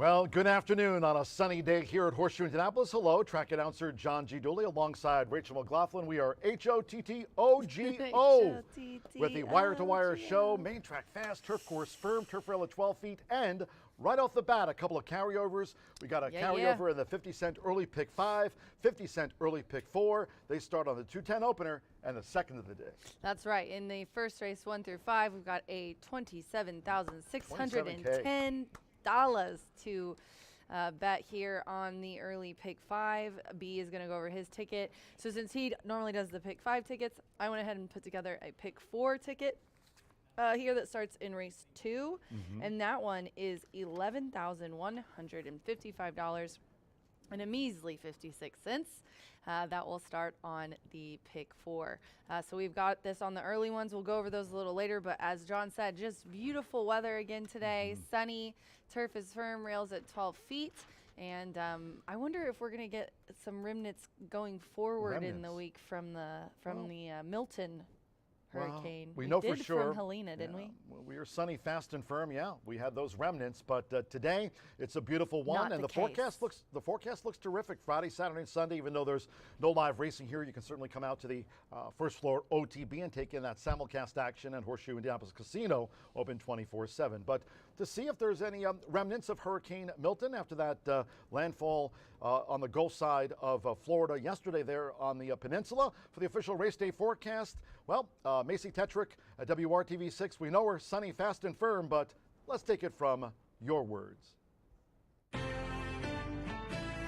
Well, good afternoon on a sunny day here at Horseshoe Indianapolis. Hello, track announcer John G. Dooley alongside Rachel McLaughlin. We are HOTTOGO with the Wire to Wire show. Main track fast, turf course firm, turf rail at 12 feet, and right off the bat, a couple of carryovers. We got a carryover in the 50-cent early pick 5, 50-cent early pick 4. They start on the 210 opener and the second of the day. That's right. In the first race, 1 through 5, we've got a $27,610 to bet here on the early pick 5. B is going to go over his ticket. So since he normally does the pick 5 tickets, I went ahead and put together a pick 4 ticket here that starts in race 2. And that one is $11,155 and a measly 56 cents. That will start on the pick 4. So we've got this on the early ones. We'll go over those a little later, but as John said, just beautiful weather again today. Sunny, turf is firm, rails at 12 feet. And I wonder if we're going to get some remnants going forward in the week from the Milton hurricane. We know for did sure. From Helena, didn't we? We are sunny, fast, and firm. Yeah, we had those remnants, but today it's a beautiful one, Not and the forecast looks terrific. Friday, Saturday, and Sunday. Even though there's no live racing here, you can certainly come out to the first floor OTB and take in that simulcast action. And Horseshoe Indianapolis Casino open 24/7. But to see if there's any remnants of Hurricane Milton after that landfall on the Gulf side of Florida yesterday there on the peninsula. For the official race day forecast, well, Macy Tetrick at WRTV6, we know we're sunny, fast, and firm, but let's take it from your words.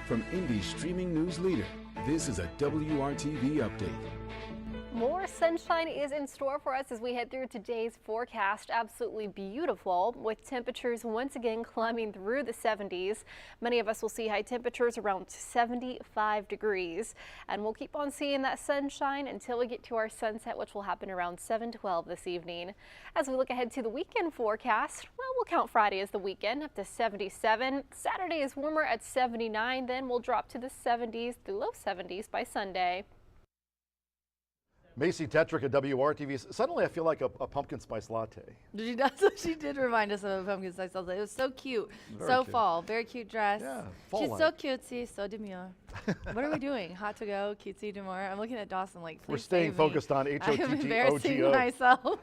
From Indy's streaming news leader, this is a WRTV update. More sunshine is in store for us as we head through today's forecast. Absolutely beautiful, with temperatures once again climbing through the 70s. Many of us will see high temperatures around 75 degrees. And we'll keep on seeing that sunshine until we get to our sunset, which will happen around 7:12 this evening. As we look ahead to the weekend forecast, well, we'll count Friday as the weekend up to 77. Saturday is warmer at 79. Then we'll drop to the 70s through low 70s by Sunday. Macy Tetrick at WRTV. Suddenly I feel like a pumpkin spice latte. She did remind us of a pumpkin spice latte. It was so cute. Very so cute. fall. Very cute dress. Yeah, She's fall-like. so cutesy, so demure. What are we doing? Hot to go, cutesy, demure. I'm looking at Dawson like, please We're staying save focused me. on I'm embarrassing HOTTOGO. myself.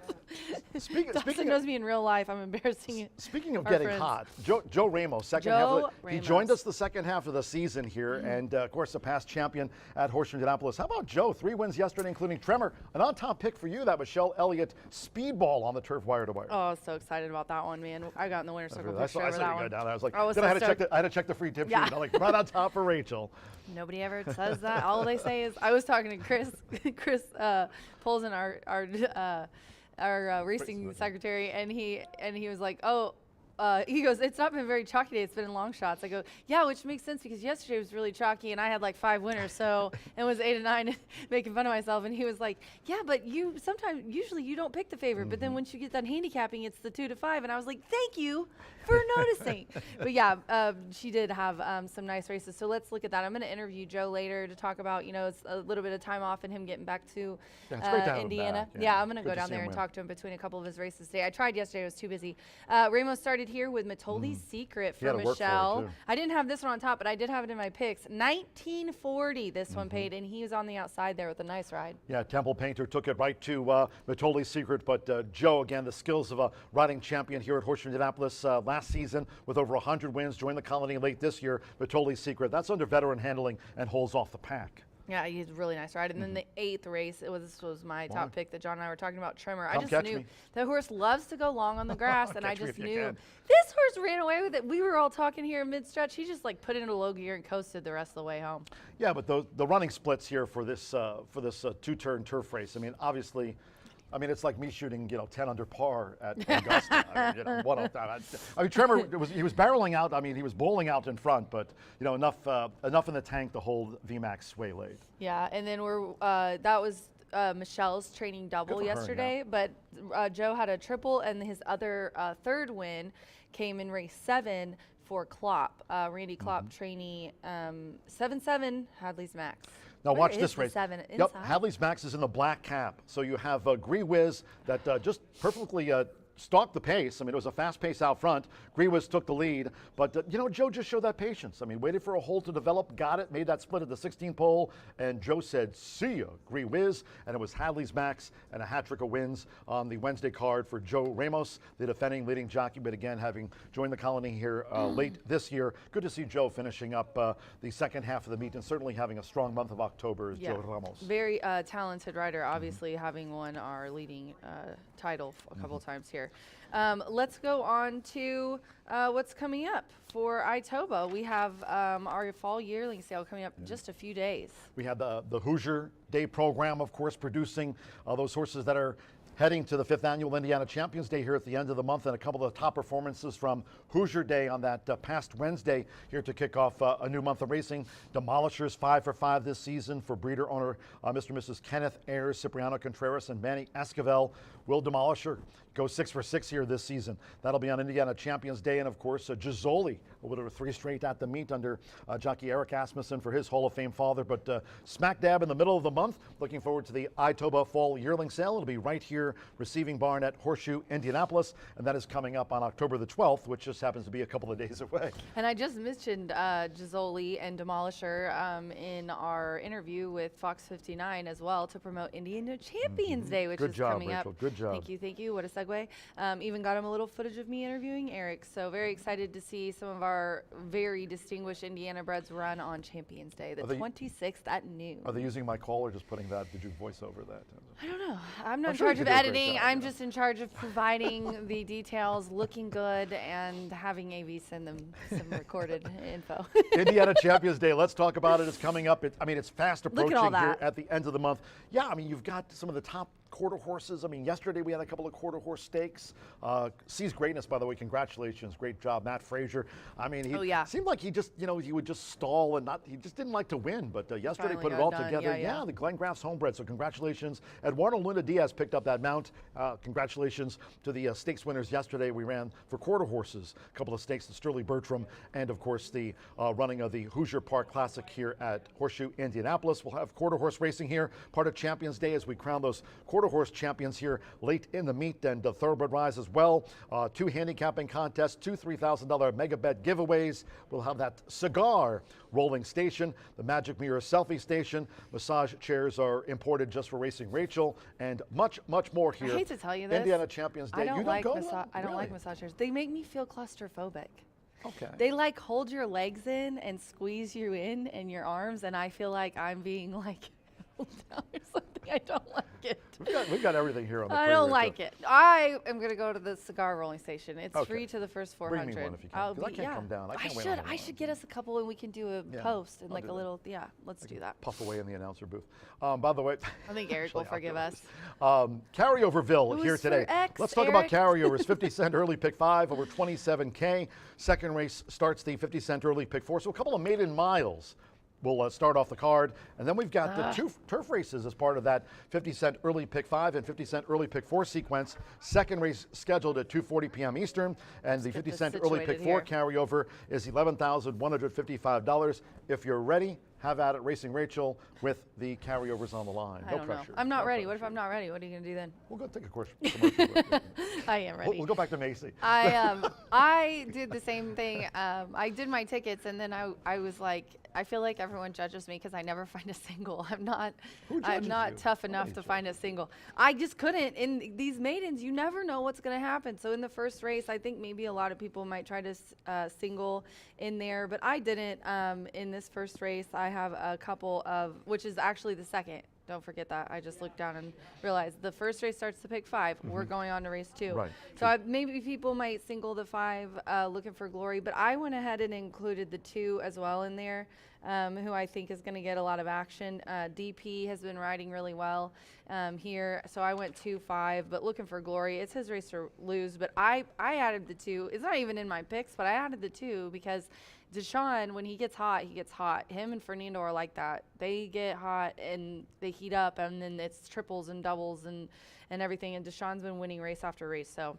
Speaking Dawson knows me in real life. I'm embarrassing Speaking of our getting friends. hot, Joe Ramos, second half of he Ramos. joined us the second half of the season here, and of course, the past champion at Horseshoe Indianapolis. How about Joe? 3 wins yesterday, including Tremor. An on-top pick for you, that Michelle Elliott speedball on the turf wire to wire. Oh, I was so excited about that one, man. I got in the winner's circle I picture saw over you that go one. down there. I was like, I was then so I had stoked. to check the free tip Yeah. sheet. I'm like, right on top for Rachel. Nobody ever says that. All they say is, I was talking to Chris Polson, our racing secretary, and he was like, he goes, it's not been very chalky today. It's been in long shots. I go, yeah, which makes sense because yesterday was really chalky and I had like 5 winners, so it was 8 and 9, making fun of myself. And he was like, yeah, but usually you don't pick the favorite, but then once you get done handicapping, it's the 2 to 5. And I was like, thank you for noticing. But yeah, she did have some nice races. So let's look at that. I'm going to interview Joe later to talk about, it's a little bit of time off and him getting back to Yeah, it's great to have him Indiana. back. Yeah, I'm going to Good go to down see there him and win. talk to him between a couple of his races today. I tried yesterday. I was too busy. Ramos started here with Matoli's Secret He had for to work for it, Michelle. too. I didn't have this one on top, but I did have it in my picks. 1940 this one paid, and he was on the outside there with a nice ride. Yeah, Temple Painter took it right to Matoli's Secret, but Joe, again, the skills of a riding champion here at Horseshoe Indianapolis last season with over 100 wins, joined the Colony late this year. Matoli's Secret, that's under veteran handling and holds off the pack. Yeah, he had a really nice ride. And then the 8th race, this was my top pick that John and I were talking about, Tremor. I Come just catch knew me. the horse loves to go long on the grass, and I Catch me just if you knew can. this horse ran away with it. We were all talking here mid-stretch. He just like put it in a low gear and coasted the rest of the way home. Yeah, but the running splits here for this two-turn turf race. I mean, obviously, it's like me shooting, 10 under par at Augusta. Tremor he was barreling out. He was bowling out in front, but enough in the tank to hold VMAX sway late. Yeah, and then that was Michelle's training double Good for her, yesterday, but Joe had a triple, and his other third win came in race 7 for Klopp. Randy Klopp trainee 7-7 Hadley's Max. Now Where watch is this the race. 7? Yep, Inside? Hadley's Max is in the black cap. So you have Gree Whiz that just perfectly stalked the pace. I mean, it was a fast pace out front. Greawiz took the lead, but Joe just showed that patience. I mean, waited for a hole to develop, got it, made that split at the 16th pole, and Joe said, "See ya, Greawiz," and it was Hadley's Max and a hat trick of wins on the Wednesday card for Joe Ramos, the defending leading jockey, but again, having joined the colony here late this year. Good to see Joe finishing up the second half of the meet and certainly having a strong month of October as Joe Ramos. Very talented rider, obviously having won our leading title a couple times here. Let's go on to what's coming up for Itoba. We have our fall yearling sale coming up in just a few days. We had the Hoosier Day program, of course, producing those horses that are heading to the 5th Annual Indiana Champions Day here at the end of the month, and a couple of the top performances from Hoosier Day on that past Wednesday here to kick off a new month of racing. Demolishers 5 for 5 this season for breeder owner Mr. and Mrs. Kenneth Ayers, Cipriano Contreras, and Manny Esquivel. Will Demolisher go 6 for 6 here this season? That'll be on Indiana Champions Day, and of course Gisoli, a winner of 3 straight at the meet under jockey Eric Asmussen for his Hall of Fame father. But smack dab in the middle of the month, looking forward to the Itoba Fall Yearling Sale. It'll be right here, receiving barn at Horseshoe Indianapolis, and that is coming up on October the 12th, which just happens to be a couple of days away. And I just mentioned Gisoli and Demolisher in our interview with Fox 59 as well to promote Indiana Champions Day, which is coming Rachel. up. Good job. Thank you. What a segue. Even got him a little footage of me interviewing Eric. So very excited to see some of our very distinguished Indiana breds run on Champions Day, the 26th at noon. Are they using my call or just putting that? Did you voice over that? I don't know. I'm not in charge of editing. I'm just in charge of providing the details, looking good, and having AV send them some recorded info. Indiana Champions Day, let's talk about it. It's coming up. It's fast approaching here at the end of the month. Yeah, I mean, you've got some of the top quarter horses. I mean, yesterday we had a couple of quarter horse stakes. Sees Greatness, by the way, congratulations. Great job, Matt Frazier. I mean, he seemed like he just, he would just stall and he just didn't like to win. But yesterday Finally put it all together. Yeah, the Glenn Graff's homebred. So congratulations. Eduardo Luna Diaz picked up that mount. Congratulations to the stakes winners yesterday. We ran for quarter horses, a couple of stakes, the Sterling Bertram, and of course the running of the Hoosier Park Classic here at Horseshoe Indianapolis. We'll have quarter horse racing here, part of Champions Day, as we crown those quarter horse champions here late in the meet, and thoroughbred rise as well. 2 handicapping contests, 2 $3,000 mega bet giveaways. We'll have that cigar rolling station, the Magic Mirror selfie station. Massage chairs are imported just for Racing Rachel, and much more here. I hate to tell you this. Indiana Champions Day. I don't you like don't go I don't like massage chairs. They make me feel claustrophobic. Okay. They like hold your legs in and squeeze you in and your arms, and I feel like I'm being like held down or something. I don't like it. We've got everything here on the I don't like it. I am going to go to the cigar rolling station. It's free to the first 400. Bring me one if you can. I can't come down. I should get us a couple and we can do a post and like a little, let's do that. Puff away in the announcer booth. By the way, I think Eric will forgive us. Carryoverville here today. Let's talk about carryovers. 50 cent early pick 5 over 27K. Second race starts the 50 cent early pick 4. So a couple of maiden miles will start off the card. And then we've got the 2 turf races as part of that 50 cent early pick 5 and 50 cent early pick 4 sequence. Second race scheduled at 2:40 p.m. Eastern, and the 50 cent early pick 4 carryover is $11,155. If you're ready, have at it, Racing Rachel, with the carryovers on the line. No pressure. I'm not ready. What if I'm not ready? What are you going to do then? We'll go take a commercial. I am ready. We'll go back to Macy. I did the same thing. I did my tickets, and then I was like, I feel like everyone judges me because I never find a single. I'm not tough enough to find a single. I just couldn't. In these maidens, you never know what's going to happen. So in the first race, I think maybe a lot of people might try to single in there, but I didn't. In this first race, I have a couple of, which is actually the second. Don't forget that. I just looked down and realized the first race starts to pick 5. We're going on to race 2. Right. So maybe people might single the 5 looking for glory, but I went ahead and included the 2 as well in there, who I think is going to get a lot of action. DP has been riding really well here, so I went 2-5, but looking for glory. It's his race to lose, but I added the 2. It's not even in my picks, but I added the 2 because Deshaun, when he gets hot, he gets hot. Him and Fernando are like that. They get hot and they heat up, and then it's triples and doubles and everything. And Deshaun's been winning race after race. So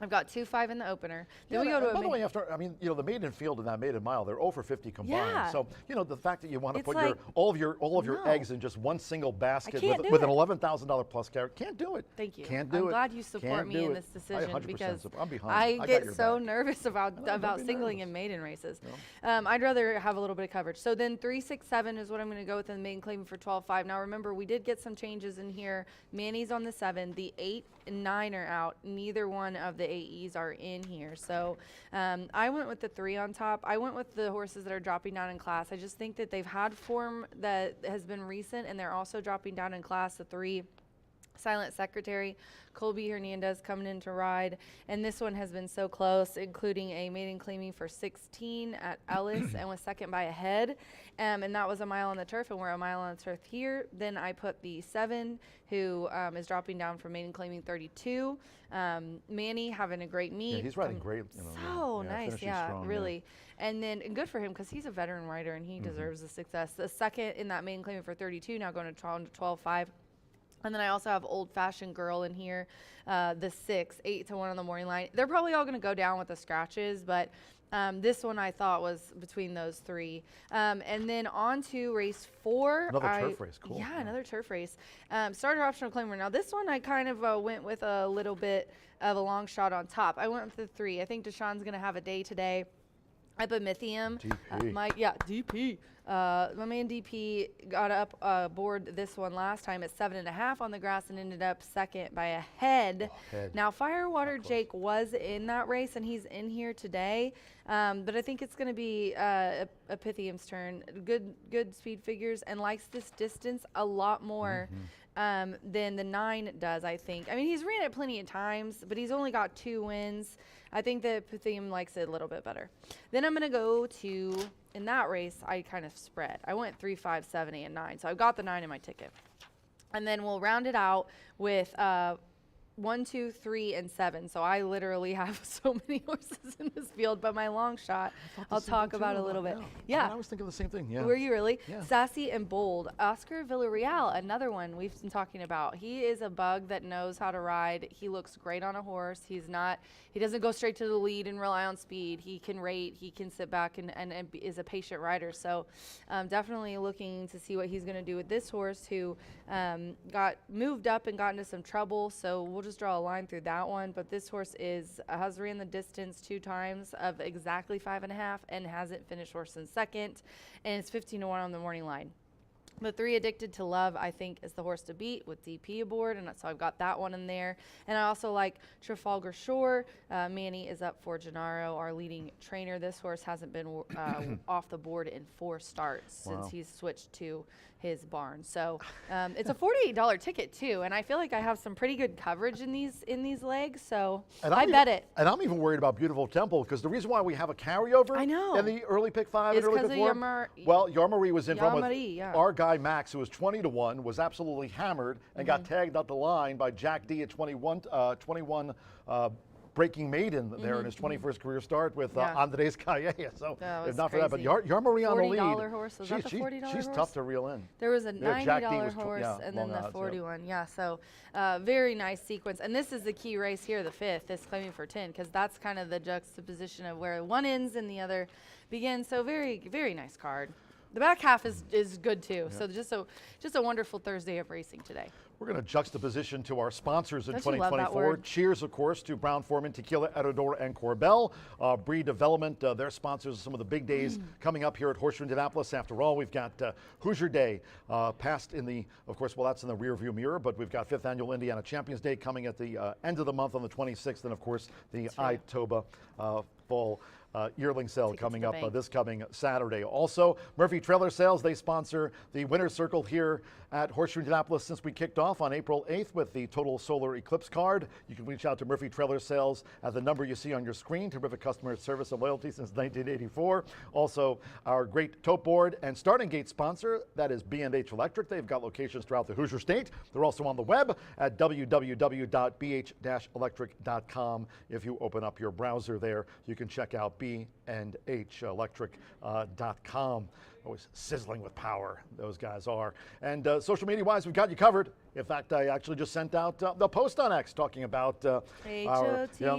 I've got 2.5 in the opener. Then Yeah, we go to and a by the way, after, I mean, you know, the maiden field and that maiden mile, they're over 50 combined. Yeah. So, you know, the fact that you want to It's put like, all of your no. eggs in just one single basket can't do with an it. $11,000 plus carrot, can't do it. Thank you. Can't do I'm it. glad you support Can't me do in it. this decision 100% because I'm behind. I got get your so back. nervous about No, don't be singling nervous. in maiden races. No. I'd rather have a little bit of coverage. So then 3, 6, 7 is what I'm going to go with in the maiden claiming for 12.5. Now remember, we did get some changes in here. Manny's on the 7. The 8 and 9 are out. Neither one of the AEs are in here. So I went with the 3 on top. I went with the horses that are dropping down in class. I just think that they've had form that has been recent, and they're also dropping down in class. The 3, Silent Secretary, Colby Hernandez coming in to ride, and this one has been so close, including a maiden claiming for 16 at Ellis and was second by a head, and that was a mile on the turf, and we're a mile on the turf here. Then I put the 7, who is dropping down from maiden claiming 32. Manny having a great meet. Yeah, he's riding great. You know, So nice, finishing yeah, strong, really. And then and good for him because he's a veteran rider and he deserves the success. The second in that maiden claiming for 32, now going to 12.5. And then I also have Old Fashioned Girl in here, the 6, 8 to 1 on the morning line. They're probably all going to go down with the scratches, but this one I thought was between those 3. And then on to race 4. Another turf race, cool. Yeah, another turf race. Starter optional claimer. Now this one I kind of went with a little bit of a long shot on top. I went with the 3. I think Deshaun's going to have a day today. Epimythium. DP. DP. My man DP got up board this one last time at 7.5 on the grass and ended up second by a head. Now Firewater Jake was in that race and he's in here today, but I think it's going to be Epithium's turn. Good speed figures and likes this distance a lot more than the 9 does, I think. I mean, he's ran it plenty of times, but he's only got 2 wins. I think that Pythium likes it a little bit better. Then I'm going to go to, in that race, I kind of spread. I went 3, 5, 7, 8, and 9. So I've got the 9 in my ticket. And then we'll round it out with 1, 2, 3, and 7. So I literally have so many horses in this field, but my long shot, I'll talk about a little bit. Yeah. I was thinking the same thing. Yeah. Were you really? Yeah. Sassy and Bold. Oscar Villarreal, another one we've been talking about. He is a bug that knows how to ride. He looks great on a horse. He doesn't go straight to the lead and rely on speed. He can rate. He can sit back and is a patient rider. So definitely looking to see what he's going to do with this horse who got moved up and got into some trouble. So we'll just draw a line through that one. But this horse has ran the distance 2 times of exactly 5.5 and hasn't finished horse in second. And it's 15 to 1 on the morning line. The 3, Addicted to Love, I think is the horse to beat with DP aboard, and so I've got that one in there. And I also like Trafalgar Shore. Manny is up for Gennaro, our leading trainer. This horse hasn't been off the board in 4 starts since he's switched to his barn. So it's a $48 ticket too, and I feel like I have some pretty good coverage in these legs. So I bet it. And I'm even worried about Beautiful Temple because the reason why we have a carryover in the early pick 5 and early pick 4. Well, Yarmari was in front with our guy Max, who was 20 to 1, was absolutely hammered and got tagged up the line by Jack D at 21 breaking maiden there in his 21st career start with Andres Calle. So if not for that, but Yarmari on the lead. $40 horse. Was that the $40 horse? She's tough to reel in. There was a $90 horse and then the 41. Yeah, so very nice sequence. And this is the key race here, the 5th, is claiming for 10, because that's kind of the juxtaposition of where one ends and the other begins. So very, very nice card. The back half is good too. So just a wonderful Thursday of racing today. We're going to juxtaposition to our sponsors in Don't you love that 2024. word? Cheers, of course, to Brown Forman, Tequila, Herrador, and Corbel. Breed Development, their sponsors of some of the big days coming up here at Horseshoe Indianapolis. After all, we've got Hoosier Day passed in the, of course, well, that's in the rearview mirror, but we've got 5th Annual Indiana Champions Day coming at the end of the month on the 26th, and of course, the Itoba Fall yearling sale coming up this coming Saturday. Also, Murphy Trailer Sales, they sponsor the Winner's Circle here at Horseshoe Indianapolis since we kicked off on April 8th with the Total Solar Eclipse card. You can reach out to Murphy Trailer Sales at the number you see on your screen. Terrific customer service and loyalty since 1984. Also, our great tote board and starting gate sponsor, that is B&H Electric. They've got locations throughout the Hoosier State. They're also on the web at www.bh-electric.com. If you open up your browser there, you can check out B&H Electric.com. always sizzling with power, those guys are. And social media-wise, we've got you covered. In fact, I actually just sent out the post on X talking about our H-O-T-T-O-G-O.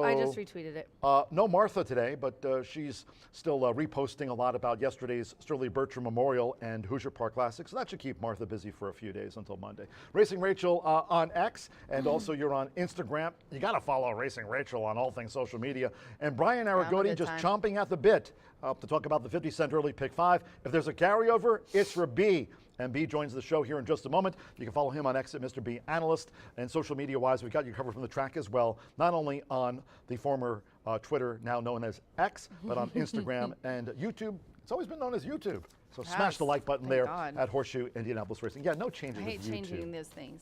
I just retweeted it. No Martha today, but she's still reposting a lot about yesterday's Sterling Bertram Memorial and Hoosier Park Classic, so that should keep Martha busy for a few days until Monday. Racing Rachel on X, and also you're on Instagram. You got to follow Racing Rachel on all things social media. And Brian Aragodi just chomping at the bit to talk about the 50-cent early pick 5. If there's a carryover, it's for B. And B joins the show here in just a moment. You can follow him on X at Mr. B Analyst. And social media-wise, we've got you covered from the track as well, not only on the former Twitter, now known as X, but on Instagram and YouTube. It's always been known as YouTube. So smash the like button there at Horseshoe Indianapolis Racing. Yeah, no changing with YouTube. I hate changing those things.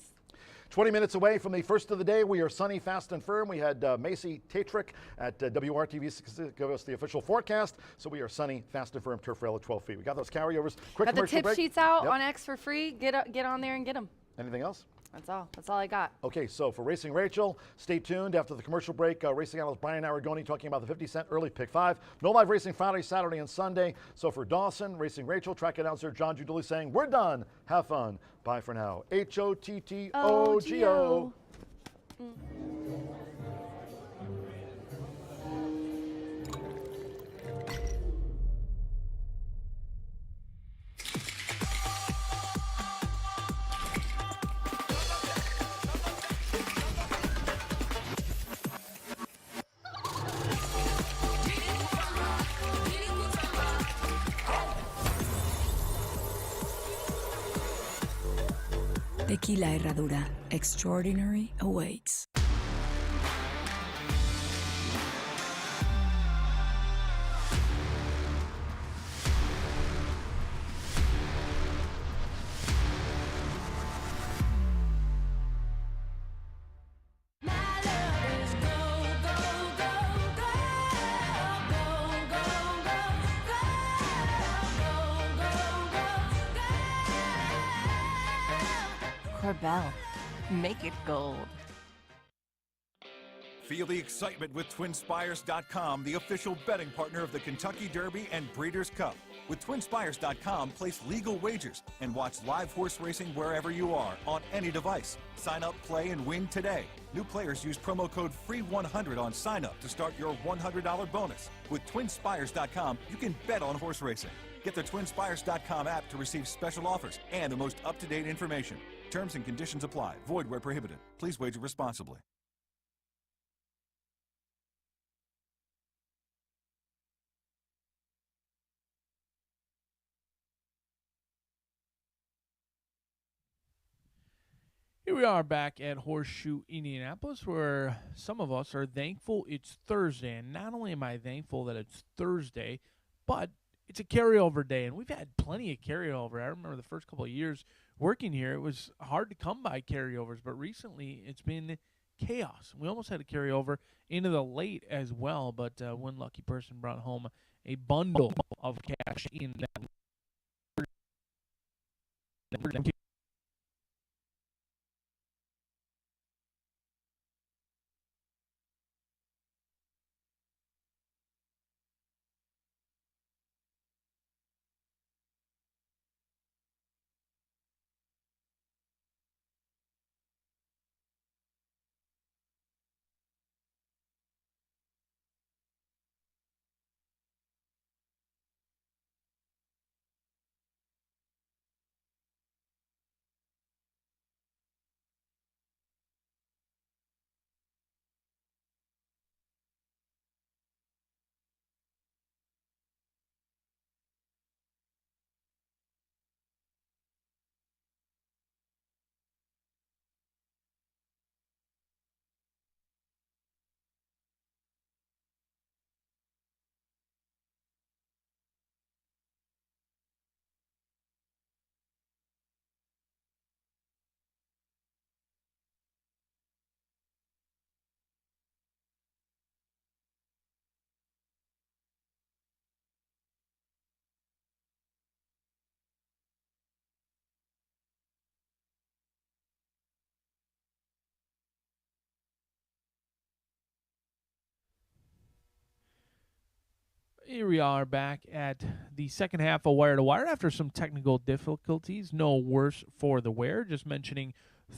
20 minutes away from the first of the day, we are sunny, fast, and firm. We had Macy Tatrick at WRTV give us the official forecast. So we are sunny, fast, and firm, turf rail at 12 feet. We got those carryovers. Quick got the commercial tip break. sheets out on X for free. Get on there and get them. Anything else? That's all. That's all I got. Okay, so for Racing Rachel, stay tuned. After the commercial break, racing analyst Brian Aragoni talking about the 50-cent early pick 5. No live racing Friday, Saturday, and Sunday. So for Dawson, Racing Rachel, track announcer John Giudice saying, we're done. Have fun. Bye for now. H-O-T-T-O-G-O. Tequila Herradura. Extraordinary awaits. Corbel, make it gold. Feel the excitement with TwinSpires.com, the official betting partner of the Kentucky Derby and Breeders' Cup. With TwinSpires.com, place legal wagers and watch live horse racing wherever you are on any device. Sign up, play, and win today. New players use promo code FREE100 on sign up to start your $100 bonus. With TwinSpires.com, you can bet on horse racing. Get the TwinSpires.com app to receive special offers and the most up-to-date information. Terms and conditions apply. Void where prohibited. Please wager responsibly. Here we are back at Horseshoe Indianapolis, where some of us are thankful it's Thursday. And not only am I thankful that it's Thursday, but it's a carryover day. And we've had plenty of carryover. I remember the first couple of years working here, it was hard to come by carryovers. But recently, it's been chaos. We almost had a carryover into the late as well. But one lucky person brought home a bundle of cash in that. Here we are back at the second half of Wire to Wire after some technical difficulties. No worse for the wear. Just mentioning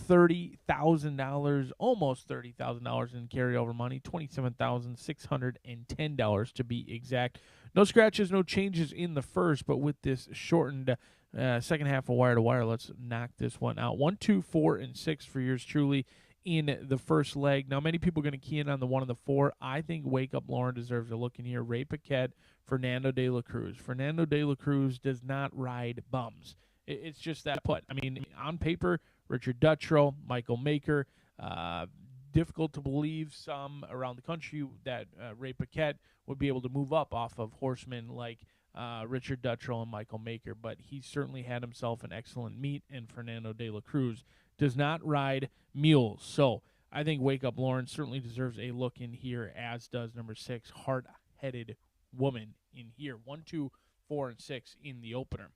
$30,000, almost $30,000 in carryover money, $27,610 to be exact. No scratches, no changes in the first, but with this shortened second half of Wire to Wire, let's knock this one out. 1, 2, 4, and 6 for yours truly in the first leg. Now, many people are going to key in on the 1 and the 4. I think Wake Up Lauren deserves a look in here. Ray Paquette, Fernando de la Cruz. Fernando de la Cruz does not ride bums. It's just that put. I mean, on paper, Richard Dutrow, Michael Maker. Difficult to believe some around the country that Ray Paquette would be able to move up off of horsemen like Richard Dutrow and Michael Maker, but he certainly had himself an excellent meet, and Fernando de la Cruz does not ride mules. So I think Wake Up Lauren certainly deserves a look in here, as does number 6, Hard-Headed Woman in here. 1, 2, 4, and 6 in the opener.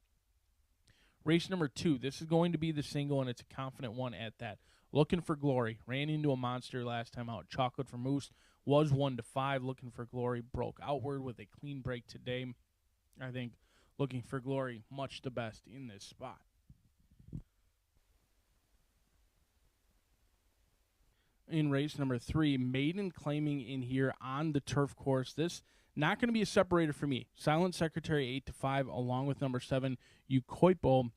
Race number 2, this is going to be the single, and it's a confident one at that. Looking for Glory. Ran into a monster last time out. Chocolate for Moose was 1-5. Looking for Glory broke outward with a clean break today. I think Looking for Glory, much the best in this spot. In race number 3, Maiden Claiming in here on the turf course. This not going to be a separator for me. Silent Secretary 8-5, along with number 7, Ukoipo,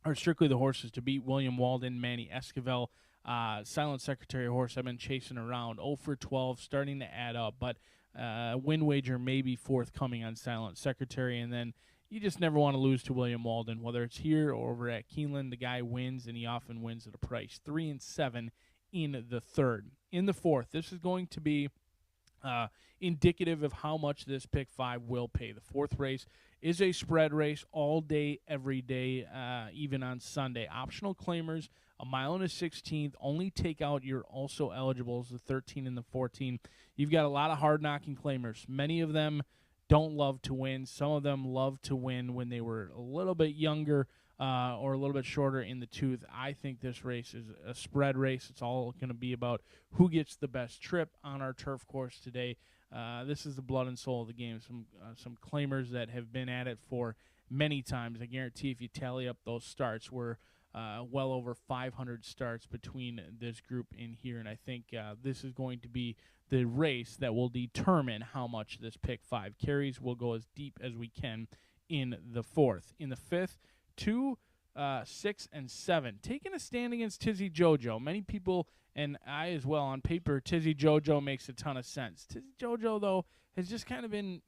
are strictly the horses to beat. William Walden, Manny Esquivel, Silent Secretary horse I've been chasing around. 0 for 12, starting to add up, but win wager may be forthcoming on Silent Secretary, and then you just never want to lose to William Walden, whether it's here or over at Keeneland. The guy wins, and he often wins at a price. 3 and 7 in the third. In the fourth, this is going to be indicative of how much this pick 5 will pay. The fourth race is a spread race all day, every day, even on Sunday. Optional claimers, 1 mile and a 16th. Only take out your also eligibles, the 13 and the 14. You've got a lot of hard-knocking claimers. Many of them don't love to win. Some of them love to win when they were a little bit younger or a little bit shorter in the tooth. I think this race is a spread race. It's all going to be about who gets the best trip on our turf course today. This is the blood and soul of the game. Some claimers that have been at it for many times. I guarantee if you tally up those starts, we're well over 500 starts between this group in here, and I think this is going to be the race that will determine how much this pick 5 carries. We'll go as deep as we can in the fourth. In the fifth, 2, 6, and 7. Taking a stand against Tizzy Jojo. Many people, and I as well, on paper, Tizzy Jojo makes a ton of sense. Tizzy Jojo, though, has just kind of been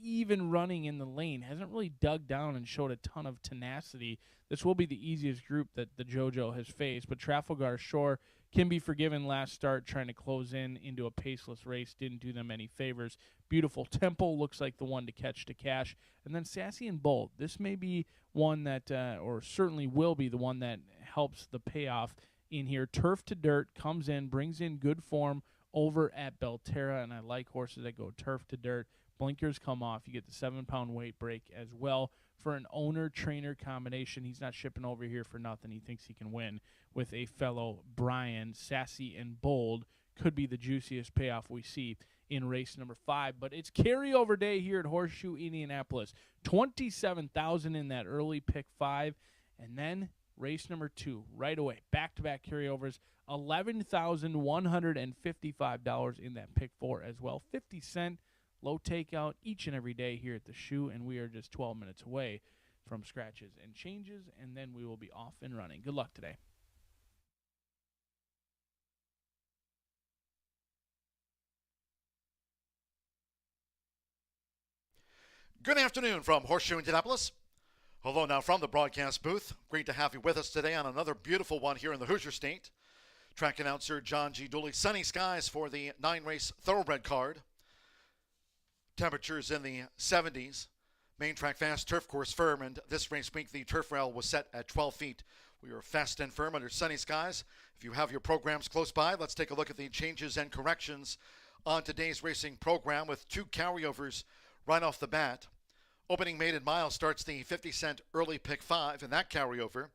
even running in the lane. Hasn't really dug down and showed a ton of tenacity. This will be the easiest group that the Jojo has faced, but Trafalgar Shore can be forgiven last start trying to close in into a paceless race. Didn't do them any favors. Beautiful Temple looks like the one to catch to cash. And then Sassy and Bold. This may be one that, or certainly will be the one that helps the payoff in here. Turf to Dirt comes in, brings in good form over at Belterra, and I like horses that go turf to dirt. Blinkers come off. You get the 7-pound weight break as well for an owner-trainer combination. He's not shipping over here for nothing. He thinks he can win with a fellow Brian. Sassy and Bold could be the juiciest payoff we see in race number 5. But it's carryover day here at Horseshoe Indianapolis. 27,000 in that early pick 5. And then race number 2 right away. Back-to-back carryovers. $11,155 in that pick 4 as well. 50 cent low takeout each and every day here at the shoe, and we are just 12 minutes away from scratches and changes, and then we will be off and running. Good luck today. Good afternoon from Horseshoe Indianapolis. Hello now from the broadcast booth. Great to have you with us today on another beautiful one here in the Hoosier State. Track announcer John G. Dooley. Sunny skies for the 9-race thoroughbred card. Temperatures in the 70s. Main track fast, turf course firm, and this race week the turf rail was set at 12 feet. We are fast and firm under sunny skies. If you have your programs close by, let's take a look at the changes and corrections on today's racing program with 2 carryovers right off the bat. Opening maiden mile starts the 50-cent early pick 5, and that carryover.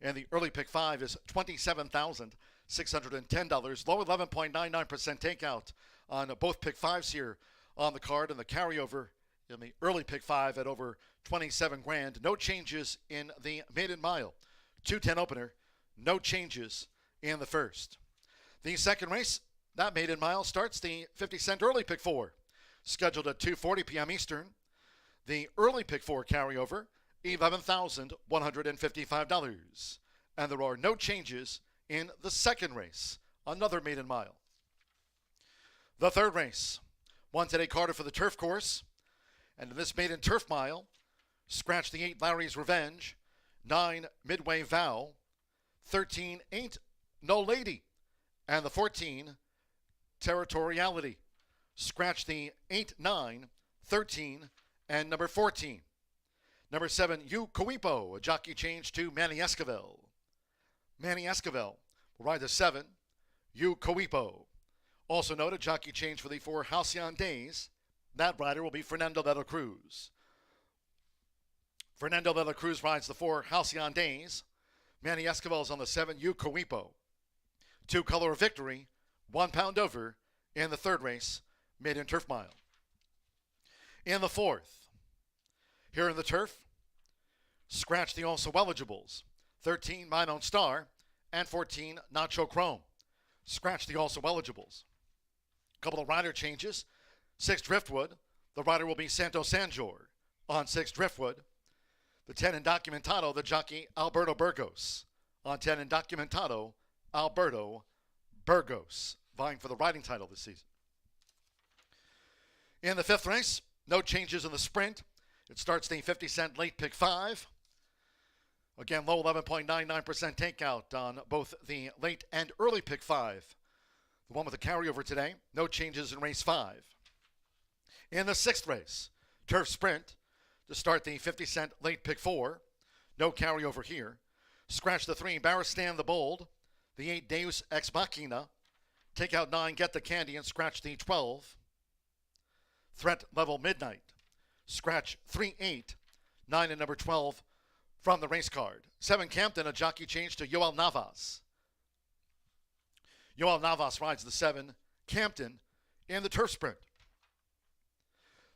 And the early pick 5 is $27,610. Low 11.99% takeout on both pick 5s here on the card, and the carryover in the early pick 5 at over 27 grand. No changes in the maiden mile. 2:10 opener, no changes in the first. The second race, that maiden mile, starts the 50-cent early pick 4, scheduled at 2:40 p.m. Eastern. The early pick 4 carryover, $11,155. And there are no changes in the second race, another maiden mile. The third race, one today Carter for the turf course. And in this maiden turf mile, scratch the 8 Larry's Revenge, 9 Midway Vow, 13 Ain't No Lady, and the 14 Territoriality. Scratch the 8, 9, 13, and number 14. Number 7, You Coipo, a jockey change to Manny Esquivel. Manny Esquivel will ride the 7, You Coipo. Also noted, jockey change for the 4 Halcyon Days. That rider will be Fernando de la Cruz. Fernando de la Cruz rides the 4 Halcyon Days. Manny Esquivel is on the 7, You Coipo. 2-color victory, 1 pound over in the third race, maiden turf mile. In the fourth, here in the turf, scratch the also eligibles. 13, Mine Own Star, and 14, Nacho Chrome. Scratch the also eligibles. A couple of rider changes. 6 Driftwood, the rider will be Santo Sanjor on 6 Driftwood. The 10 Indocumentado, the jockey Alberto Burgos. On 10 Indocumentado, Alberto Burgos, vying for the riding title this season. In the fifth race, no changes in the sprint. It starts the 50-cent late pick 5. Again, low 11.99% takeout on both the late and early pick 5. The one with the carryover today, no changes in race 5. In the sixth race, turf sprint to start the 50-cent late pick 4. No carryover here. Scratch the 3, Barristan the Bold. The 8, Deus Ex Machina. Take out 9, Get the Candy, and scratch the 12. Threat Level Midnight. Scratch 3, 8, 9, and number 12 from the race card. 7, Campton, a jockey change to Yoel Navas. Yoel Navas rides the 7, Campton, in the turf sprint.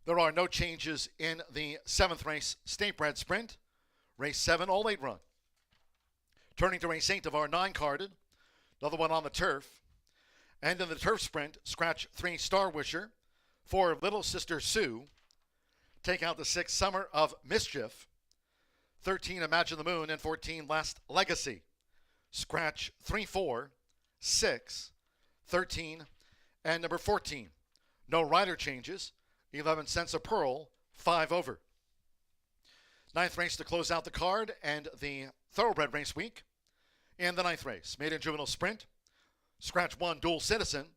There are no changes in the 7th race, State Bred Sprint. Race 7, all 8 run. Turning to race 8 of our 9-carded. Another one on the turf. And in the turf sprint, scratch 3, Star Wisher. 4, Little Sister Sue. Take out the 6, Summer of Mischief. 13, Imagine the Moon. And 14, Last Legacy. Scratch 3, 4, 6, 13, and number 14. No rider changes. 11 Cents a Pearl, 5 over. 9th race to close out the card and the Thoroughbred Race Week. In the 9th race, Maiden Juvenile Sprint. Scratch 1, Dual Citizen,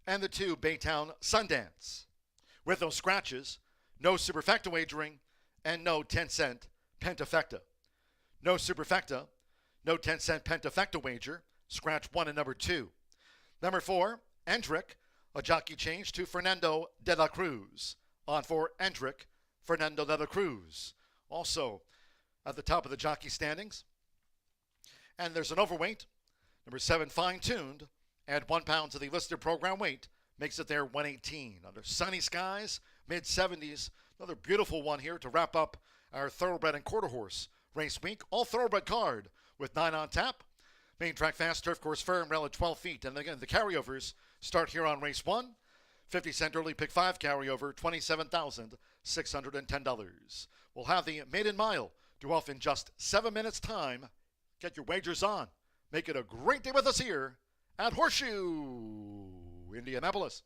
and the 2, Baytown Sundance. With those scratches, no Superfecta wagering and no 10-cent Pentafecta. No Superfecta, no 10-cent Pentafecta wager. Scratch 1 and number 2. Number 4, Endrick, a jockey change to Fernando de la Cruz. On 4, Endrick, Fernando de la Cruz. Also at the top of the jockey standings. And there's an overweight. Number 7, Fine Tuned. Add 1 pound to the listed program weight. Makes it there 118. Under sunny skies, mid-70s. Another beautiful one here to wrap up our Thoroughbred and Quarter Horse Race Week. All Thoroughbred card with 9 on tap. Main track fast, turf course firm, rail at 12 feet. And again, the carryovers start here on race 1. 50-cent early pick 5 carryover, $27,610. We'll have the maiden mile due off in just 7 minutes' time. Get your wagers on. Make it a great day with us here at Horseshoe Indianapolis.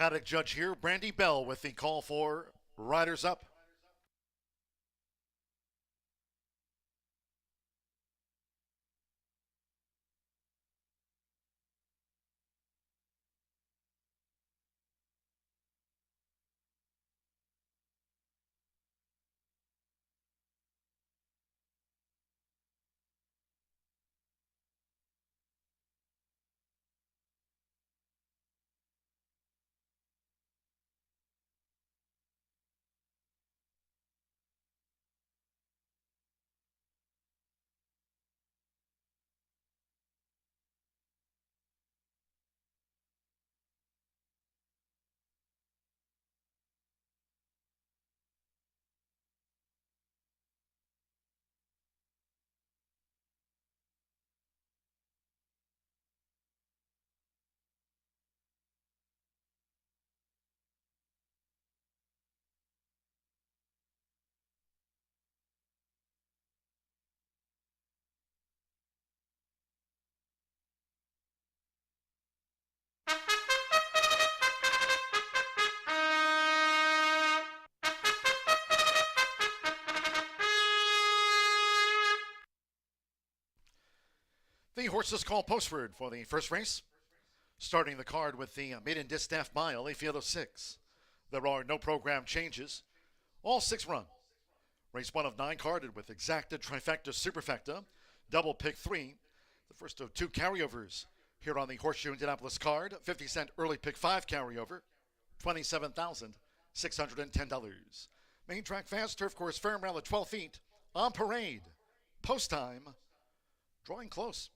Paddock judge here, Brandy Bell, with the call for Riders Up. The horses call postward for the first race. Starting the card with the maiden distaff mile, a field of 6. There are no program changes. All 6 run. Race 1 of 9 carded with exacta, trifecta, superfecta, double pick 3. The first of 2 carryovers here on the Horseshoe Indianapolis card. 50-cent early pick 5 carryover, $27,610. Main track fast, turf course firm around the 12 feet. On parade. Post time. Drawing close.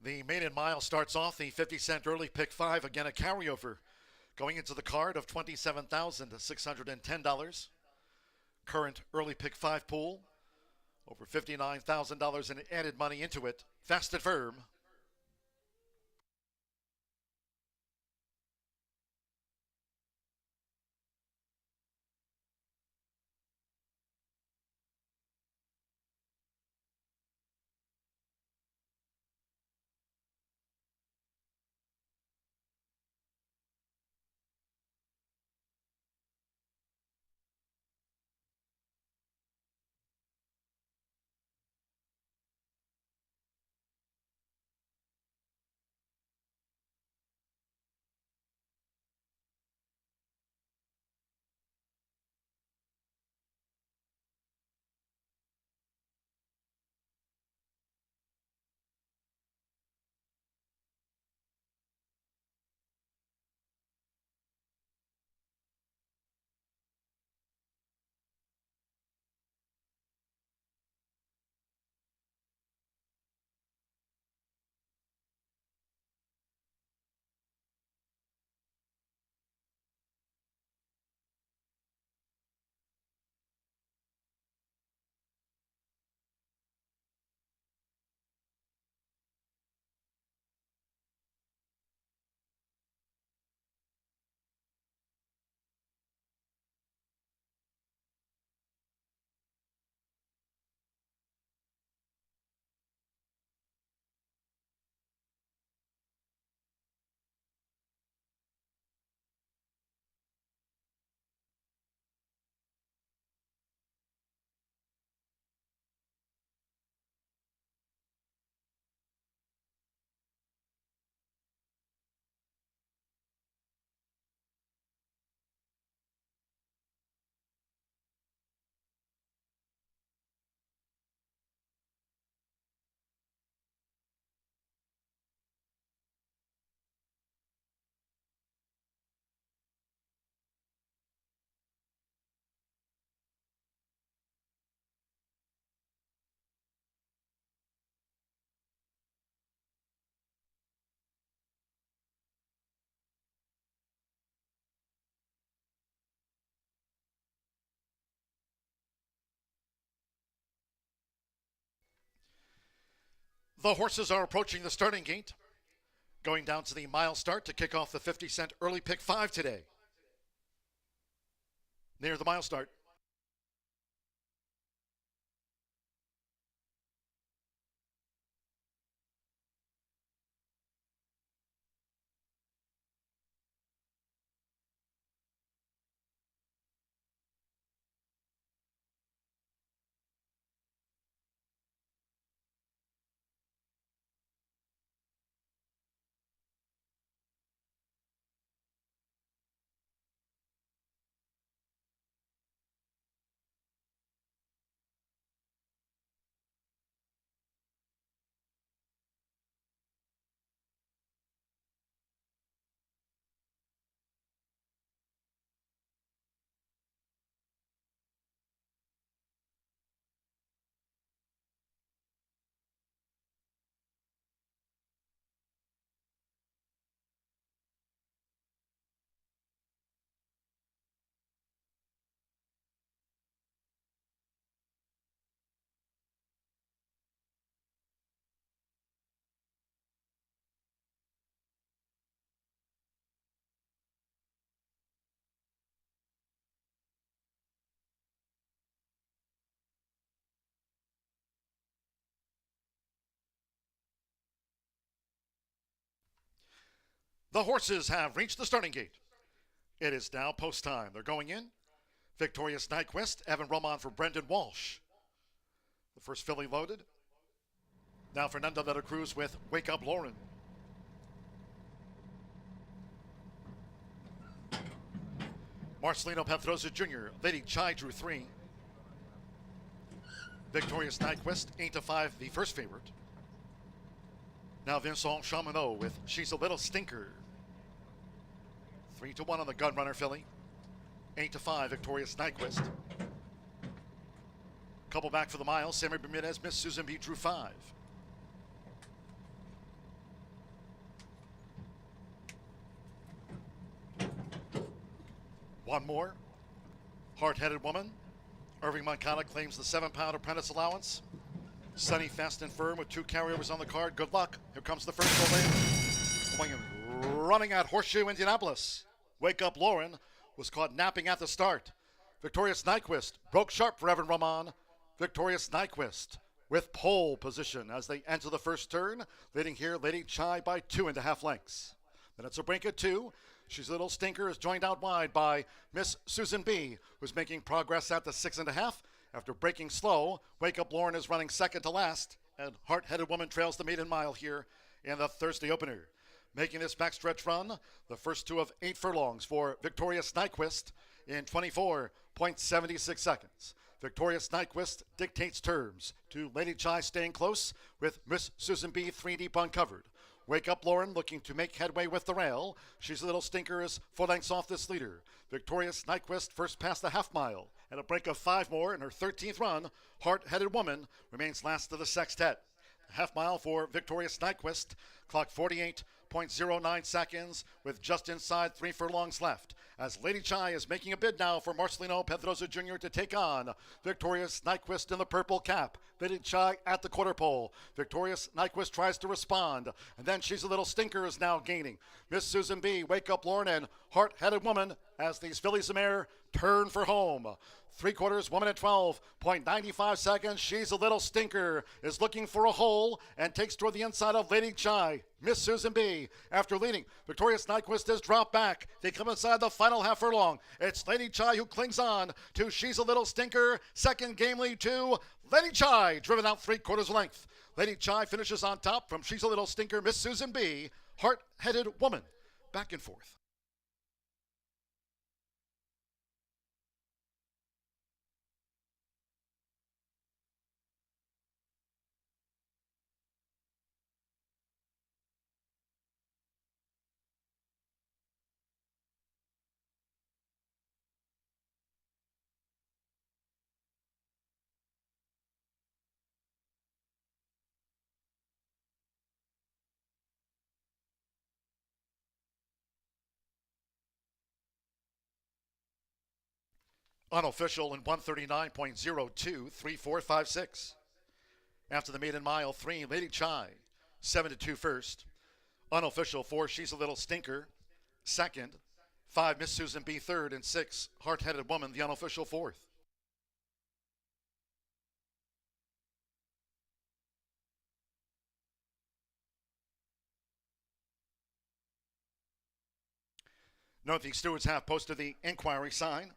The maiden mile starts off the 50-cent early pick 5, again a carryover, going into the card of $27,610. Current early pick 5 pool, over $59,000 in added money into it. Fast and firm. The horses are approaching the starting gate, going down to the mile start to kick off the 50-cent early pick 5 today. Near the mile start. The horses have reached the starting gate. It is now post time. They're going in. Victorious Nyquist, Evan Roman for Brendan Walsh. The first filly loaded. Now Fernando de la Cruz with Wake Up Lauren. Marcelino Pedrosa Jr., Lady Chai drew 3. Victorious Nyquist, 8-5, the first favorite. Now Vincent Chamonix with She's a Little Stinker. 3-1 on the Gunrunner filly. 8-5, Victorious Nyquist. Couple back for the mile. Sammy Bermudez, Miss Susan B. drew 5. One more. Hard-headed woman. Irving Moncada claims the 7-pound apprentice allowance. Sunny, fast, and firm with 2 carryovers on the card. Good luck. Here comes the first away. Running at Horseshoe Indianapolis. Wake Up Lauren was caught napping at the start. Victorious Nyquist broke sharp for Evan Roman. Victorious Nyquist with pole position as they enter the first turn, leading here Lady Chai by 2.5 lengths. Then it's a break at 2. She's a Little Stinker is joined out wide by Miss Susan B, who's making progress at the 6.5. After breaking slow, Wake Up Lauren is running second to last, and Heart-Headed Woman trails the maiden mile here in the Thursday opener. Making this backstretch run, the first 2 of 8 furlongs for Victorious Nyquist in 24.76 seconds. Victorious Nyquist dictates terms to Lady Chai staying close with Miss Susan B 3 deep uncovered. Wake Up Lauren looking to make headway with the rail. She's a Little Stinker is 4 lengths off this leader. Victorious Nyquist first past the half mile and a break of 5 more in her 13th run. Heart-Headed Woman remains last of the sextet. The half mile for Victorious Nyquist, clock 48.09 seconds with just inside 3 furlongs left. As Lady Chai is making a bid now for Marcelino Pedrosa Jr. to take on Victorious Nyquist in the purple cap. Lady Chai at the quarter pole. Victorious Nyquist tries to respond, and then She's a Little Stinker is now gaining. Miss Susan B, Wake Up Lauren, and Heart-Headed Woman as these fillies of mare turn for home. 3/4 woman at 12.95 seconds. She's a Little Stinker is looking for a hole and takes toward the inside of Lady Chai. Miss Susan B, after leading, Victorious Nyquist has dropped back. They come inside the final half furlong. It's Lady Chai who clings on to She's a Little Stinker. Second game lead to Lady Chai, driven out 3/4 length. Lady Chai finishes on top from She's a Little Stinker. Miss Susan B, Heart-Headed Woman, back and forth. Unofficial in 139.02, 3-4-5-6. After the maiden mile, 3, Lady Chai, 7-2 first. Unofficial 4, She's a Little Stinker, second. 5, Miss Susan B third, and 6, Heart-Headed Woman, the unofficial 4th. Note the stewards have posted the inquiry sign.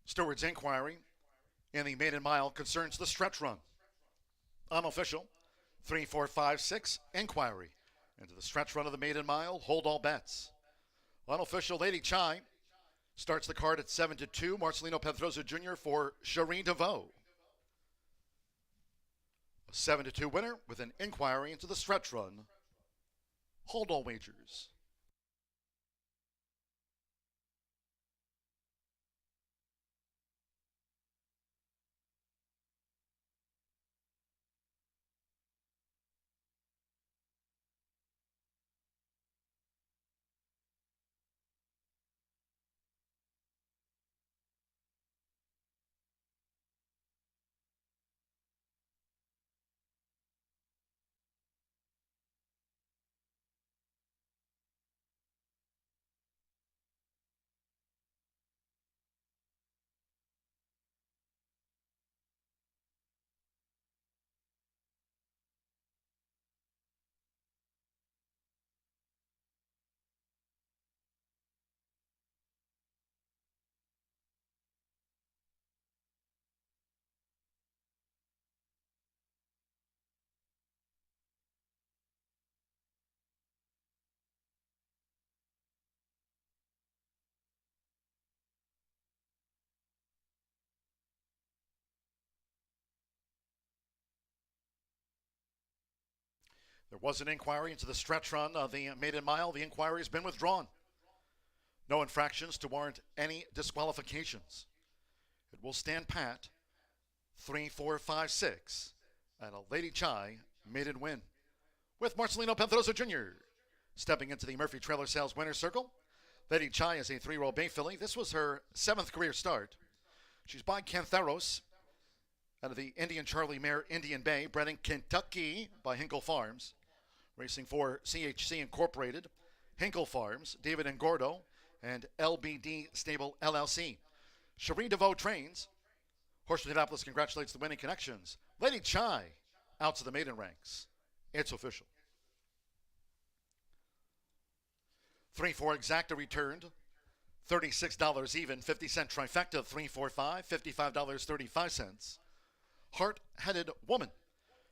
Steward's inquiry in the maiden mile concerns the stretch run. Unofficial 3-4-5-6 inquiry into the stretch run of the maiden mile. Hold all bets. Unofficial Lady Chai starts the card at 7-2. Marcelino Pedrosa Jr. for Shireen DeVoe. A 7-2 winner with an inquiry into the stretch run. Hold all wagers. There was an inquiry into the stretch run of the maiden mile. The inquiry has been withdrawn. No infractions to warrant any disqualifications. It will stand pat. 3-4-5-6 and a Lady Chai maiden win. with Marcelino Pedrosa Jr. Stepping into the Murphy Trailer Sales winner's circle, Lady Chai is a 3-year-old bay filly. This was her 7th career start. She's by Cantheros out of the Indian Charlie mare Indian Bay, bred in Kentucky by Hinkle Farms. Racing for CHC Incorporated, Hinkle Farms, David and Gordo, and LBD Stable LLC. Cherie DeVoe trains. Horseshoe Indianapolis congratulates the winning connections. Lady Chai out to the maiden ranks. It's official. 3-4 exacta returned. $36 even, 50-cent trifecta, 3-4-5, $55.35. Heart-Headed Woman.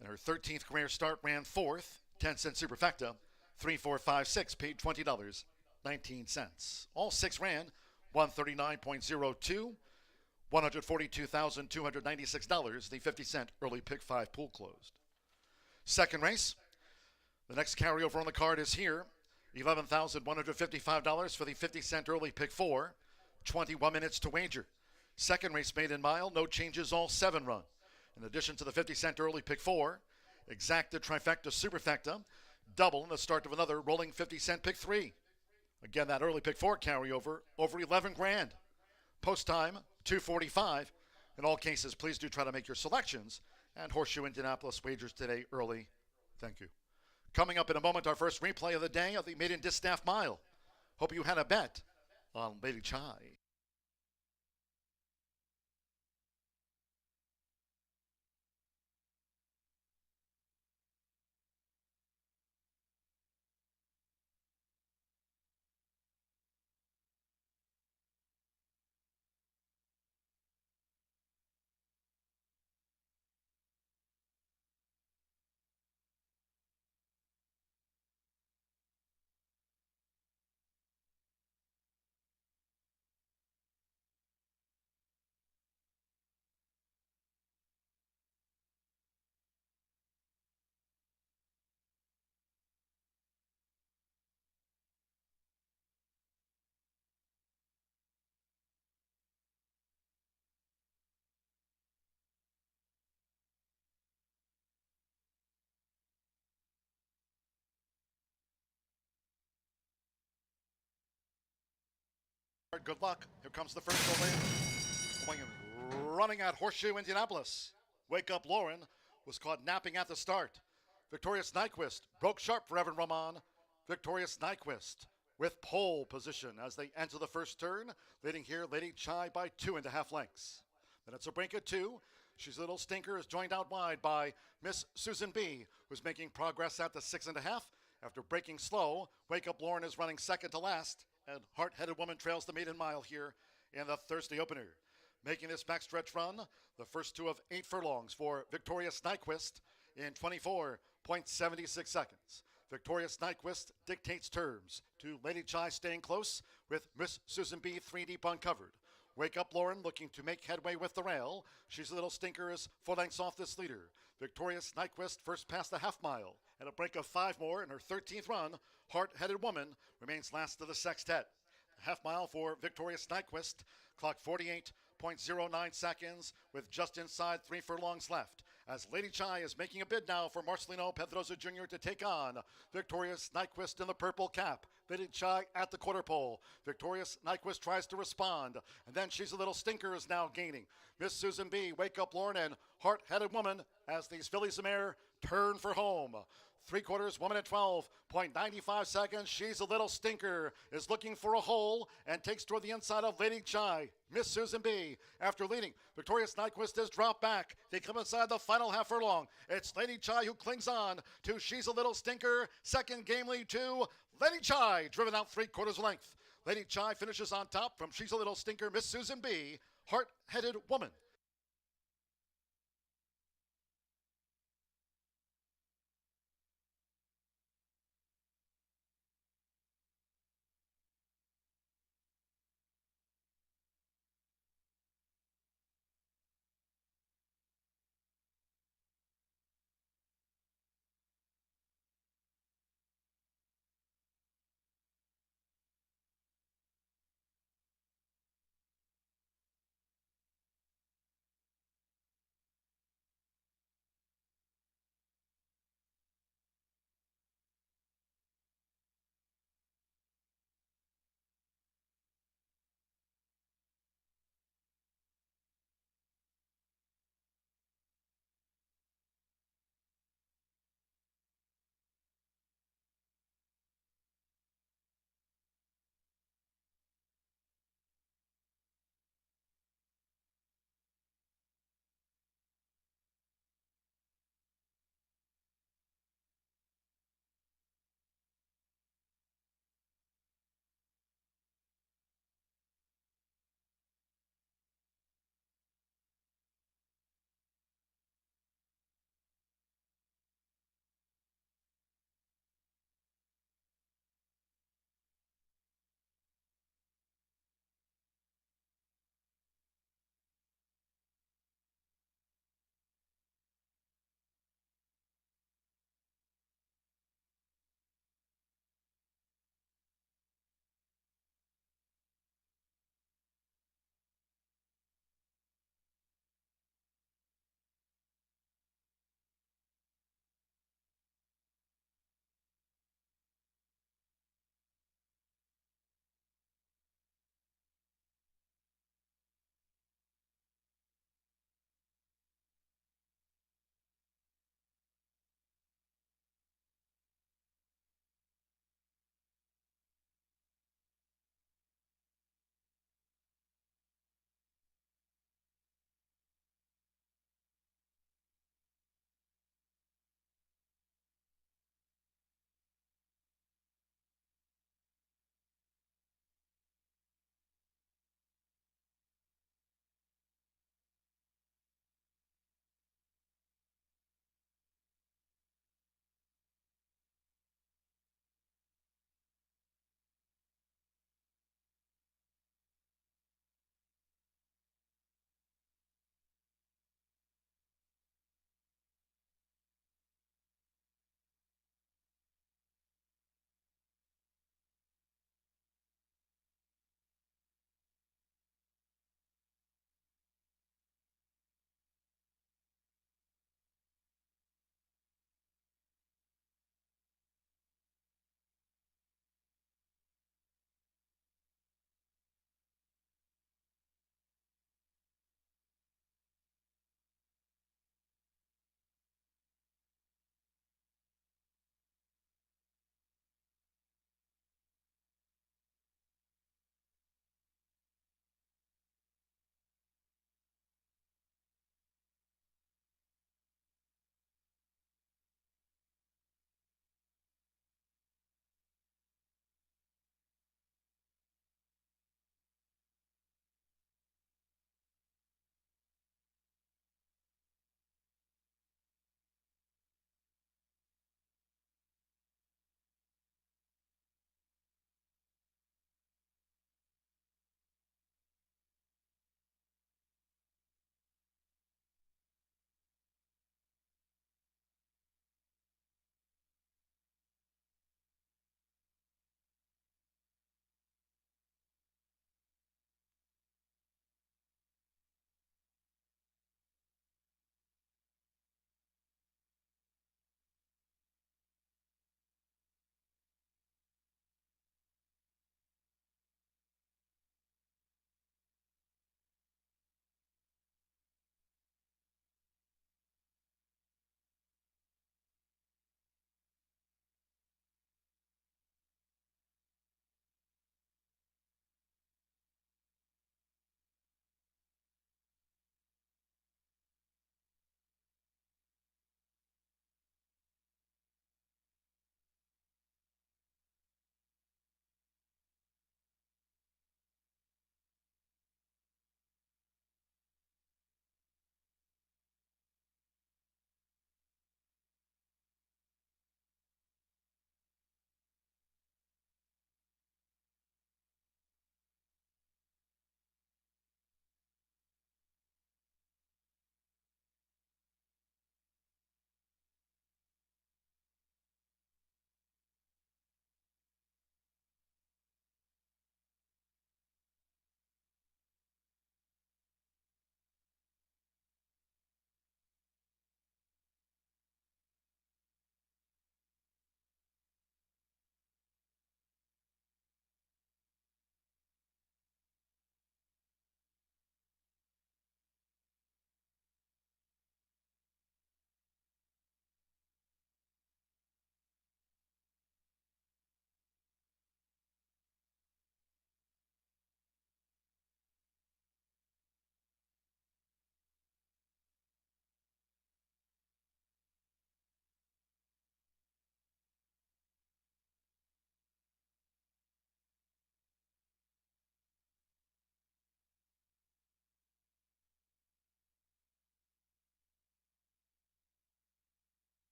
In her 13th career start, ran 4th, 10-cent superfecta, 3-4-5-6, paid $20.19. All 6 ran 139.02, $142,296. The 50-cent early pick 5 pool closed. Second race. The next carryover on the card is here. $11,155 for the 50-cent early pick 4. 21 minutes to wager. Second race maiden mile, no changes, all 7 run. In addition to the 50-cent early pick 4, exacta trifecta superfecta, double in the start of another rolling 50-cent pick 3. Again, that early pick 4 carryover over 11 grand. Post time 2:45. In all cases, please do try to make your selections and Horseshoe Indianapolis wagers today early. Thank you. Coming up in a moment, our first replay of the day of the maiden distaff mile. Hope you had a bet on Lady Chai. Good luck. Here comes the first going and running at Horseshoe Indianapolis. Wake Up Lauren was caught napping at the start. Victorious Nyquist broke sharp for Evan Roman. Victorious Nyquist with pole position as they enter the first turn, leading here Lady Chai by 2.5 lengths. Then it's a break at 2. She's a Little Stinker is joined out wide by Miss Susan B, who's making progress at the 6.5. After breaking slow, Wake Up Lauren is running second to last, and Heart-Headed Woman trails the maiden mile here in the Thursday opener. Making this backstretch run, the first 2 of 8 furlongs for Victorious Nyquist in 24.76 seconds. Victorious Nyquist dictates terms to Lady Chai staying close with Miss Susan B 3 deep uncovered. Wake Up Lauren looking to make headway with the rail. She's a Little Stinker is 4 lengths off this leader. Victorious Nyquist first past the half mile. At a break of 5 more in her 13th run, Heart-Headed Woman remains last to the sextet. Half mile for Victorious Nyquist, clock 48.09 seconds with just inside 3 furlongs left. As Lady Chai is making a bid now for Marcelino Pedrosa Jr. to take on Victorious Nyquist in the purple cap. Lady Chai at the quarter pole. Victorious Nyquist tries to respond, and then She's a Little Stinker is now gaining. Miss Susan B, Wake Up Lauren, and Heart-Headed Woman as these fillies of mare turn for home. 3/4, 1 minute 12.95 seconds. She's a Little Stinker is looking for a hole and takes toward the inside of Lady Chai. Miss Susan B, after leading, Victorious Nyquist has dropped back. They come inside the final half furlong. It's Lady Chai who clings on to She's a Little Stinker. Second game lead to Lady Chai, driven out 3/4 length. Lady Chai finishes on top from She's a Little Stinker, Miss Susan B, Heart-Headed Woman.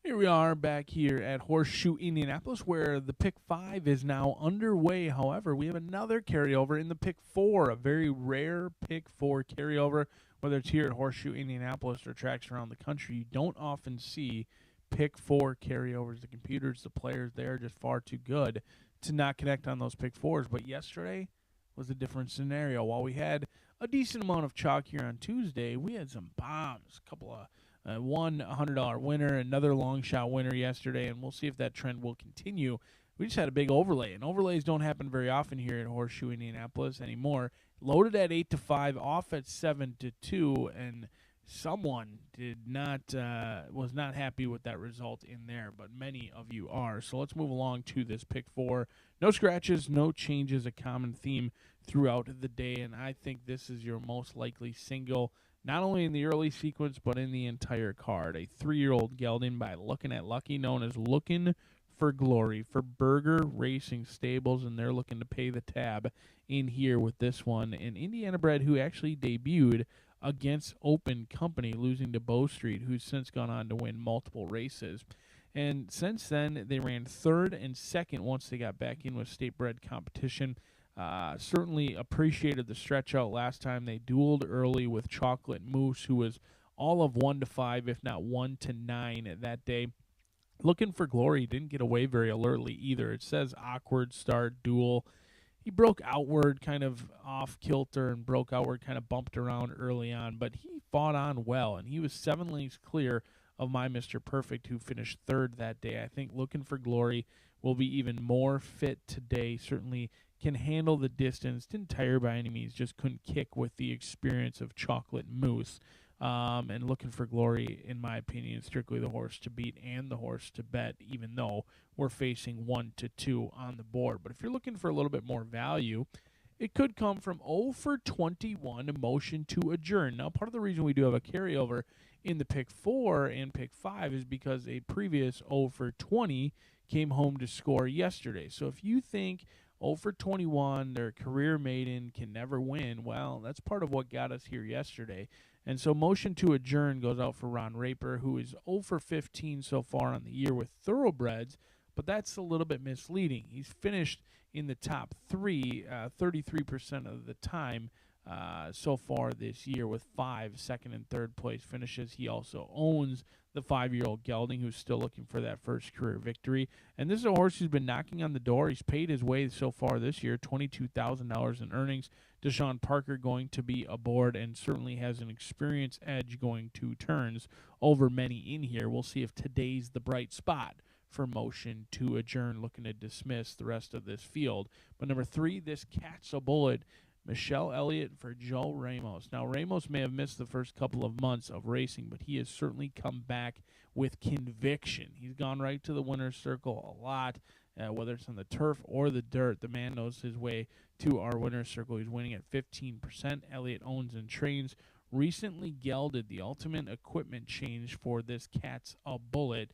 Here we are back here at Horseshoe Indianapolis, where the pick 5 is now underway. However, we have another carryover in the pick 4, a very rare pick 4 carryover. Whether it's here at Horseshoe Indianapolis or tracks around the country, you don't often see pick 4 carryovers. The computers, the players, they're just far too good to not connect on those pick 4s. But yesterday was a different scenario. While we had a decent amount of chalk here on Tuesday, we had some bombs, a couple of one $100 winner, another long shot winner yesterday, and we'll see if that trend will continue. We just had a big overlay, and overlays don't happen very often here at Horseshoe Indianapolis anymore. Loaded at 8-5, off at 7-2, and someone was not happy with that result in there, but many of you are. So let's move along to this pick 4. No scratches, no changes, a common theme throughout the day, and I think this is your most likely single, not only in the early sequence, but in the entire card. A 3-year-old gelding by Lookin' at Lucky, known as Lookin' for Glory, for Berger Racing Stables, and they're looking to pay the tab in here with this one. An Indiana bred who actually debuted against Open Company, losing to Bow Street, who's since gone on to win multiple races. And since then, they ran 3rd and 2nd once they got back in with state bred competition. Certainly appreciated the stretch out last time. They dueled early with Chocolate Moose, who was all of 1-5, if not 1-9 that day. Looking for Glory didn't get away very alertly either. It says awkward start, duel. He broke outward, kind of off kilter, and broke outward, kind of bumped around early on, but he fought on well, and he was 7 lengths clear of my Mr. Perfect, who finished 3rd that day. I think Looking for Glory will be even more fit today. Certainly can handle the distance. Didn't tire by any means, just couldn't kick with the experience of Chocolate Moose. And Looking for Glory, in my opinion, strictly the horse to beat and the horse to bet, even though we're facing 1-2 on the board. But if you're looking for a little bit more value, it could come from 0-21 motion to adjourn. Now, part of the reason we do have a carryover in the pick 4 and pick 5 is because a previous 0-20 came home to score yesterday. So if you think 0-21, their career maiden, can never win, well, that's part of what got us here yesterday. And so motion to adjourn goes out for Ron Raper, who is 0-15 so far on the year with thoroughbreds, but that's a little bit misleading. He's finished in the top 3 33% of the time so far this year, with 5 second and third place finishes. He also owns the 5-year-old gelding, who's still looking for that first career victory. And this is a horse who's been knocking on the door. He's paid his way so far this year, $22,000 in earnings. Deshaun Parker going to be aboard, and certainly has an experience edge going 2 turns over many in here. We'll see if today's the bright spot for motion to adjourn, looking to dismiss the rest of this field. But number 3, this Cat's a Bullet, Michelle Elliott for Joe Ramos. Now, Ramos may have missed the first couple of months of racing, but he has certainly come back with conviction. He's gone right to the winner's circle a lot, whether it's on the turf or the dirt. The man knows his way to our winner's circle. He's winning at 15%. Elliott owns and trains. Recently gelded the ultimate equipment change for this Cat's a Bullet,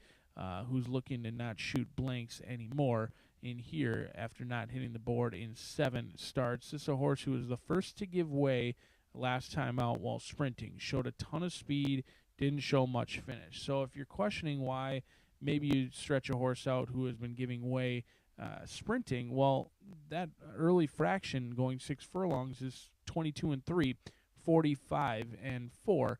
who's looking to not shoot blanks anymore in here after not hitting the board in 7 starts. This is a horse who was the first to give way last time out while sprinting. Showed a ton of speed, didn't show much finish. So if you're questioning why maybe you stretch a horse out who has been giving way sprinting, well, that early fraction going 6 furlongs is 22-3, 45-4.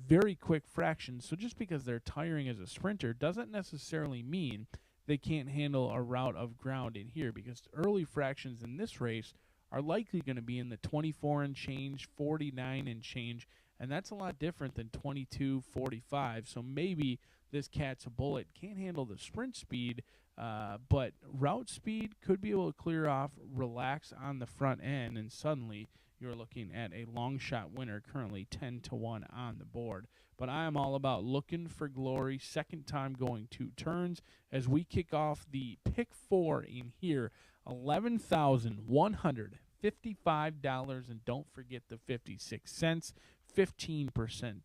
Very quick fractions. So just because they're tiring as a sprinter doesn't necessarily mean they can't handle a route of ground in here, because early fractions in this race are likely going to be in the 24 and change, 49 and change, and that's a lot different than 22, 45. So maybe this Cat's a Bullet can't handle the sprint speed, but route speed could be able to clear off, relax on the front end, and suddenly you're looking at a long shot winner, currently 10-1 on the board. But I am all about Looking for Glory, second time going 2 turns, as we kick off the pick 4 in here, $11,155, and don't forget the 56 cents. 15%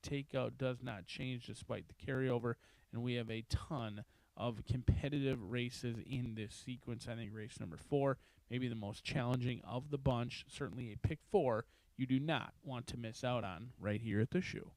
takeout does not change despite the carryover, and we have a ton of competitive races in this sequence. I think race number 4, maybe the most challenging of the bunch, certainly a pick 4 you do not want to miss out on right here at the shoe.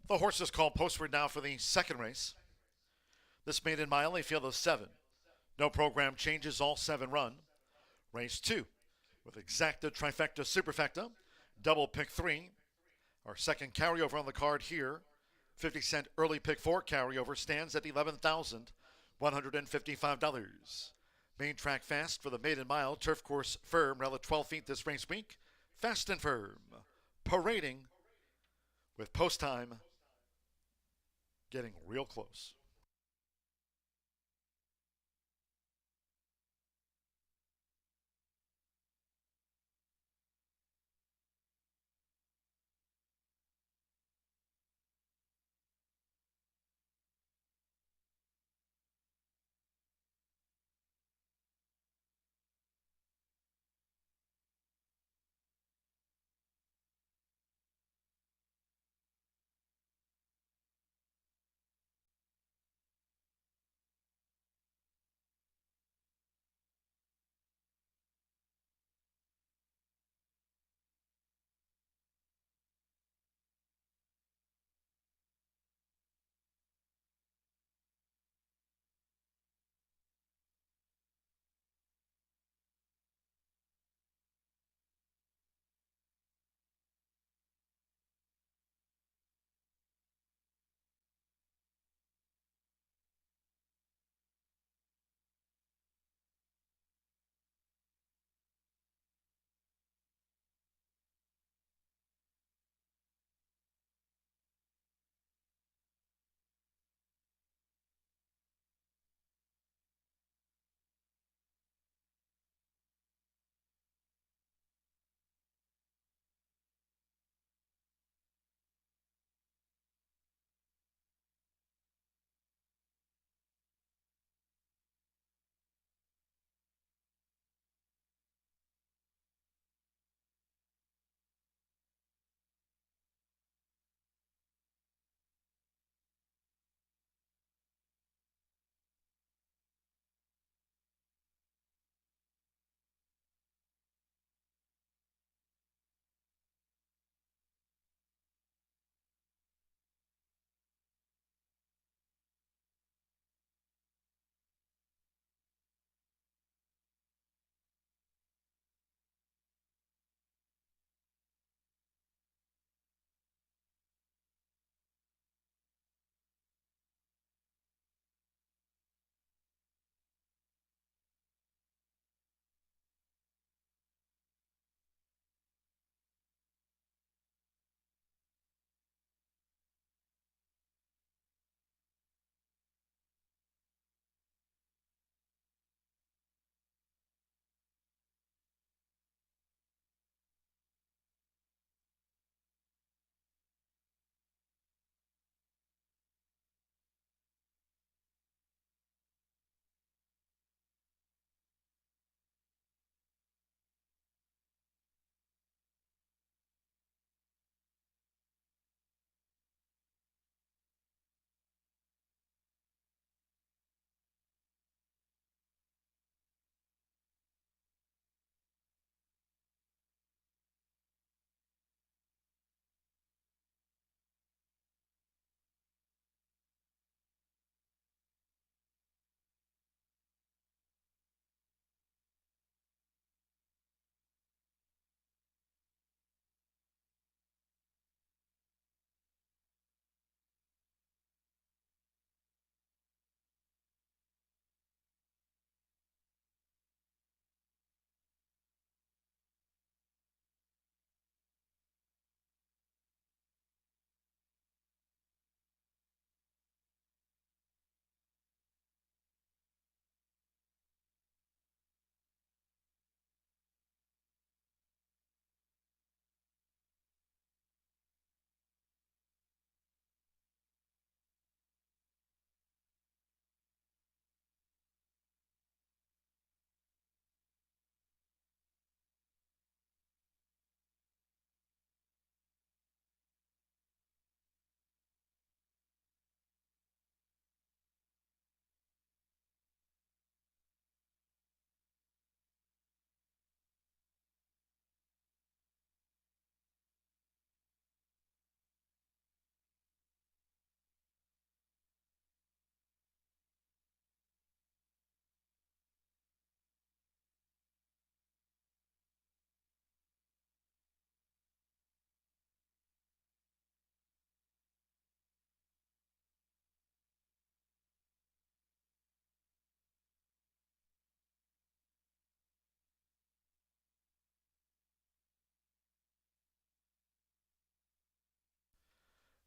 The horses called postward now for the second race. This maiden mile, a field of 7. No program changes, all 7 run. Race 2 with exacta, trifecta, superfecta, double pick 3. Our second carryover on the card here, 50-cent early pick 4 carryover stands at $11,155. Main track fast for the maiden mile, turf course firm, around the 12 feet this race week. Fast and firm, parading with post time getting real close.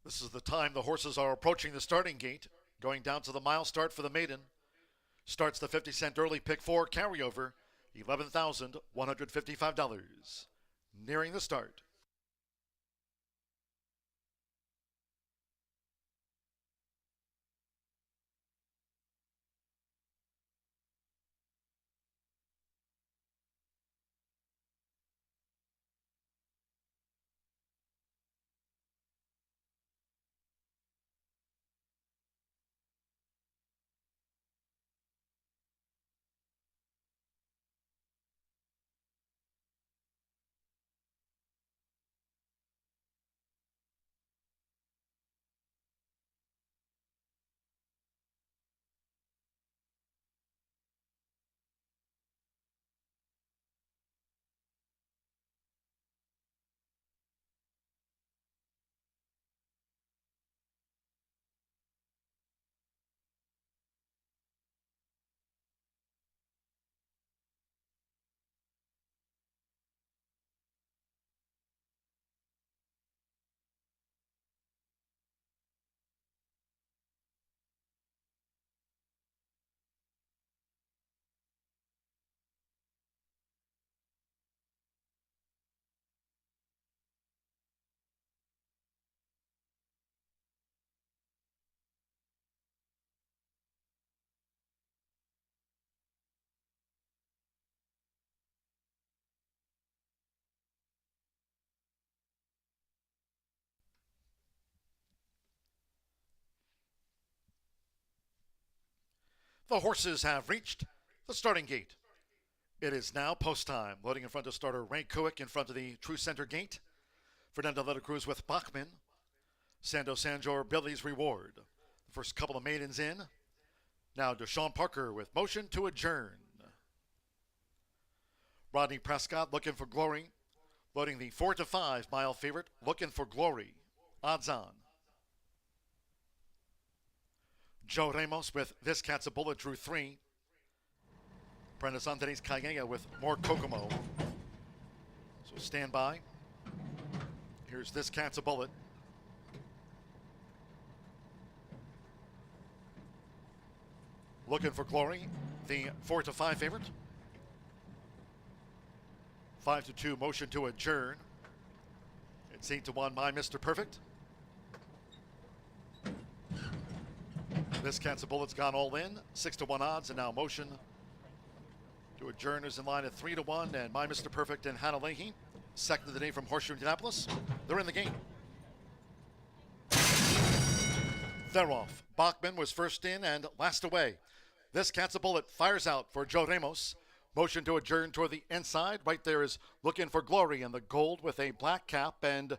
This is the time the horses are approaching the starting gate, going down to the mile start for the maiden. Starts the 50-cent early pick 4 carryover, $11,155. Nearing the start. The horses have reached the starting gate. It is now post time. Loading in front of starter Ray Kuick in front of the true center gate. Fernando Letta Cruz with Bachman. Sando Sanjor, Billy's Reward. The first couple of maidens in. Now Deshaun Parker with motion to adjourn. Rodney Prescott looking for glory. Loading the 4 to 5 mile favorite, looking for glory. Odds on. Joe Ramos with This Cat's a Bullet drew 3. Prentice Anthony's Calleja with more Kokomo. So stand by. Here's This Cat's a Bullet. Looking for glory, the 4 to 5 favorite. 5 to 2 motion to adjourn. It's 8 to 1 My Mr. Perfect. This Cat's a Bullet's gone all in. 6 to 1 odds, and now motion to adjourn is in line at 3 to 1. And My Mr. Perfect and Hannah Leahy, second of the day from Horseshoe Indianapolis. They're in the game. They're off. Bachman was first in and last away. This Cat's a Bullet fires out for Joe Ramos. Motion to adjourn toward the inside. Right there is Looking for Glory in the gold with a black cap, and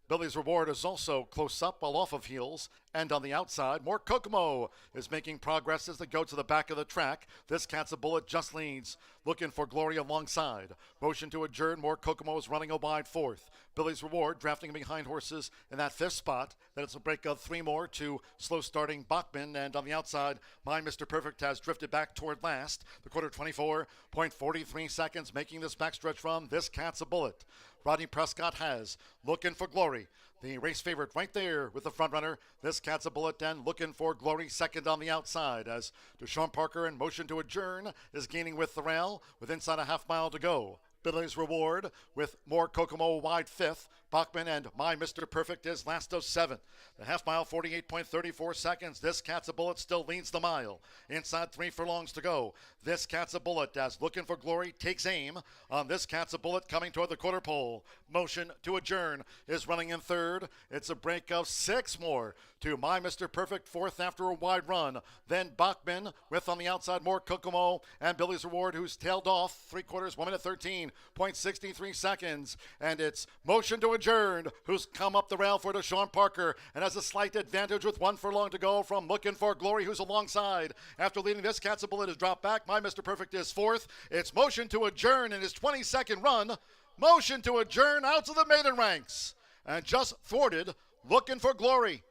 Billy's Reward is also close up while off of heels. And on the outside, more Kokomo is making progress as they go to the back of the track. This Cat's a Bullet just leads. Looking for Glory alongside. Motion to adjourn, more Kokomo is running a wide fourth. Billy's Reward drafting behind horses in that fifth spot. Then it's a break of 3 more to slow starting Bachman. And on the outside, My Mr. Perfect has drifted back toward last. The quarter 24.43 seconds making this backstretch run. This Cat's a Bullet. Rodney Prescott has Looking for Glory, the race favorite right there with the front runner. This Cat's a Bullet and Looking for Glory second on the outside as Deshaun Parker in Motion to Adjourn is gaining with the rail with inside a half mile to go. Billy's Reward with more Kokomo wide fifth. Bachman and My Mr. Perfect is last of 7. The half mile, 48.34 seconds. This Cat's a Bullet still leads the mile. Inside 3 furlongs to go. This Cat's a Bullet as Looking for Glory takes aim on This Cat's a Bullet coming toward the quarter pole. Motion to Adjourn is running in third. It's a break of 6 more to My Mr. Perfect, fourth after a wide run. Then Bachman with on the outside more Kokomo and Billy's Reward, who's tailed off 3/4, 1 minute 13.63 seconds. And it's Motion to Adjourn, who's come up the rail for Deshaun Parker and has a slight advantage with 1 furlong to go from Looking for Glory, who's alongside. After leading This Cat's a Bullet has dropped back. My Mr. Perfect is fourth. It's Motion to Adjourn in his 22nd run. Motion to Adjourn out to the maiden ranks and just thwarted Looking for Glory.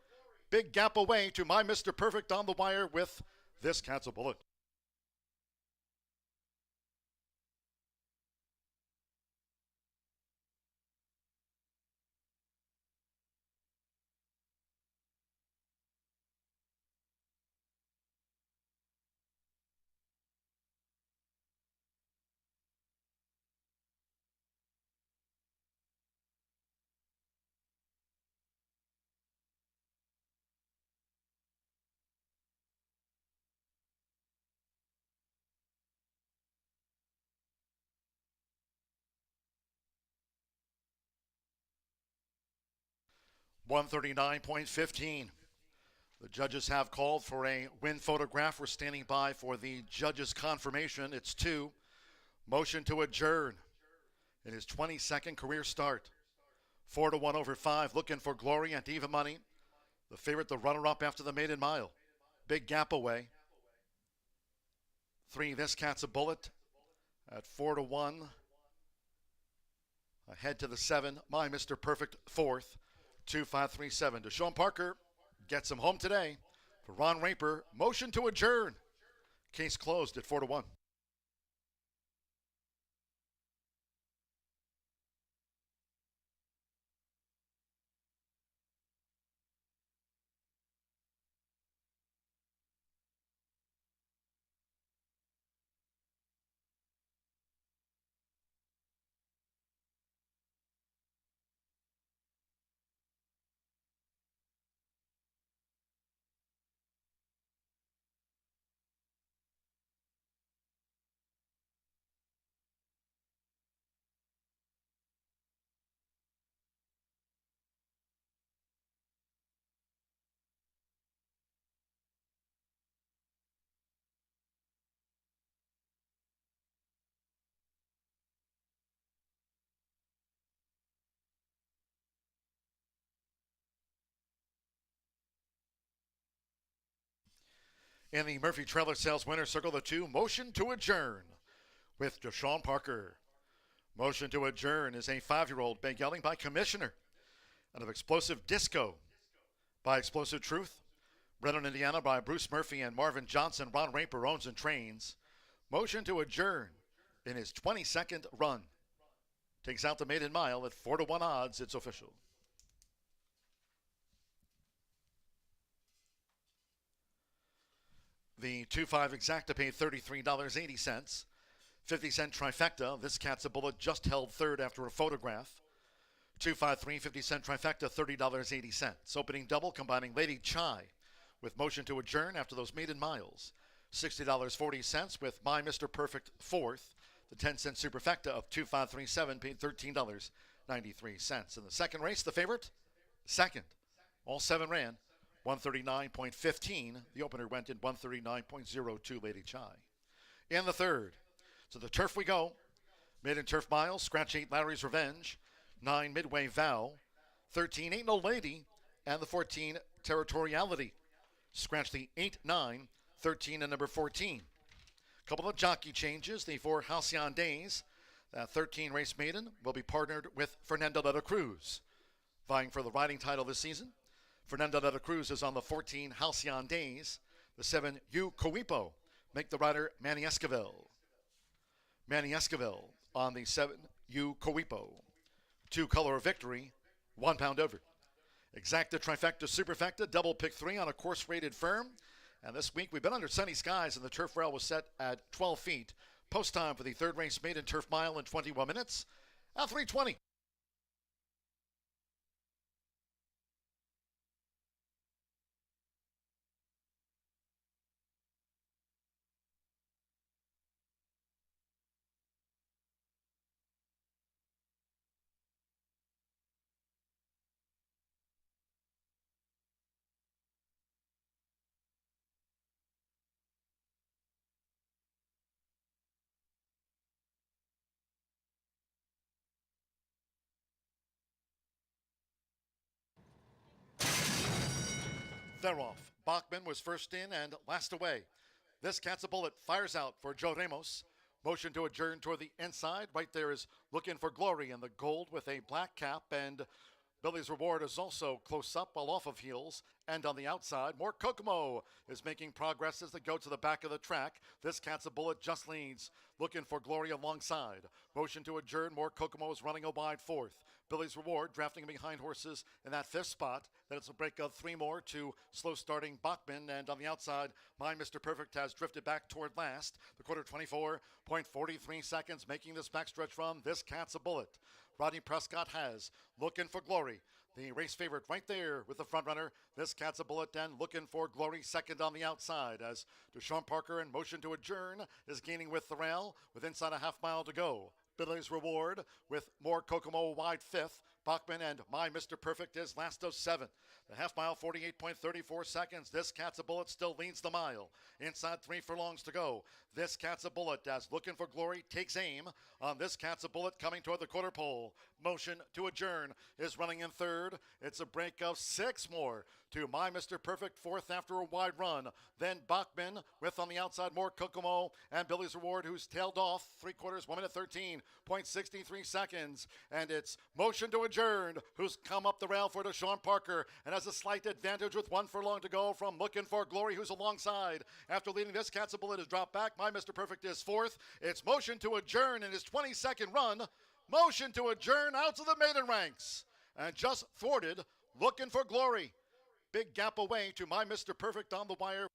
Big gap away to My Mr. Perfect on the wire with This Cat's a Bullet. 139.15. The judges have called for a win photograph. We're standing by for the judges' confirmation. It's 2. Motion to adjourn in his 22nd career start. 4-1 over 5, looking for glory and even money. The favorite, the runner-up after the maiden mile. Big gap away. 3, This Cat's a Bullet at 4-1. Ahead to the 7, My Mr. Perfect, 4th. 2-5-3-7. Deshaun Parker gets him home today. For Ron Raper, motion to adjourn. Case closed at 4-1. In the Murphy Trailer Sales Winner Circle, the 2, motion to adjourn with Deshaun Parker. Motion to adjourn is a 5-year-old big yelling by Commissioner. Out of Explosive Disco by Explosive Truth. Brennan, Indiana by Bruce Murphy and Marvin Johnson. Ron Raper owns and trains. Motion to adjourn in his 22nd run. Takes out the maiden mile at 4-1 odds. It's official. The 2-5 exacta paid $33.80. 50-cent trifecta. This Cat's a Bullet just held third after a photograph. 2-5-3, 50-cent trifecta, $30.80. Opening double combining Lady Chai with motion to adjourn after those maiden miles. $60.40 with My Mr. Perfect, 4th. The 10-cent superfecta of 2-5-3-7 paid $13.93. In the second race, the favorite, second. All 7 ran. 139.15. The opener went in 139.02, Lady Chai. In the third, to the turf we go. Maiden turf miles, scratch 8, Larry's Revenge. 9, Midway Vow. 13, Ain't No Lady. And the 14, Territoriality. Scratch the 8, 9, 13, and number 14. Couple of jockey changes. The 4 Halcyon Days. That 13 race maiden will be partnered with Fernando de la Cruz, vying for the riding title this season. Fernando de la Cruz is on the 14 Halcyon Days. The 7 U Coipo make the rider Manny Esquivel. Manny Esquivel on the 7 U Coipo. 2 Color of Victory, 1 pound over. Exacta, trifecta, superfecta, double pick 3 on a course rated firm. And this week we've been under sunny skies and the turf rail was set at 12 feet. Post time for the third race maiden turf mile in 21 minutes at 3:20. They're off. Bachman was first in and last away. This Cat's a Bullet fires out for Joe Ramos. Motion to adjourn toward the inside. Right there is Looking for Glory in the gold with a black cap. And Billy's Reward is also close up while off of heels. And on the outside, more Kokomo is making progress as they go to the back of the track. This Cat's a Bullet just leads. Looking for Glory alongside. Motion to adjourn. More Kokomo is running a wide 4th. Billy's Reward drafting behind horses in that 5th spot. Then it's a break of 3 more to slow starting Bachman. And on the outside, My Mr. Perfect has drifted back toward last. The quarter 24.43 seconds making this backstretch run. This Cat's a Bullet. Rodney Prescott has Looking for Glory. The race favorite right there with the front runner. This Cat's a Bullet and Looking for Glory second on the outside as Deshaun Parker in motion to adjourn is gaining with the rail with inside a half mile to go. Billy's Reward with more Kokomo wide 5th. Bachman and My Mr. Perfect is last of 7. The half mile, 48.34 seconds. This Cat's a Bullet still leads the mile. Inside 3 furlongs to go. This Cat's a Bullet, as Looking for Glory takes aim on This Cat's a Bullet coming toward the quarter pole. Motion to Adjourn is running in third. It's a break of 6 more to My Mr. Perfect, fourth after a wide run. Then Bachman with on the outside more Kokomo and Billy's Reward, who's tailed off 3/4, 1 minute 13.63 seconds. And it's Motion to Adjourn, who's come up the rail for Deshaun Parker and has a slight advantage with 1 furlong to go from Looking for Glory, who's alongside. After leading This Cat's a Bullet has dropped back. My Mr. Perfect is fourth. It's Motion to Adjourn in his 22nd run. Motion to Adjourn out to the maiden ranks and just thwarted Looking for Glory. Big gap away to My Mr. Perfect on the wire.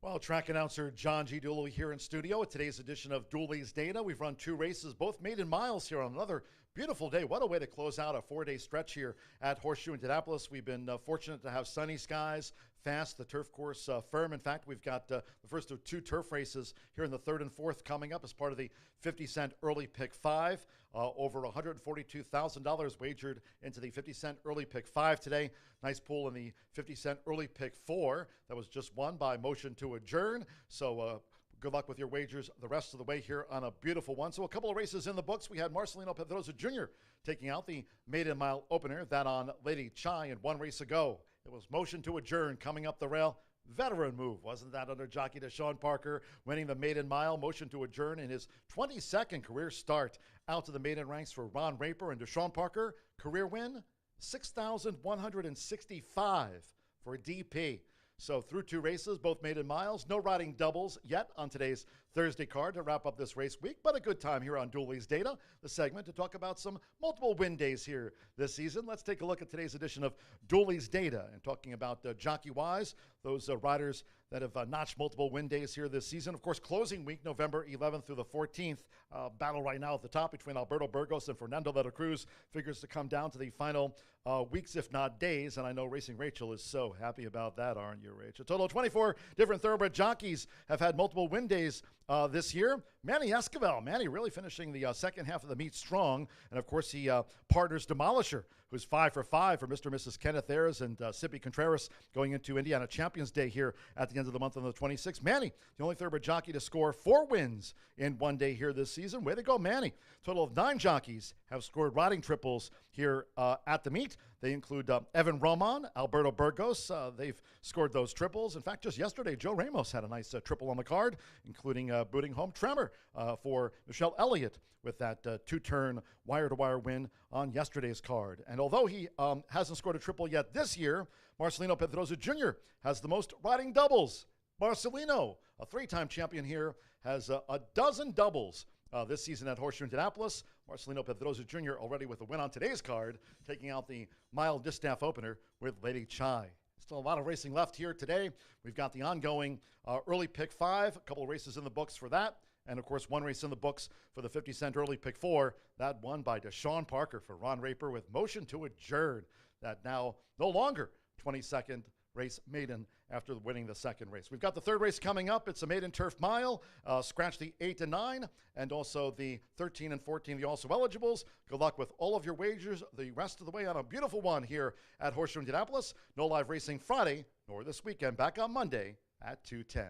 Well, track announcer John G. Dooley here in studio with today's edition of Dooley's Data. We've run 2 races, both maiden miles here on another beautiful day. What a way to close out a 4-day stretch here at Horseshoe Indianapolis. We've been fortunate to have sunny skies, fast, the turf course firm. In fact, we've got the first of 2 turf races here in the 3rd and 4th coming up as part of the 50-cent early pick 5. Over $142,000 wagered into the 50-cent early pick 5 today. Nice pool in the 50-cent early pick 4 that was just won by motion to adjourn. So good luck with your wagers the rest of the way here on a beautiful one. So a couple of races in the books. We had Marcelino Pedrosa Jr. taking out the maiden mile opener. That on Lady Chai in 1 race ago. It was motion to adjourn coming up the rail. Veteran move, wasn't that, under jockey Deshaun Parker, winning the maiden mile, motion to adjourn in his 22nd career start. Out to the maiden ranks for Ron Raper and Deshaun Parker. Career win, 6,165 for DP. So through 2 races, both maiden miles. No riding doubles yet on today's Thursday card to wrap up this race week, but a good time here on Dooley's Data, the segment to talk about some multiple win days here this season. Let's take a look at today's edition of Dooley's Data and talking about jockey-wise, those riders that have notched multiple win days here this season. Of course, closing week, November 11th through the 14th. Battle right now at the top between Alberto Burgos and Fernando de la Cruz figures to come down to the final weeks, if not days. And I know Racing Rachel is so happy about that, aren't you, Rachel? A total of 24 different thoroughbred jockeys have had multiple win days this year. Manny Esquivel, Manny really finishing the second half of the meet strong. And of course, he partners Demolisher, who's 5 for 5 for Mr. and Mrs. Kenneth Ayers and Sippy Contreras going into Indiana Champions Day here at the end of the month on the 26th. Manny, the only thoroughbred jockey to score 4 wins in one day here this season. Way to go, Manny. Total of 9 jockeys have scored riding triples here at the meet. They include Evan Roman, Alberto Burgos. They've scored those triples. In fact, just yesterday, Joe Ramos had a nice triple on the card, including booting home Tremor for Michelle Elliott with that 2-turn wire-to-wire win on yesterday's card. And although he hasn't scored a triple yet this year, Marcelino Pedrosa Jr. has the most riding doubles. Marcelino, a 3-time champion here, has a dozen doubles this season at Horseshoe Indianapolis. Marcelino Pedrosa Jr. already with a win on today's card, taking out the mile distaff opener with Lady Chai. Still a lot of racing left here today. We've got the ongoing early pick 5, a couple of races in the books for that. And, of course, 1 race in the books for the 50-cent early pick 4. That won by Deshaun Parker for Ron Raper with motion to adjourn. That now no longer 22nd race maiden after winning the 2nd race. We've got the 3rd race coming up. It's a maiden turf mile. Scratch the 8 and 9 and also the 13 and 14, the also eligibles. Good luck with all of your wagers the rest of the way on a beautiful one here at Horseshoe Indianapolis. No live racing Friday nor this weekend. Back on Monday at 2:10.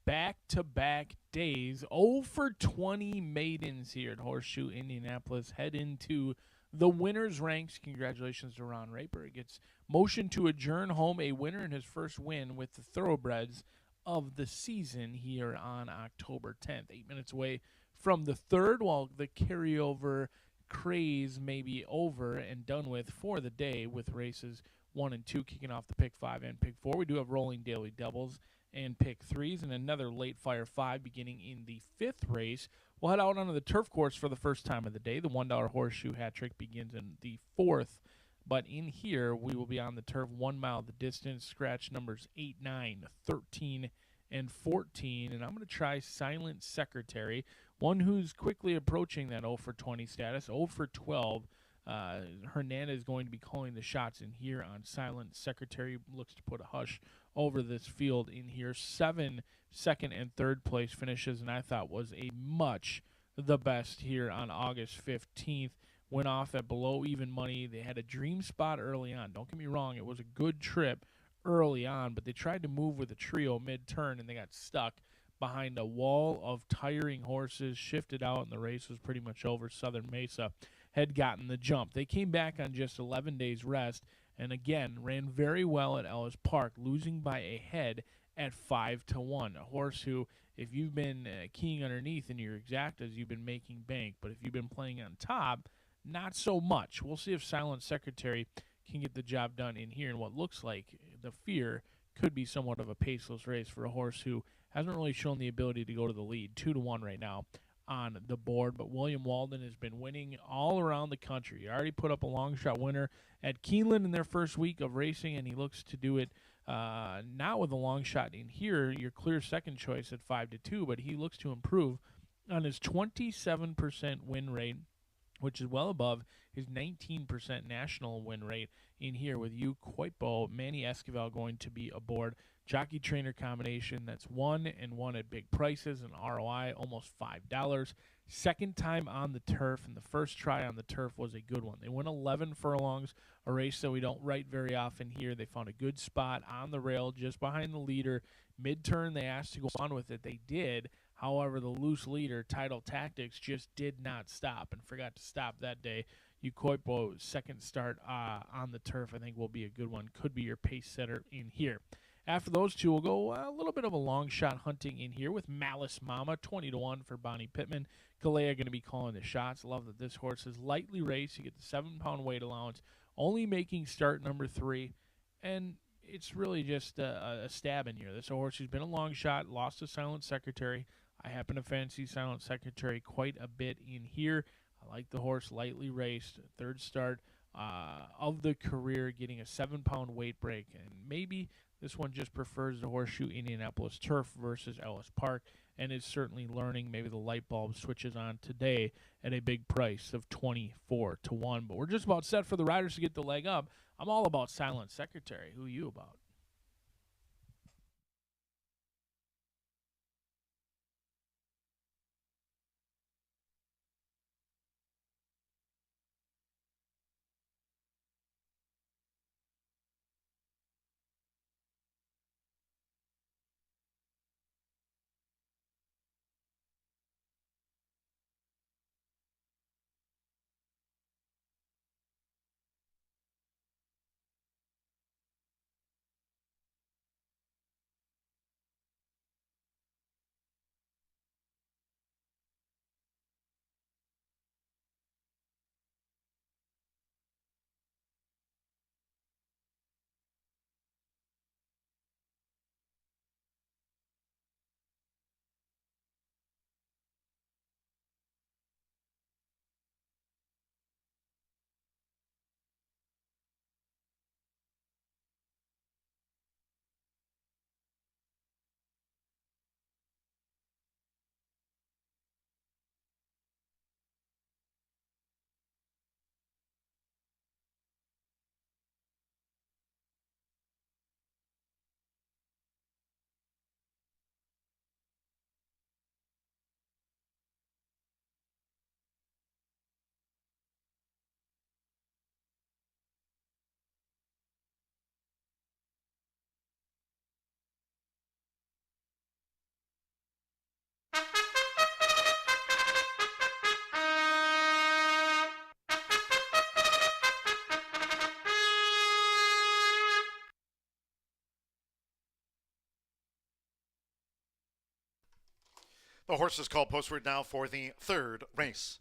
back-to-back days. 0 for 20 maidens here at Horseshoe Indianapolis head into the winner's ranks. Congratulations to Ron Raper. He gets motion to adjourn home a winner in his first win with the Thoroughbreds of the season here on October 10th. 8 minutes away from the third, while the carryover craze may be over and done with for the day, with races 1 and 2 kicking off the pick 5 and pick 4. We do have rolling daily doubles and pick 3s, and another late fire 5 beginning in the 5th race. We'll head out onto the turf course for the first time of the day. The $1 horseshoe hat trick begins in the 4th, but in here we will be on the turf 1 mile the distance, scratch numbers 8, 9, 13, and 14, and I'm going to try Silent Secretary, one who's quickly approaching that 0 for 20 status. 0 for 12. Hernandez is going to be calling the shots in here on Silent Secretary. Looks to put a hush over this field in here. 7 second and third place finishes, and I thought was a much the best here on August 15th. Went off at below even money. They had a dream spot early on. Don't get me wrong, it was a good trip early on, but they tried to move with a trio mid-turn, and they got stuck behind a wall of tiring horses, shifted out, and the race was pretty much over. Southern Mesa had gotten the jump. They came back on just 11 days rest, and again ran very well at Ellis Park, losing by a head at 5-1. A horse who, if you've been keying underneath in your exactas, you've been making bank, but if you've been playing on top, not so much. We'll see if Silent Secretary can get the job done in here in what looks like the fear could be somewhat of a paceless race for a horse who hasn't really shown the ability to go to the lead. 2-1 right now on the board, but William Walden has been winning all around the country. He already put up a long shot winner at Keeneland in their first week of racing, and he looks to do it not with a long shot in here, your clear second choice at 5-2, but he looks to improve on his 27% win rate, which is well above his 19% national win rate in here, with you, Coipo, Manny Esquivel going to be aboard. Jockey trainer combination that's 1 and 1 at big prices, and ROI almost $5. Second time on the turf, and the first try on the turf was a good one. They went 11 furlongs, a race that we don't write very often here. They found a good spot on the rail just behind the leader. Mid-turn, they asked to go on with it. They did. However, the loose leader, Title Tactics, just did not stop and forgot to stop that day. Ukoipo's second start on the turf, I think, will be a good one. Could be your pace setter in here. After those two, we'll go a little bit of a long shot hunting in here with Malice Mama, 20-1 for Bonnie Pittman. Galea going to be calling the shots. Love that this horse is lightly raced. You get the 7-pound weight allowance, only making start number 3, and it's really just a stab in here. This horse who's been a long shot, lost to Silent Secretary. I happen to fancy Silent Secretary quite a bit in here. I like the horse lightly raced. Third start of the career, getting a 7-pound weight break. And maybe this one just prefers the Horseshoe Indianapolis turf versus Ellis Park, and is certainly learning. Maybe the light bulb switches on today at a big price of 24-1. But we're just about set for the riders to get the leg up. I'm all about Silent Secretary. Who are you about? The horses called postward now for the third race.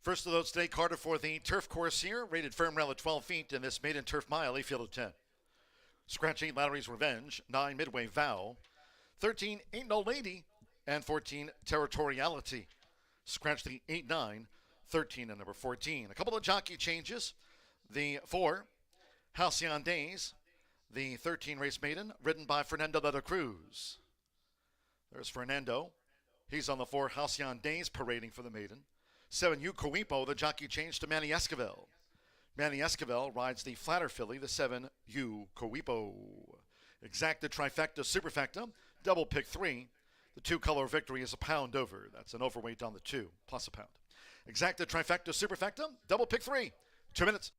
First of those today, Carter for the turf course here, rated firm rail at 12 feet in this maiden turf mile, a field of 10. Scratch 8, Lowry's Revenge, 9, Midway Vow, 13, Ain't No Lady, and 14, Territoriality. Scratch the 8, 9, 13, and number 14. A couple of jockey changes. The 4, Halcyon Days, the 13 race maiden, ridden by Fernando de la Cruz. There's Fernando. He's on the 4, Halcyon Days, parading for the maiden. 7, U Coipo, the jockey changed to Manny Esquivel. Manny Esquivel rides the flatter filly, the 7, U Coipo. Exacta, trifecta, superfecta, double pick 3. The 2-color victory is a pound over. That's an overweight on the 2, plus a pound. Exacta, trifecta, superfecta, double pick 3. 2 minutes.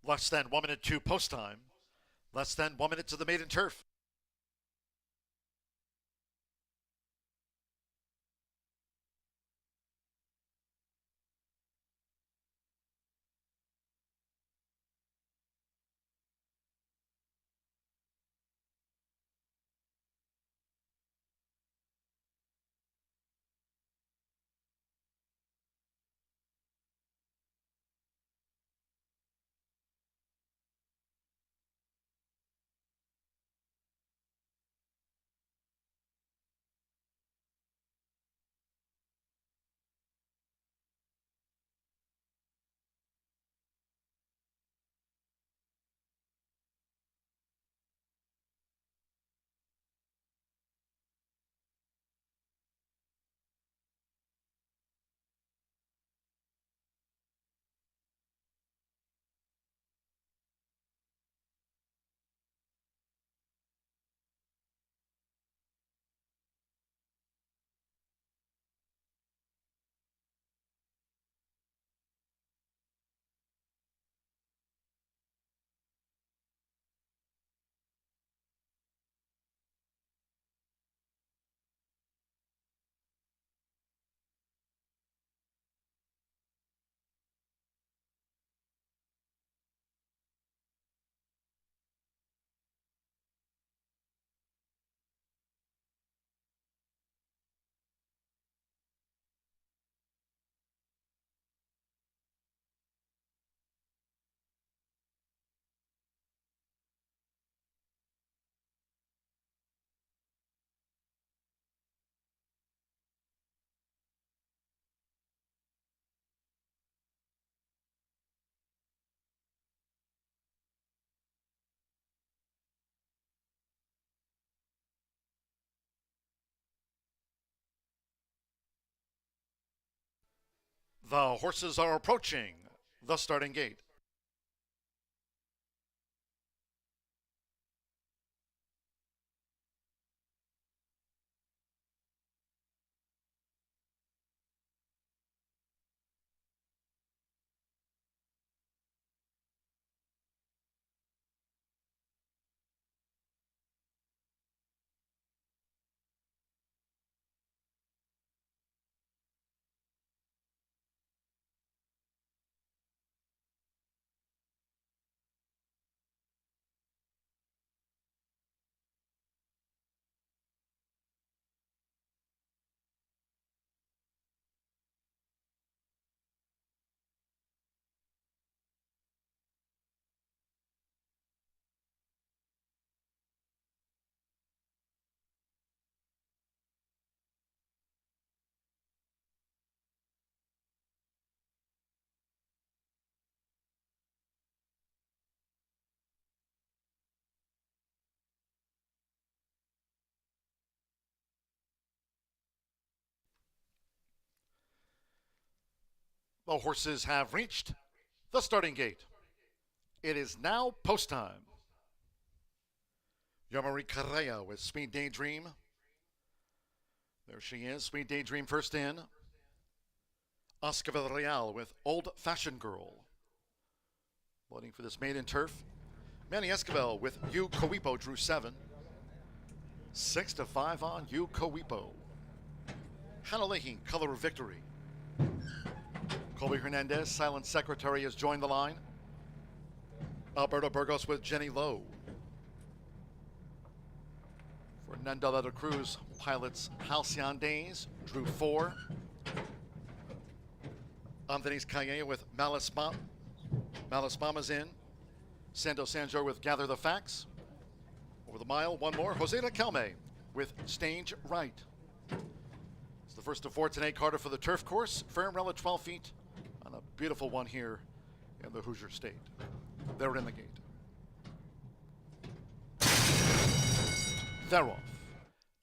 Less than 1 minute to post time. Less than 1 minute to the maiden turf. The horses are approaching the starting gate. The horses have reached the starting gate. It is now post time. Yomari Correa with Sweet Daydream. There she is, Sweet Daydream first in. Oscar Villarreal with Old Fashioned Girl. Loading for this maiden turf. Manny Esquivel with U Coipo drew 7. 6-5 on U Coipo. Hannah Leahy, Color of Victory. Colby Hernandez, Silent Secretary, has joined the line. Alberto Burgos with Jenny Lowe. Fernando de la Cruz pilots Halcyon Days, drew 4. Andres Calle with Malice Mama's in. Sando Sanjo with Gather the Facts. Over the mile, one more. Jose Calme with Stage Right. It's the first of 4 today. Carter for the turf course. Ferrarella 12 feet on a beautiful one here in the Hoosier State. They're in the gate. They're off.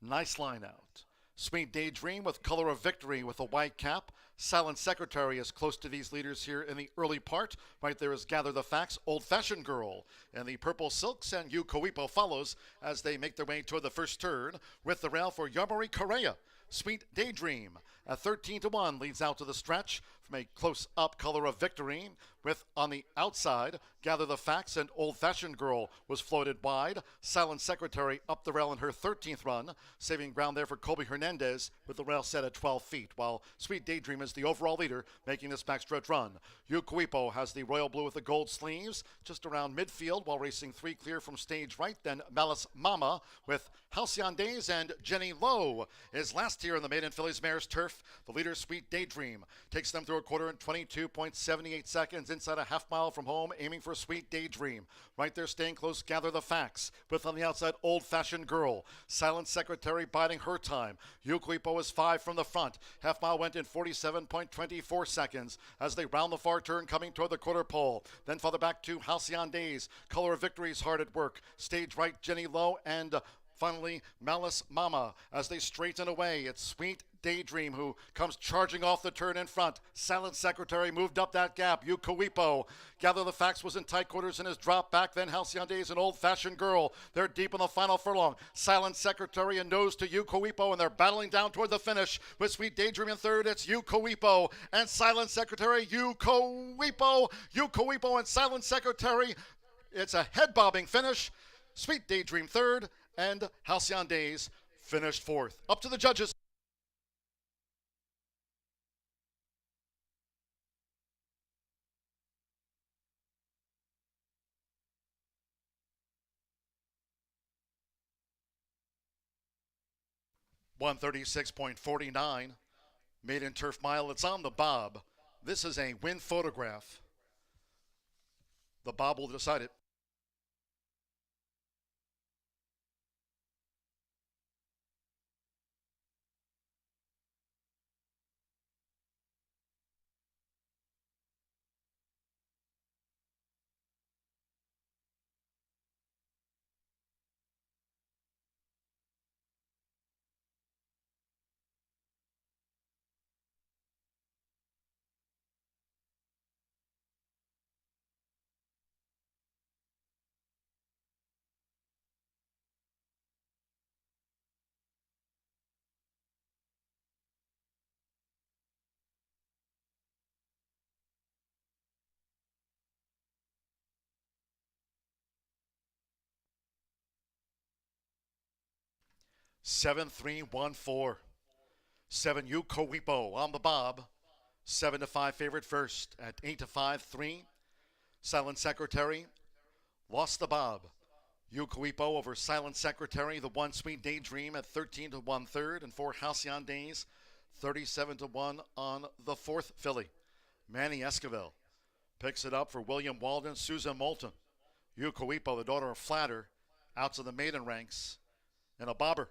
Nice line out. Sweet Daydream with Color of Victory with a white cap. Silent Secretary is close to these leaders here in the early part. Right there is Gather the Facts, Old Fashioned Girl, and the Purple Silks, and U Coipo follows as they make their way toward the first turn with the rail for Yomari Correa. Sweet Daydream at 13-1 leads out to the stretch from a close-up Color of Victory with on the outside Gather the Facts and Old Fashioned Girl was floated wide. Silent Secretary up the rail in her 13th run, saving ground there for Colby Hernandez with the rail set at 12 feet, while Sweet Daydream is the overall leader making this backstretch run. U Coipo has the royal blue with the gold sleeves just around midfield while racing 3 clear from stage right. Then Malice Mama with Halcyon Days and Jenny Lowe is last here in the maiden fillies mares turf. The leader, Sweet Daydream, takes them through a quarter in 22.78 seconds inside a half mile from home, aiming for Sweet Daydream. Right there, staying close, Gather the Facts with on the outside Old Fashioned Girl. Silent Secretary biding her time. U Coipo is 5 from the front. Half mile went in 47.24 seconds as they round the far turn coming toward the quarter pole. Then farther back to Halcyon Days. Color of Victory's hard at work. Stage right, Jenny Lowe, and finally Malice Mama as they straighten away. It's Sweet Daydream who comes charging off the turn in front. Silent Secretary moved up that gap. U Coipo. Gather the Facts was in tight quarters and has dropped back. Then Halcyon Days, an Old Fashioned Girl. They're deep in the final furlong. Silent Secretary and nose to U Coipo, and they're battling down toward the finish with Sweet Daydream in third. It's U Coipo and Silent Secretary. U Coipo and Silent Secretary. It's a head-bobbing finish. Sweet Daydream third, and Halcyon Days finished fourth. Up to the judges. .136.49. Maiden turf mile. It's on the bob. This is a win photograph. The bob will decide it. 7-3-1-4. 7 U Cowipo on the bob. 7-5 favorite first at 8-5-3. Silent Secretary lost the bob. U Cowipo over Silent Secretary. The 1 Sweet Daydream at 13-1 third, and 4 Halcyon Days 37-1 on the 4th filly. Manny Esquivel picks it up for William Walden. Susan Moulton. U Cowipo, the daughter of Flatter, out to the maiden ranks in a bobber.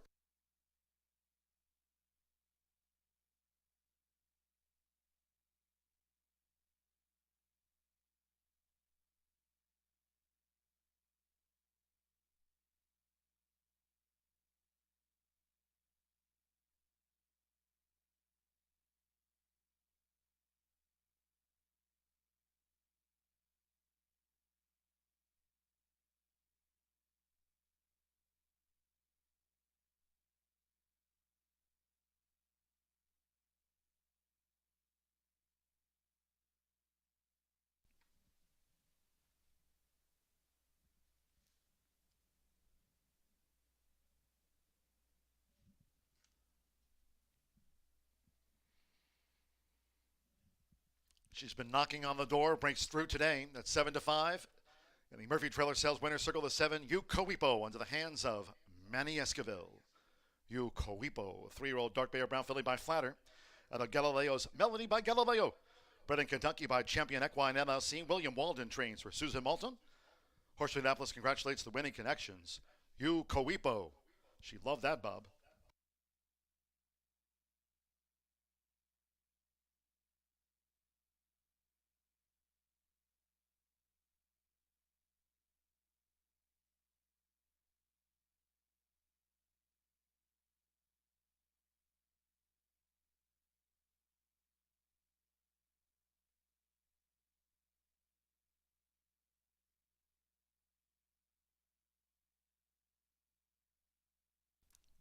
She's been knocking on the door, breaks through today. That's 7-5. And the Murphy Trailer Sales winner circle the 7, U Cowipo, into the hands of Manny Esquivel. U Cowipo, 3-year-old dark bay or brown filly by Flatter. Out of Galileo's Melody by Galileo. Bred in Kentucky by Champion Equine LLC. William Walden trains for Susan Moulton. Horseshoe Indianapolis congratulates the winning connections. U Cowipo. She loved that, Bob.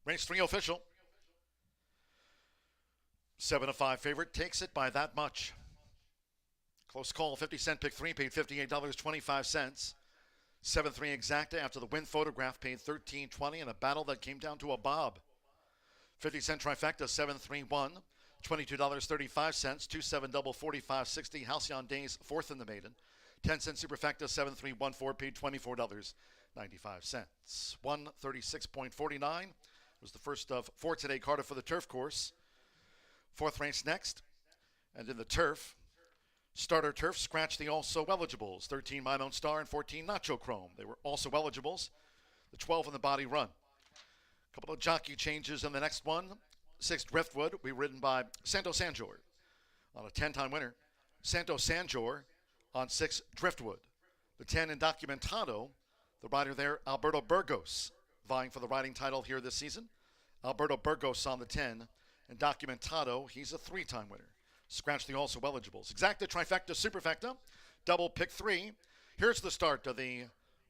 Race 3 official. 7-5 favorite takes it by that much. Close call, 50-cent pick 3, paid $58.25. 7-3 exacta after the win photograph, paid $13.20 in a battle that came down to a bob. 50-cent trifecta, 7-3-1, $22.35. 2-7 double, $45.60. Halcyon Days, 4th in the maiden. 10-cent superfecta, 7-3-1-4, paid $24.95. 136.49 was the first of 4 today. Carter for the turf course. 4th race next. And in the turf, starter turf scratched the also eligibles. 13 My Own Star and 14 Nacho Chrome. They were also eligibles. The 12 in the body run. A couple of jockey changes in the next one. 6 Driftwood, we ridden by Santo Sanjor on a 10-time winner. Santo Sanjor on 6 Driftwood. The 10 Indocumentado, the rider there, Alberto Burgos, vying for the riding title here this season. Alberto Burgos on the 10. And Documentado, he's a 3-time winner. Scratch the also eligibles. Exacta, trifecta, superfecta, double pick 3. Here's the start of the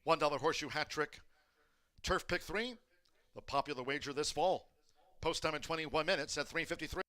$1 horseshoe hat trick. Turf pick 3, the popular wager this fall. Post time in 21 minutes at 3:53.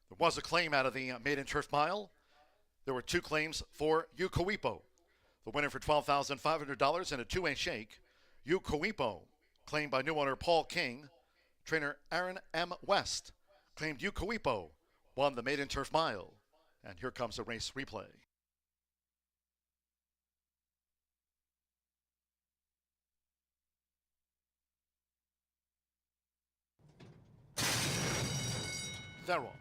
There was a claim out of the maiden turf mile. There were 2 claims for U Cowipo. The winner for $12,500 and a 2-way shake. U Cowipo, claimed by new owner Paul King. Trainer Aaron M. West claimed U Cowipo won the maiden turf mile. And here comes a race replay. They're off.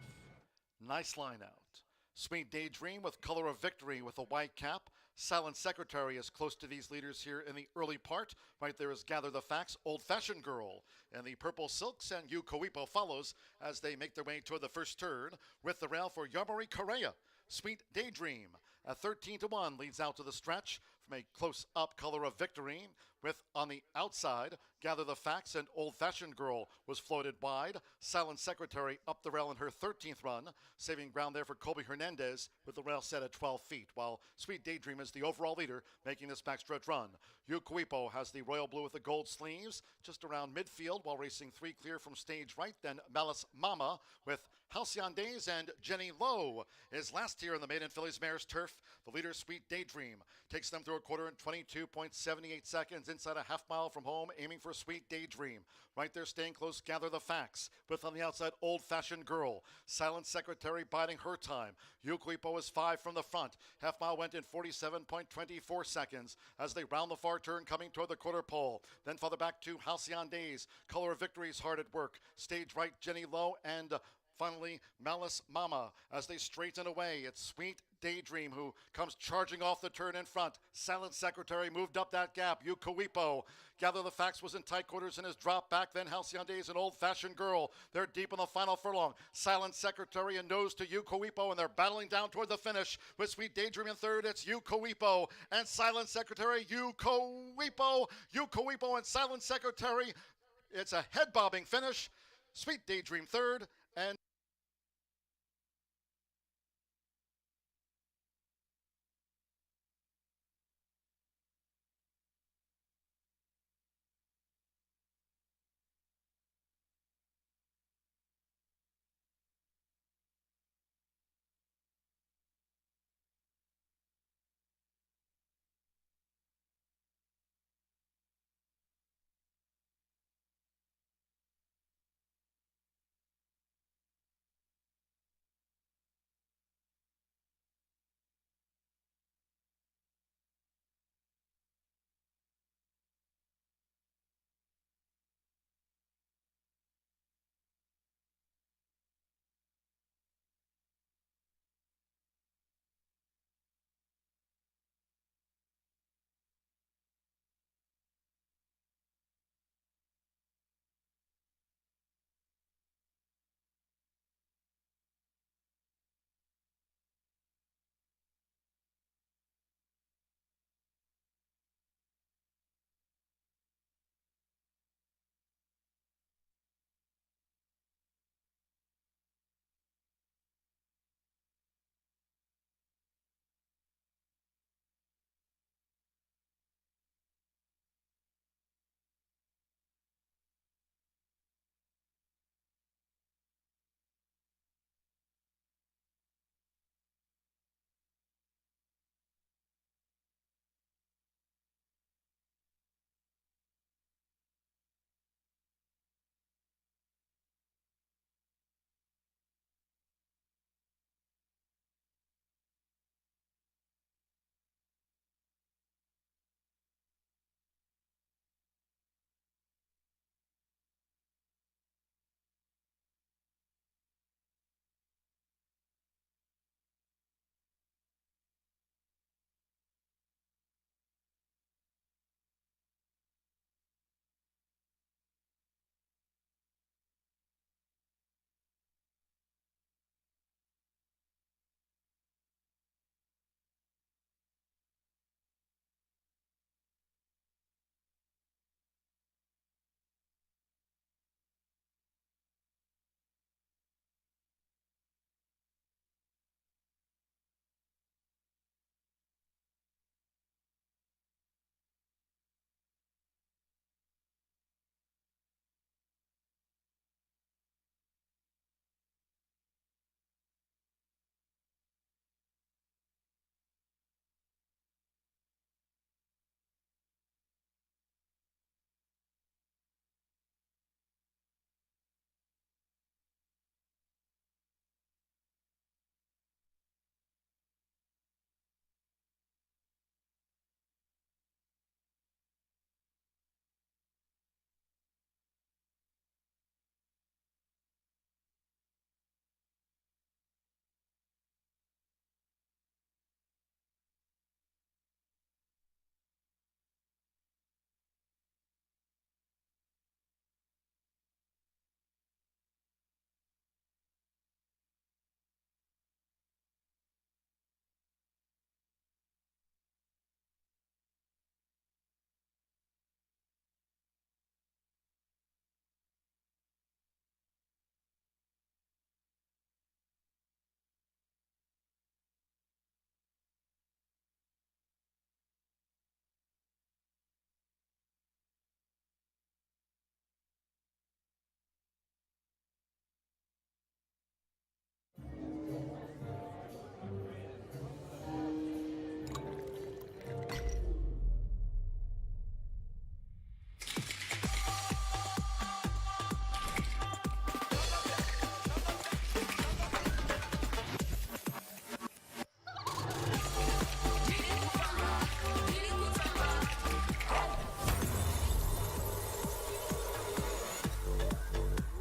Nice line out. Sweet Daydream with Color of Victory with a white cap. Silent Secretary is close to these leaders here in the early part. Right there is Gather the Facts, Old Fashioned Girl, and the Purple Silks, and U Cowipo follows as they make their way toward the first turn with the rail for Yarbari Correa. Sweet Daydream at 13-1 leads out to the stretch from a close-up Color of Victory with On the Outside, Gather the Facts, and Old Fashioned Girl was floated wide. Silent Secretary up the rail in her 13th run, saving ground there for Colby Hernandez with the rail set at 12 feet, while Sweet Daydream is the overall leader making this backstretch run. Yukuipo has the royal blue with the gold sleeves just around midfield while racing 3 clear from stage right. Then Malice Mama with Halcyon Days and Jenny Lowe is last here in the maiden fillies mare's turf. The leader, Sweet Daydream, takes them through a quarter in 22.78 seconds inside a half mile from home, aiming for Sweet Daydream. Right there, staying close, Gather the Facts. With on the outside, Old Fashioned Girl. Silent Secretary biding her time. Yukuipo is 5 from the front. Half mile went in 47.24 seconds as they round the far turn coming toward the quarter pole. Then farther back to Halcyon Days. Color of Victory's hard at work. Stage right, Jenny Lowe, and finally, Malice Mama. As they straighten away, it's Sweet Daydream who comes charging off the turn in front. Silent Secretary moved up that gap. Yukuipo. Gather the Facts was in tight quarters and has dropped back. Then Halcyon Days, an Old Fashioned Girl. They're deep in the final furlong. Silent Secretary and nose to Yukuipo, and they're battling down toward the finish. With Sweet Daydream in third, it's Yukuipo and Silent Secretary. Yukuipo and Silent Secretary. It's a head-bobbing finish. Sweet Daydream third, and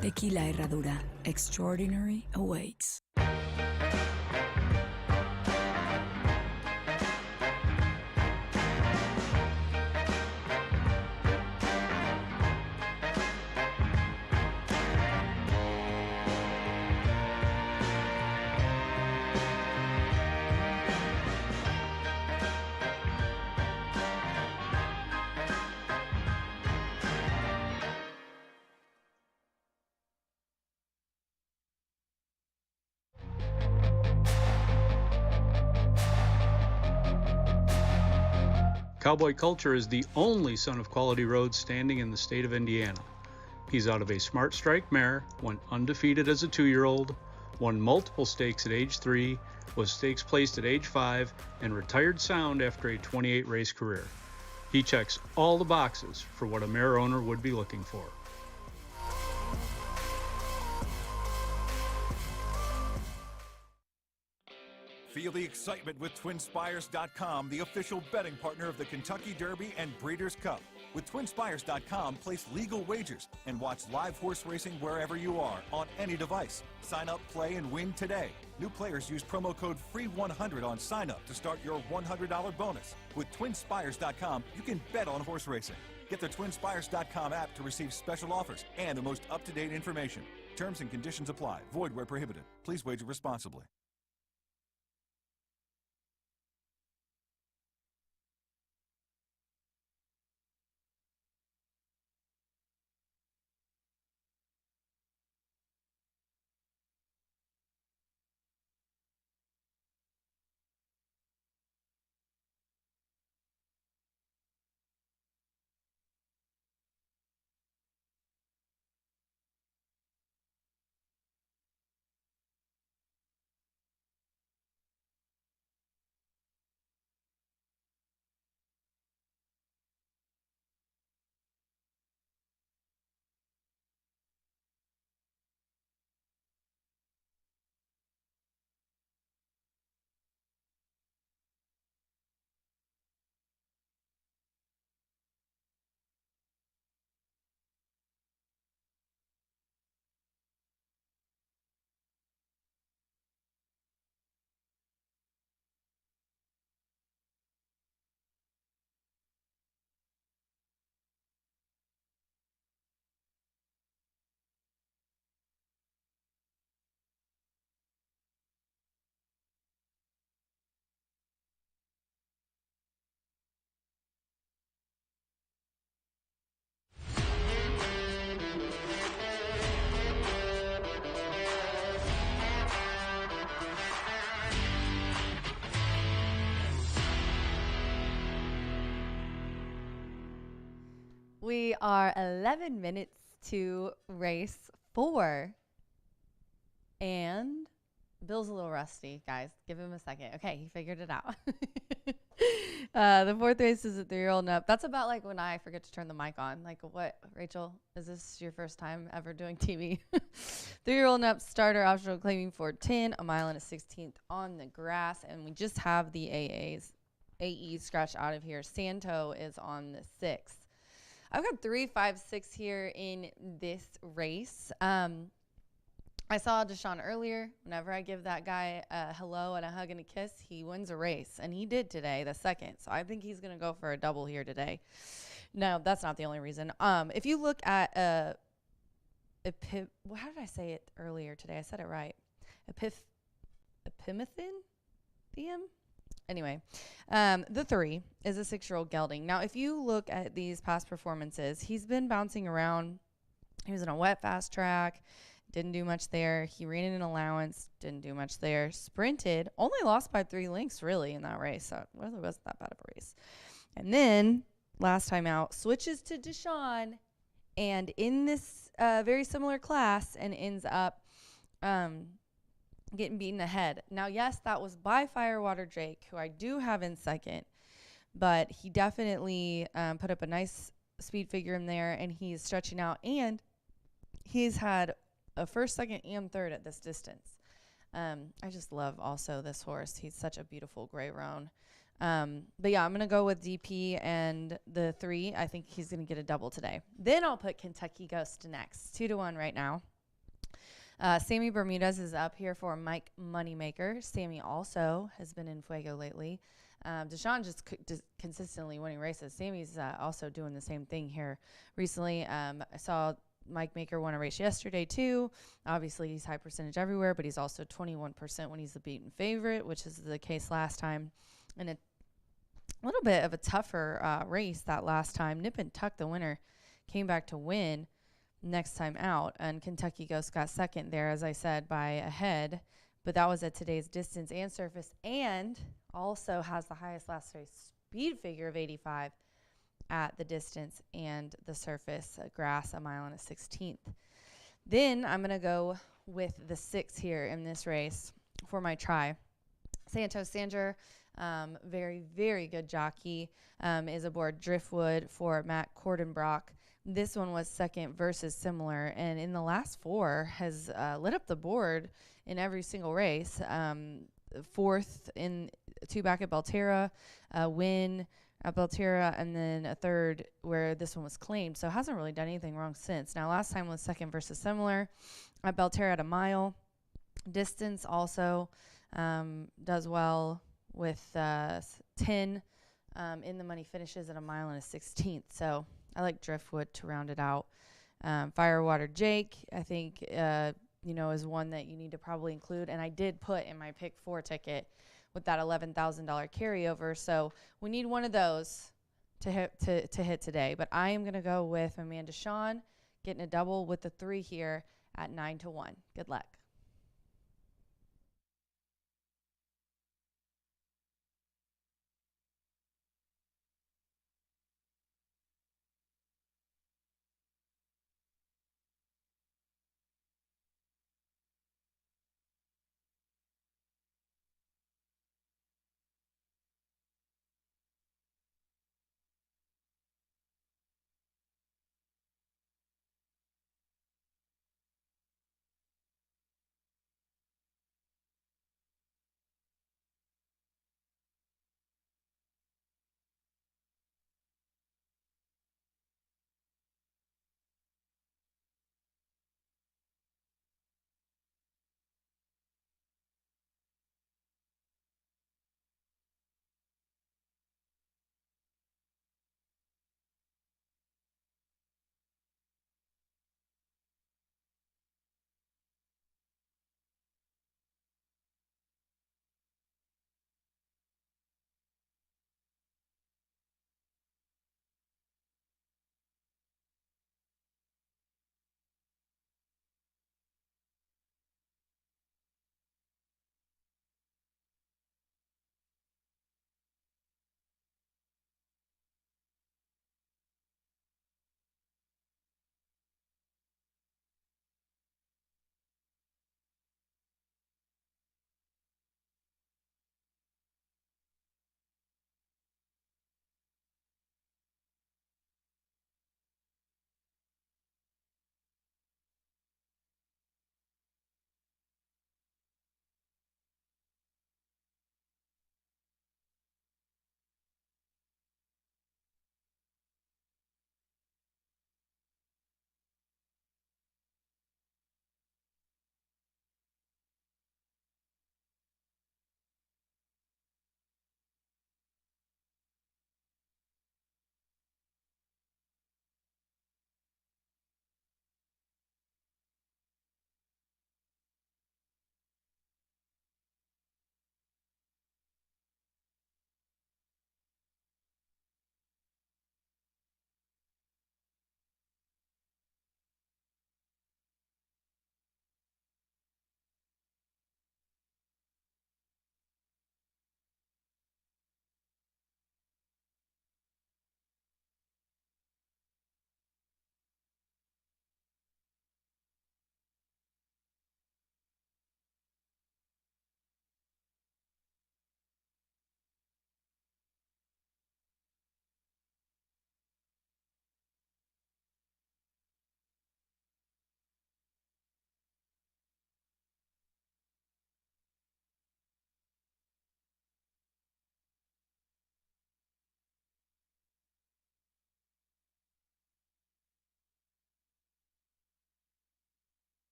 Tequila Herradura. Extraordinary awaits. Cowboy Culture is the only son of Quality Roads standing in the state of Indiana. He's out of a Smart Strike mare, went undefeated as a 2-year-old, won multiple stakes at age 3, was stakes placed at age 5, and retired sound after a 28-race career. He checks all the boxes for what a mare owner would be looking for. Feel the excitement with TwinSpires.com, the official betting partner of the Kentucky Derby and Breeders' Cup. With TwinSpires.com, place legal wagers and watch live horse racing wherever you are on any device. Sign up, play, and win today. New players use promo code FREE100 on sign up to start your $100 bonus. With TwinSpires.com, you can bet on horse racing. Get the TwinSpires.com app to receive special offers and the most up-to-date information. Terms and conditions apply. Void where prohibited. Please wager responsibly. We are 11 minutes to race 4. And Bill's a little rusty, guys. Give him a second. Okay, he figured it out. The 4th race is a 3-year-old and up. That's about like when I forget to turn the mic on. Like what, Rachel? Is this your first time ever doing TV? 3-year-old and up starter, optional claiming for 10, a mile and a 16th on the grass. And we just have the AEs scratched out of here. Santo is on the 6th. I've got 3, 5, 6 here in this race. I saw Deshaun earlier. Whenever I give that guy a hello and a hug and a kiss, he wins a race. And he did today, the 2nd. So I think he's going to go for a double here today. No, that's not the only reason. If you look at how did I say it earlier today? I said it right. Epimethin? Anyway, the 3 is a 6-year-old gelding. Now, if you look at these past performances, he's been bouncing around. He was in a wet fast track. Didn't do much there. He ran in an allowance. Didn't do much there. Sprinted. Only lost by 3 lengths, really, in that race. So it really wasn't that bad of a race. And then, last time out, switches to Deshaun. And in this very similar class, and ends up getting beaten ahead. Now, yes, that was by Firewater Jake, who I do have in 2nd. But he definitely put up a nice speed figure in there. And he's stretching out. And he's had a 1st, 2nd, and 3rd at this distance. I just love also this horse. He's such a beautiful gray roan. But yeah, I'm going to go with DP and the 3. I think he's going to get a double today. Then I'll put Kentucky Ghost next. 2-1 right now. Sammy Bermudez is up here for Mike Moneymaker. Sammy also has been in Fuego lately. Deshaun just consistently winning races. Sammy's also doing the same thing here recently. I saw Mike Maker won a race yesterday too. Obviously, he's high percentage everywhere, but he's also 21% when he's the beaten favorite, which is the case last time. And a little bit of a tougher race that last time. Nip and Tuck, the winner, came back to win next time out, and Kentucky Ghost got second there, as I said, by a head, but that was at today's distance and surface, and also has the highest last race speed figure of 85 at the distance and the surface, grass, 1 mile and a 16th. Then I'm going to go with the 6 here in this race for my try. Santos Sanger, very, very good jockey, is aboard Driftwood for Matt Cordenbrock. This one was second versus similar, and in the last 4 has lit up the board in every single race. 4th in 2 back at Belterra, win at Belterra, and then a 3rd where this one was claimed. So hasn't really done anything wrong since. Now last time was second versus similar at Belterra at 1 mile. Distance also does well with 10 in the money finishes at 1 mile and a 16th. So I like Driftwood to round it out. Firewater Jake, I think, is one that you need to probably include. And I did put in my pick 4 ticket with that $11,000 carryover. So we need one of those to hit today. But I am going to go with Amanda Shawn getting a double with the 3 here at 9-1. Good luck.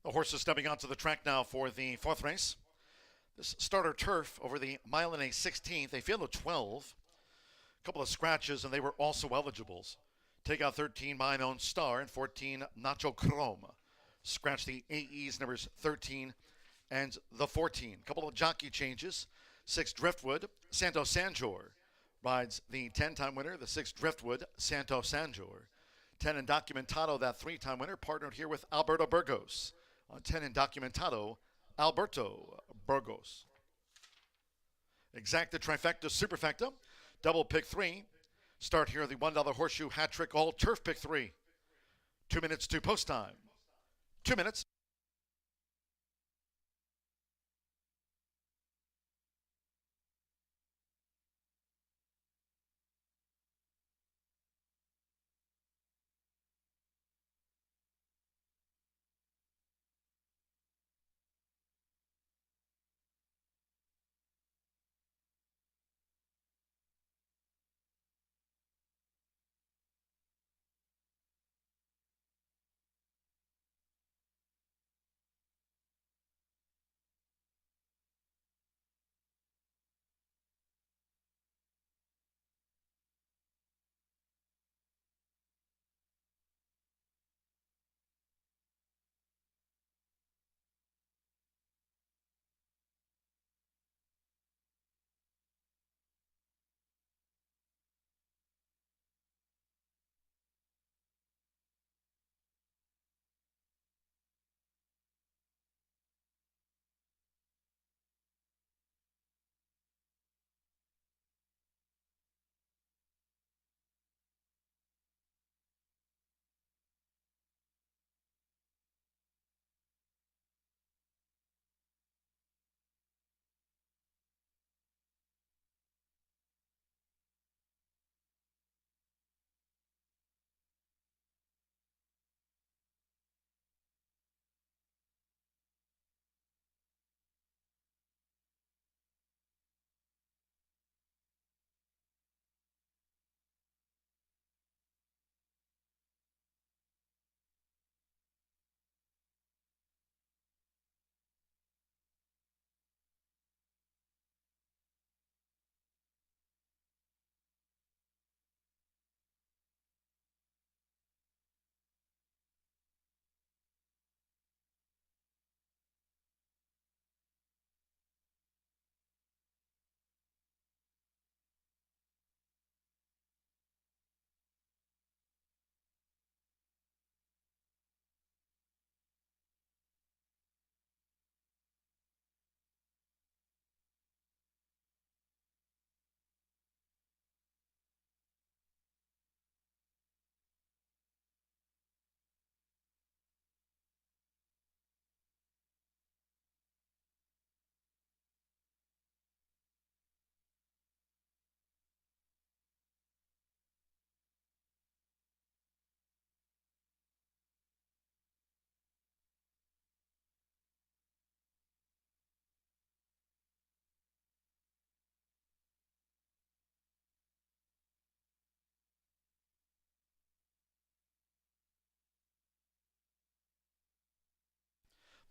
The horses stepping onto the track now for the fourth race. This starter turf over the mile and a 16th, a field of 12. A couple of scratches, and they were also eligibles. Take out 13, Mine Own Star, and 14, Nacho Chrome. Scratch the AEs numbers 13 and the 14. A couple of jockey changes. 6 Driftwood, Santo Sanjor rides the 10-time winner, the 6 Driftwood, Santo Sanjor. 10 Indocumentado, that 3-time winner, partnered here with Alberto Burgos. On 10 Indocumentado, Alberto Burgos. Exacta, trifecta, superfecta, double pick 3. Start here the $1 horseshoe hat trick all turf pick 3. 2 minutes to post time. 2 minutes.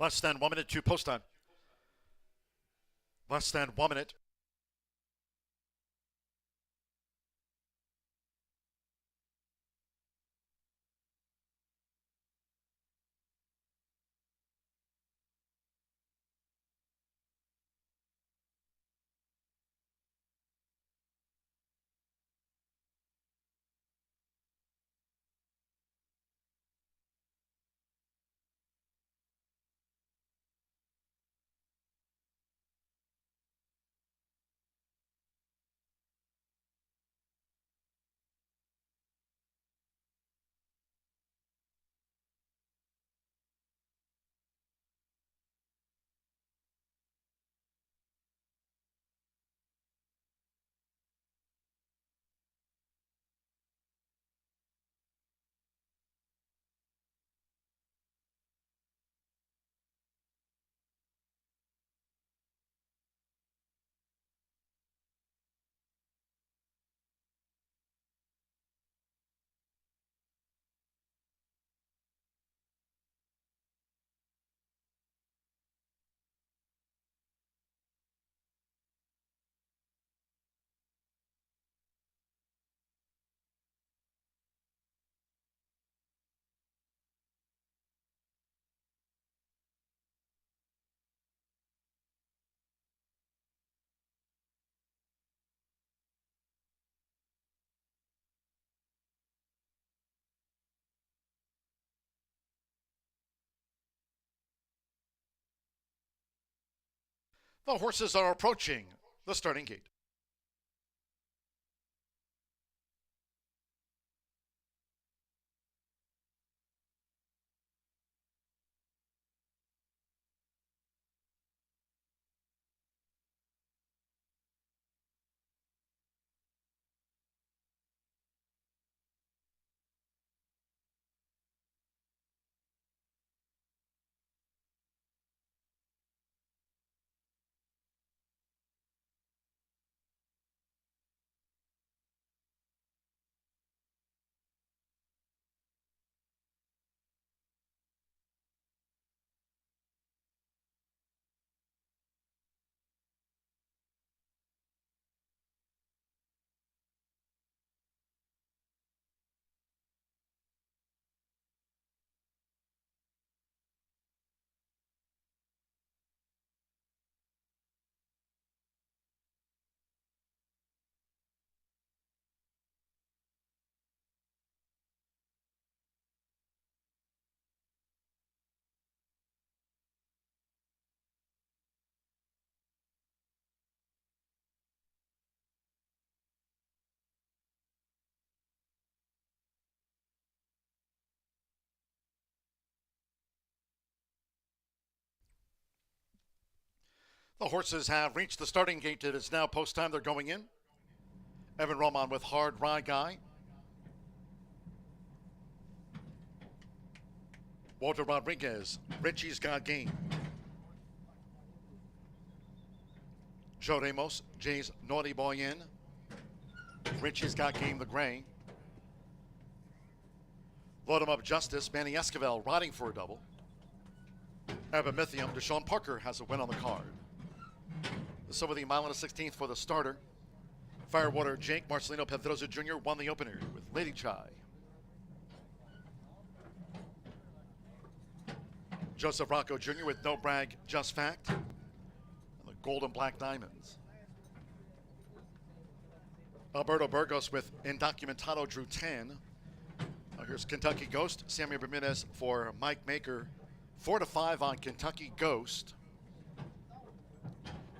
Less than 1 minute to post time. Less than 1 minute. The horses are approaching the starting gate. The horses have reached the starting gate. It is now post time. They're going in. Evan Roman with Hard Rye Guy. Walter Rodriguez, Richie's Got Game. Joe Ramos, Jay's Naughty Boy in. Richie's Got Game, the gray. Load 'em Up Justice, Manny Esquivel riding for a double. Abamithium, Deshaun Parker has a win on the card. This over the mile and a 16th for the starter. Firewater Jake Marcelino Pedroza Jr. won the opener with Lady Chai. Joseph Rocco Jr. with No Brag, Just Fact. And the Gold and Black Diamonds. Alberto Burgos with Indocumentado drew 10. Now here's Kentucky Ghost. Sammy Bermudez for Mike Maker. 4-5 on Kentucky Ghost.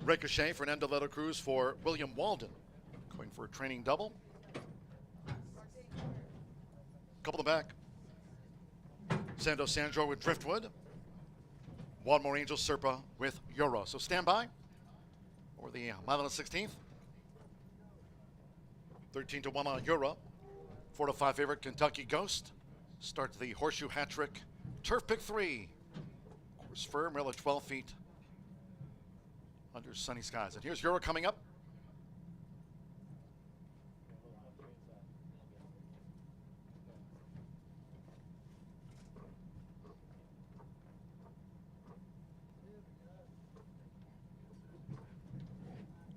Ricochet, Fernando Leto Cruz for William Walden. Going for a training double. Couple to back. Sando Sandro with Driftwood. One more Angel Serpa with Euro. So stand by for the mile and a 16th. 13-1 on Euro. 4-5 favorite Kentucky Ghost. Starts the Horseshoe hat trick. Turf pick 3. Course firm, rail at 12 feet. Under sunny skies. And here's Euro coming up.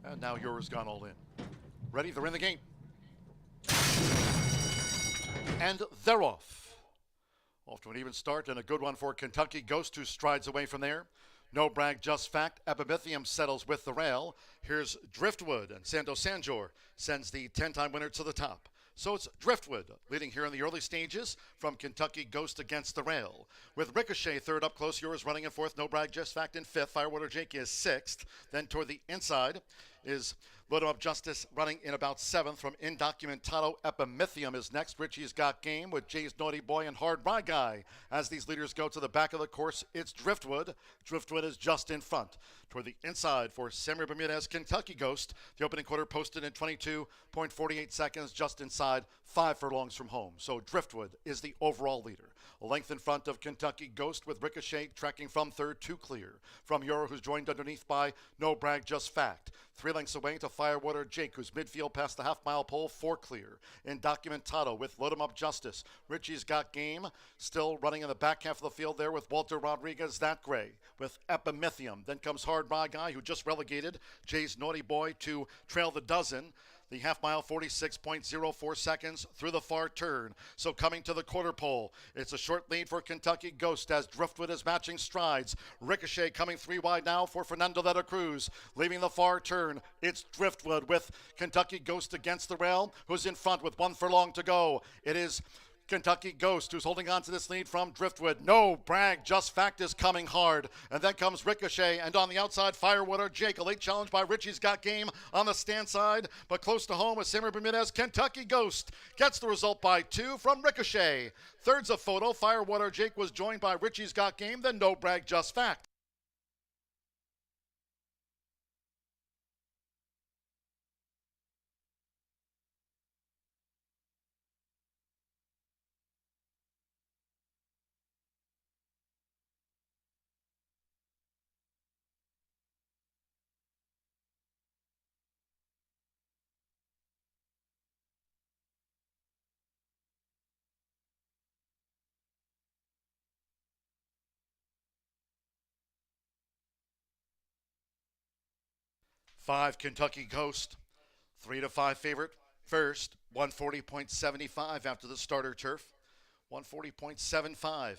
And now Euro's gone all in. Ready? They're in the game. And they're off. Off to an even start and a good one for Kentucky Ghost, 2 strides away from there. No Brag, Just Fact. Abamithium settles with the rail. Here's Driftwood, and Sando Sanjor sends the 10-time winner to the top. So it's Driftwood leading here in the early stages from Kentucky Ghost against the rail. With Ricochet third up close, yours running in fourth. No Brag, Just Fact in fifth. Firewater Jake is sixth. Then toward the inside is Load 'em Up Justice running in about seventh. From Indocumentado, Abamithium is next. Richie's Got Game with Jay's Naughty Boy and Hard Rye Guy. As these leaders go to the back of the course, it's Driftwood. Driftwood is just in front. Toward the inside for Samuel Bermudez, Kentucky Ghost. The opening quarter posted in 22.48 seconds, just inside 5 furlongs from home. So Driftwood is the overall leader. A length in front of Kentucky Ghost with Ricochet tracking from third to clear. From Euro, who's joined underneath by No Brag, Just Fact. 3 lengths away to Firewater Jake, who's midfield past the half-mile pole, 4 clear. Indocumentado with Load 'em Up Justice. Richie's Got Game, still running in the back half of the field there with Walter Rodriguez, that gray, with Abamithium. Then comes Hard Rye Guy, who just relegated Jay's Naughty Boy to trail the dozen. The half mile, 46.04 seconds through the far turn. So coming to the quarter pole, it's a short lead for Kentucky Ghost as Driftwood is matching strides. Ricochet coming 3 wide now for Fernando Leto Cruz. Leaving the far turn, it's Driftwood with Kentucky Ghost against the rail, who's in front with 1 furlong to go. It is Kentucky Ghost, who's holding on to this lead from Driftwood. No Brag, Just Fact is coming hard. And then comes Ricochet, and on the outside, Firewater Jake. A late challenge by Richie's Got Game on the stand side, but close to home with Samuel Bermudez. Kentucky Ghost gets the result by 2 from Ricochet. Third's a photo. Firewater Jake was joined by Richie's Got Game, then No Brag, Just Fact. Five, Kentucky Ghost, 3-5 favorite. First, 140.75 after the starter turf, 140.75.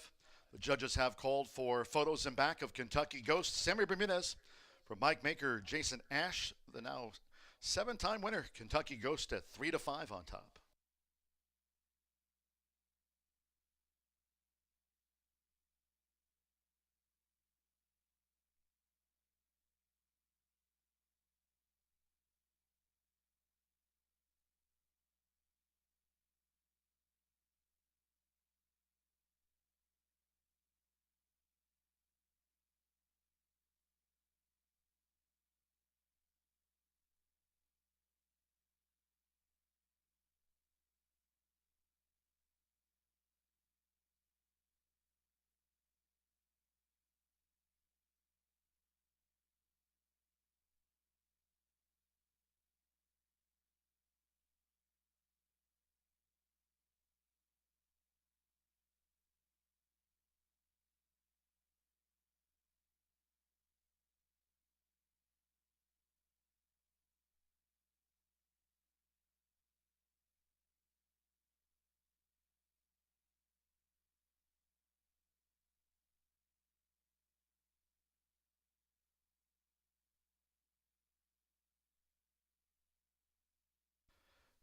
The judges have called for photos and back of Kentucky Ghost. Sammy Bermudez from Mike Maker, Jason Ash, the now 7-time winner. Kentucky Ghost at 3-5 on top.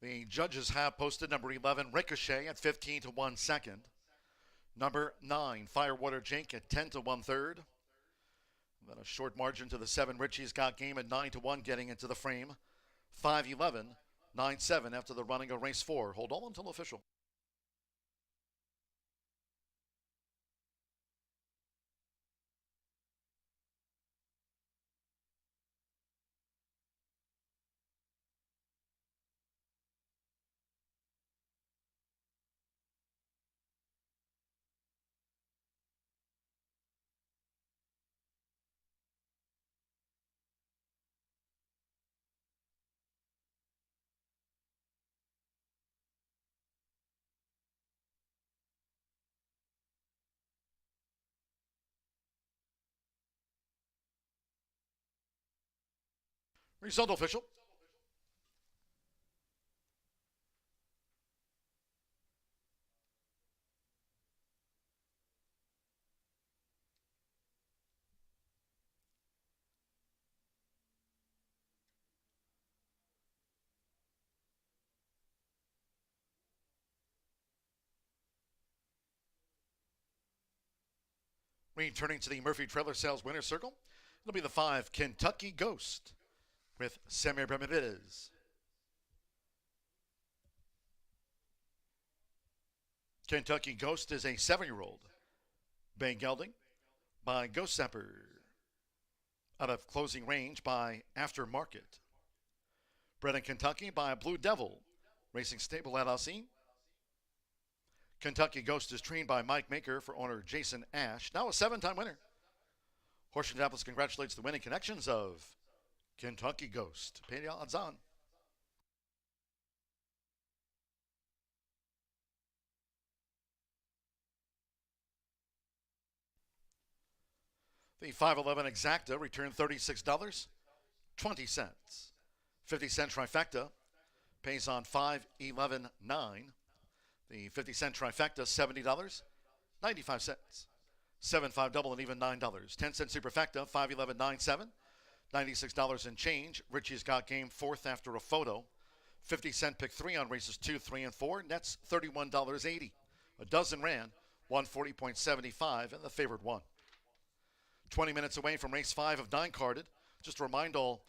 The judges have posted number 11, Ricochet, at 15 to 1 second. Number 9, Firewater Jake at 10 to 1 third. Then a short margin to the 7, Richie's Got Game at 9 to 1 getting into the frame. 5-11, 9-7 after the running of race 4. Hold on until official. Result official. Returning to the Murphy Trailer Sales winner's circle, it'll be the 5, Kentucky Ghost, with Samir Bermudez. Kentucky Ghost is a 7-year-old. Bay Gelding by Ghost Zapper. Out of closing range by Aftermarket. Bred in Kentucky by Blue Devil Racing Stable LLC. Kentucky Ghost is trained by Mike Maker for owner Jason Ash, now a 7-time winner. Horseshoe Indianapolis congratulates the winning connections of Kentucky Ghost. Pay the odds on. The 511 Exacta returned $36.20. 50-cent trifecta pays on 511.9. The 50-cent trifecta, $70.95. 7-5 double and even $9. 10-cent superfecta, 511.97. $96 and change. Richie's Got Game, 4th after a photo. 50-cent pick 3 on races 2, 3, and 4. Nets $31.80. A dozen ran, 140.75, and the favorite won. 20 minutes away from race 5 of 9 carded. Just to remind all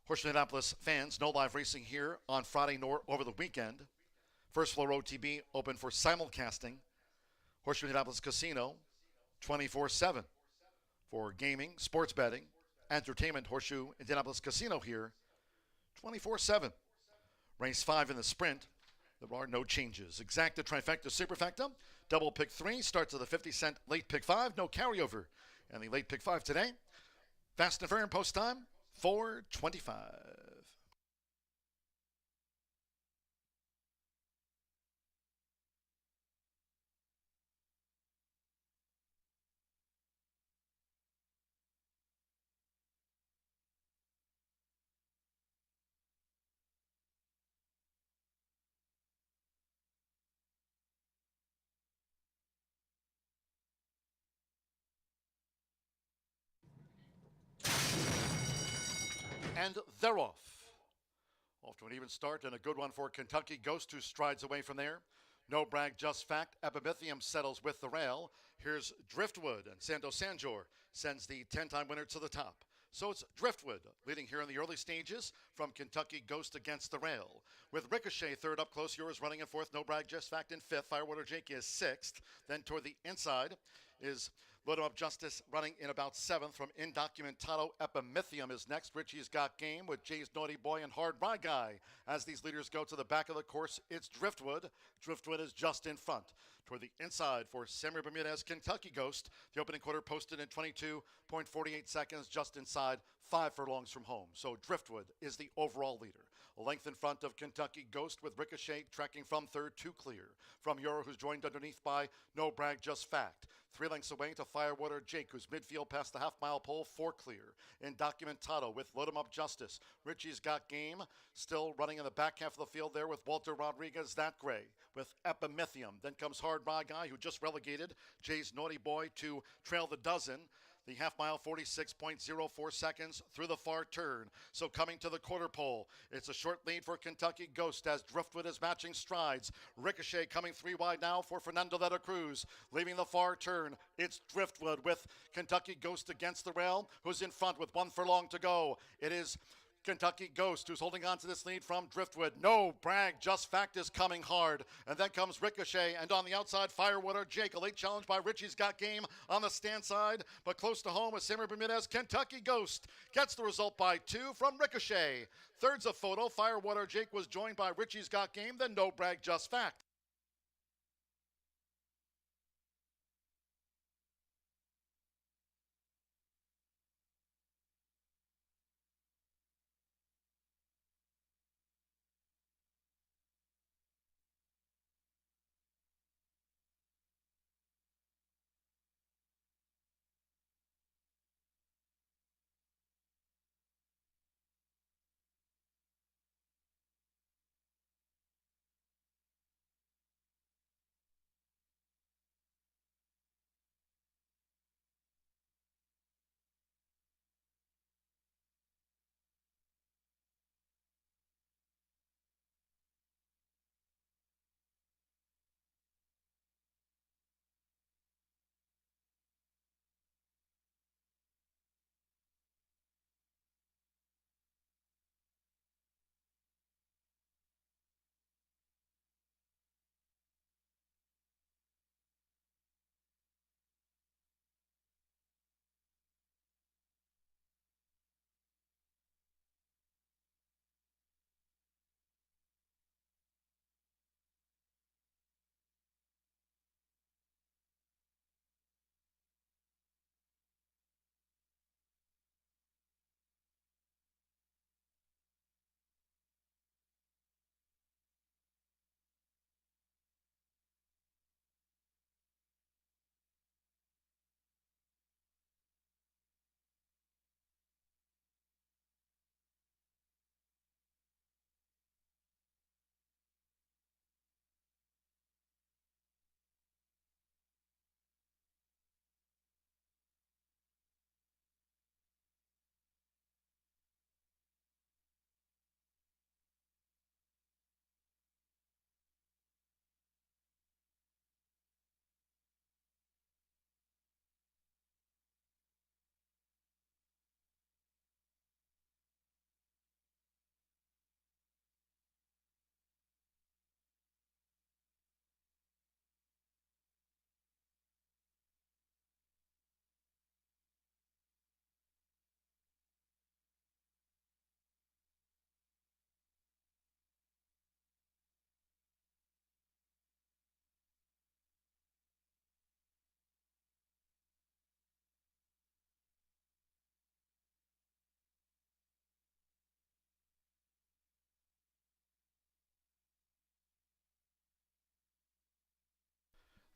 Horseshoe Indianapolis fans, no live racing here on Friday nor over the weekend. First floor OTB open for simulcasting. Horseshoe Indianapolis Casino, 24/7 for gaming, sports betting, entertainment. Horseshoe Indianapolis Casino here, 24/7. Race 5 in the sprint, there are no changes. Exacta, trifecta, superfecta. Double pick 3 starts at the 50-cent late pick 5, no carryover. And the late pick 5 today, fast and fair in post time, 4:25. And they're off. Off to an even start and a good one for Kentucky Ghost, who strides away from there. No brag, just fact. Epimythium settles with the rail. Here's Driftwood, and Sando Sanjor sends the 10-time winner to the top. So it's Driftwood leading here in the early stages from Kentucky Ghost against the rail. With Ricochet third up close, yours running in fourth. No brag, just fact in fifth. Firewater Jake is sixth. Then toward the inside is Load 'em Up Justice running in about seventh. From Indocumentado, Epimythium is next. Richie's Got Game with Jay's Naughty Boy and Hard Ride Guy. As these leaders go to the back of the course, it's Driftwood. Driftwood is just in front. Toward the inside for Samuel Bermudez, Kentucky Ghost. The opening quarter posted in 22.48 seconds, just inside 5 furlongs from home. So Driftwood is the overall leader. A length in front of Kentucky Ghost, with Ricochet tracking from third to clear. From Euro, who's joined underneath by No Brag, Just Fact. 3 lengths away to Firewater Jake, who's midfield past the half-mile pole, 4 clear. Indocumentado with Load 'em Up Justice. Richie's Got Game still running in the back half of the field there with Walter Rodriguez, that gray, with Epimythium. Then comes Hard Ride Guy, who just relegated Jay's Naughty Boy to trail the dozen. The half mile, 46.04 seconds through the far turn. So coming to the quarter pole, it's a short lead for Kentucky Ghost as Driftwood is matching strides. Ricochet coming 3 wide now for Fernando de la Cruz. Leaving the far turn, it's Driftwood with Kentucky Ghost against the rail, who's in front with 1 furlong to go. It is Kentucky Ghost who's holding on to this lead from Driftwood. No brag, just fact is coming hard. And then comes Ricochet, and on the outside, Firewater Jake. A late challenge by Richie's Got Game on the stand side, but close to home with Samuel Bermudez. Kentucky Ghost gets the result by 2 from Ricochet. Third's a photo. Firewater Jake was joined by Richie's Got Game, then No Brag, Just Fact.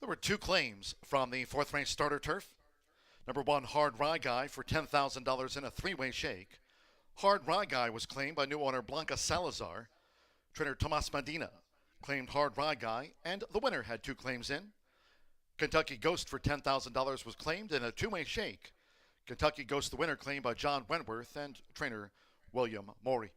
There were two claims from the fourth-ranked starter turf. Number one, Hard Rye Guy for $10,000 in a three-way shake. Hard Rye Guy was claimed by new owner Blanca Salazar. Trainer Tomas Medina claimed Hard Rye Guy, and the winner had two claims in. Kentucky Ghost for $10,000 was claimed in a two-way shake. Kentucky Ghost, the winner, claimed by John Wentworth and trainer William Morey.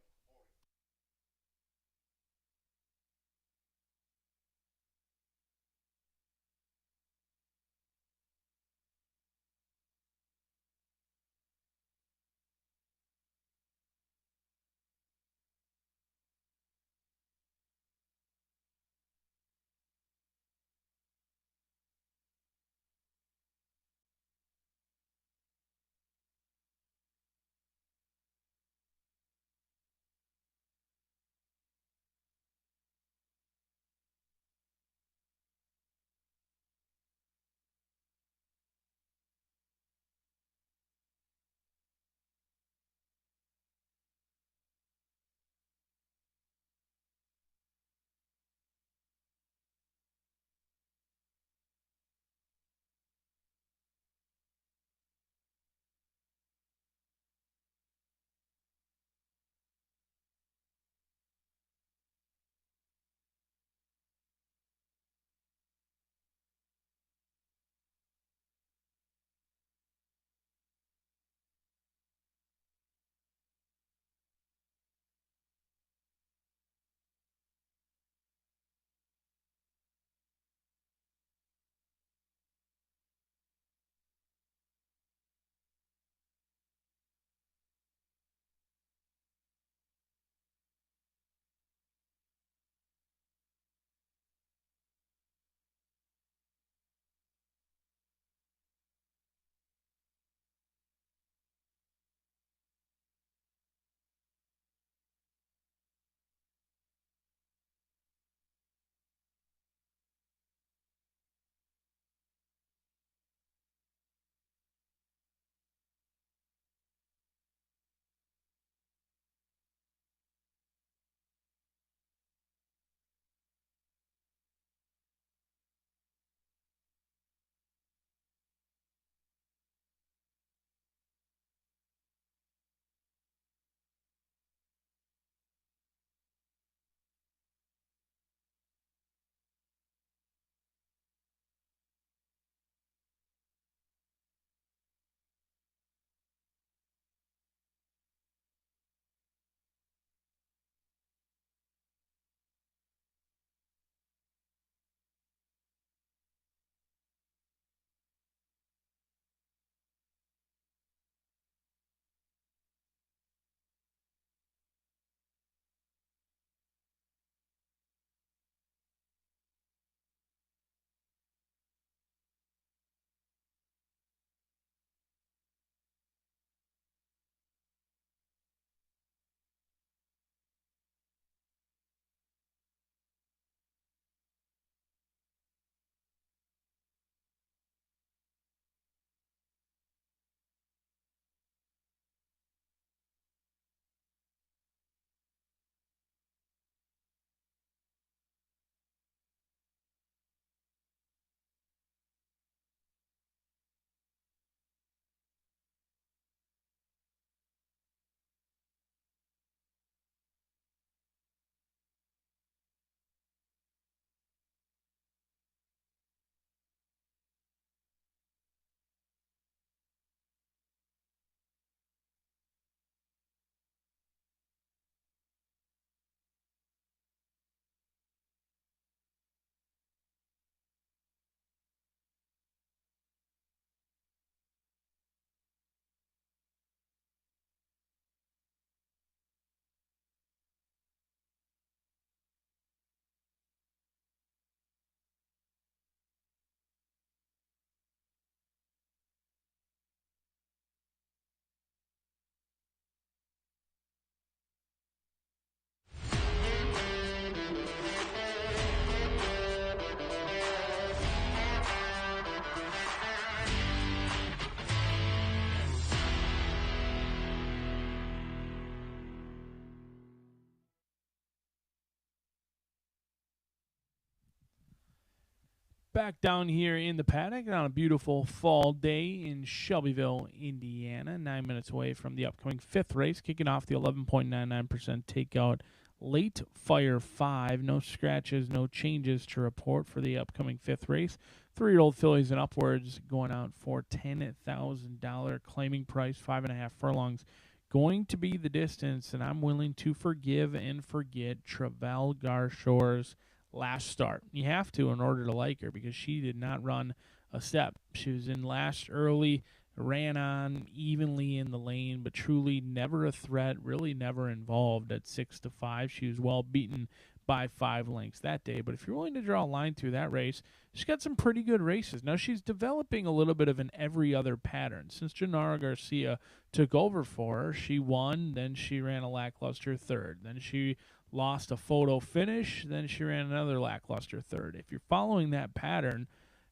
Back down here in the paddock on a beautiful fall day in Shelbyville, Indiana, 9 minutes away from the upcoming 5th race, kicking off the 11.99% takeout late fire 5. No scratches, no changes to report for the upcoming 5th race. 3-year-old fillies and upwards going out for $10,000 claiming price, 5.5 furlongs. Going to be the distance, and I'm willing to forgive and forget Travell Garshore's last start. You have to in order to like her because she did not run a step. She was in last early, ran on evenly in the lane, but truly never a threat, really never involved at 6-5. She was well beaten by 5 lengths that day. But if you're willing to draw a line through that race, she's got some pretty good races. Now she's developing a little bit of an every other pattern. Since Gennaro Garcia took over for her, she won, then she ran a lackluster third. Then she lost a photo finish, then she ran another lackluster third. If you're following that pattern,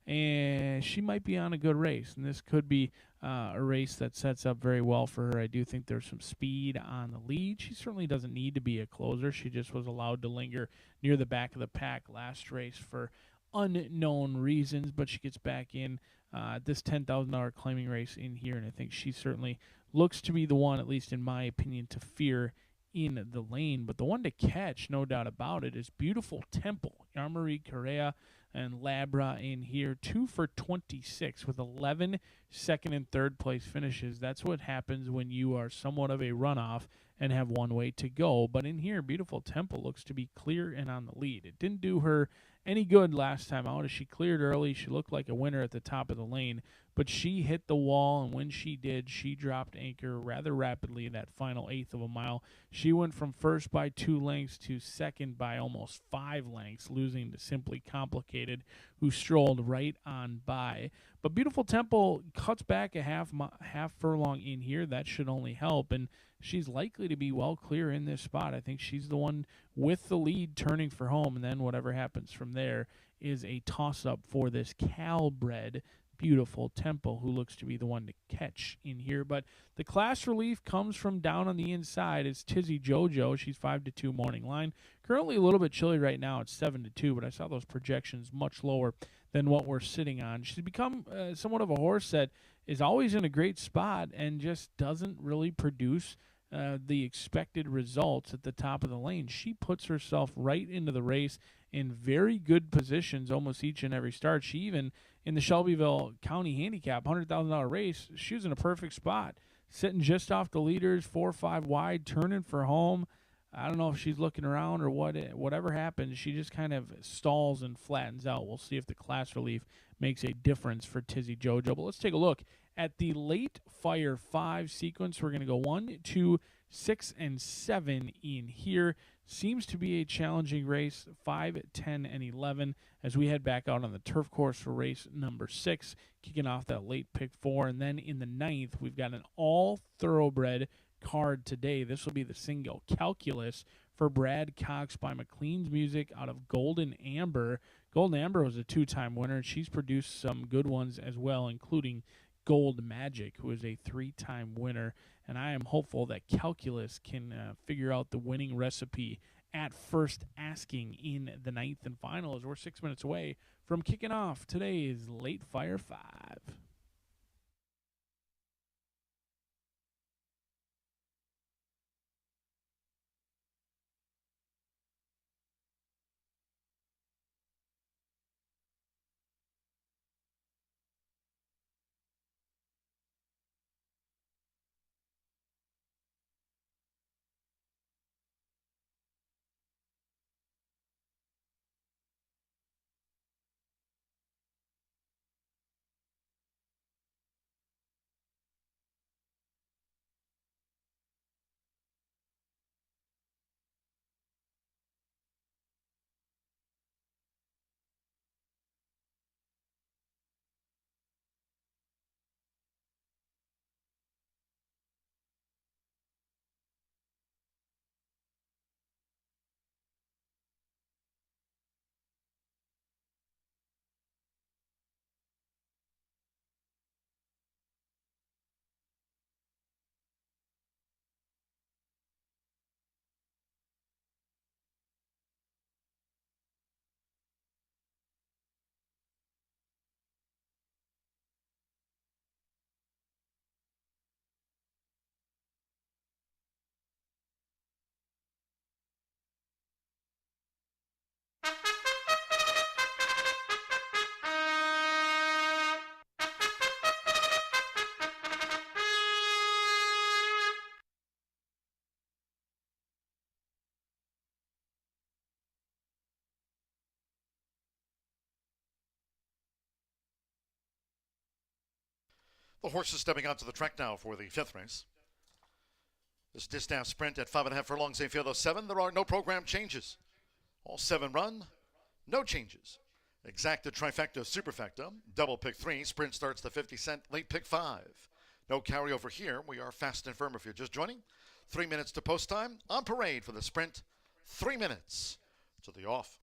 and she might be on a good race, and this could be a race that sets up very well for her. I do think there's some speed on the lead. She certainly doesn't need to be a closer. She just was allowed to linger near the back of the pack last race for unknown reasons, but she gets back in this $10,000 claiming race in here, and I think she certainly looks to be the one, at least in my opinion, to fear in the lane. But the one to catch, no doubt about it, is Beautiful Temple. Yarmari Correa and Labra in here, 2 for 26 with 11 second and third place finishes. That's what happens when you are somewhat of a runoff and have one way to go. But in here, Beautiful Temple looks to be clear and on the lead. It didn't do her any good last time out. As she cleared early, she looked like a winner at the top of the lane, but she hit the wall, and when she did, she dropped anchor rather rapidly in that final eighth of a mile. She went from first by 2 lengths to second by almost 5 lengths, losing to Simply Complicated, who strolled right on by. But Beautiful Temple cuts back a half furlong in here. That should only help, and she's likely to be well clear in this spot. I think she's the one with the lead turning for home, and then whatever happens from there is a toss-up for this Cal-bred Beautiful Temple, who looks to be the one to catch in here. But the class relief comes from down on the inside. It's Tizzy Jojo. She's 5-2 morning line. Currently a little bit chilly right now. It's 7-2, but I saw those projections much lower than what we're sitting on. She's become somewhat of a horse that is always in a great spot and just doesn't really produce the expected results at the top of the lane. She puts herself right into the race in very good positions almost each and every start. She even, in the Shelbyville County Handicap $100,000 race, she was in a perfect spot, sitting just off the leaders, 4 or 5 wide, turning for home. I don't know if she's looking around or whatever happens. She just kind of stalls and flattens out. We'll see if the class relief makes a difference for Tizzy Jojo. But let's take a look at the late fire 5 sequence. We're going to go 1, 2, 6, and 7 in here. Seems to be a challenging race, 5, 10, and 11, as we head back out on the turf course for race number 6, kicking off that late pick 4. And then in the 9th, we've got an all-thoroughbred card today. This will be the single Calculus for Brad Cox by McLean's Music out of Golden Amber. Golden Amber was a 2-time winner, and she's produced some good ones as well, including Gold Magic, who is a 3-time winner. And I am hopeful that Calculus can figure out the winning recipe at first asking in the 9th and final, as we're 6 minutes away from kicking off today's Late Fire 5. The horses stepping onto the track now for the 5th race. This distaff sprint at 5.5 furlongs, they feel those 7. There are no program changes. All 7 run, no changes. Exacta, trifecta, superfecta, double pick 3. Sprint starts the 50 cent, late pick 5. No carryover here. We are fast and firm if you're just joining. 3 minutes to post time. On parade for the sprint. 3 minutes to the off.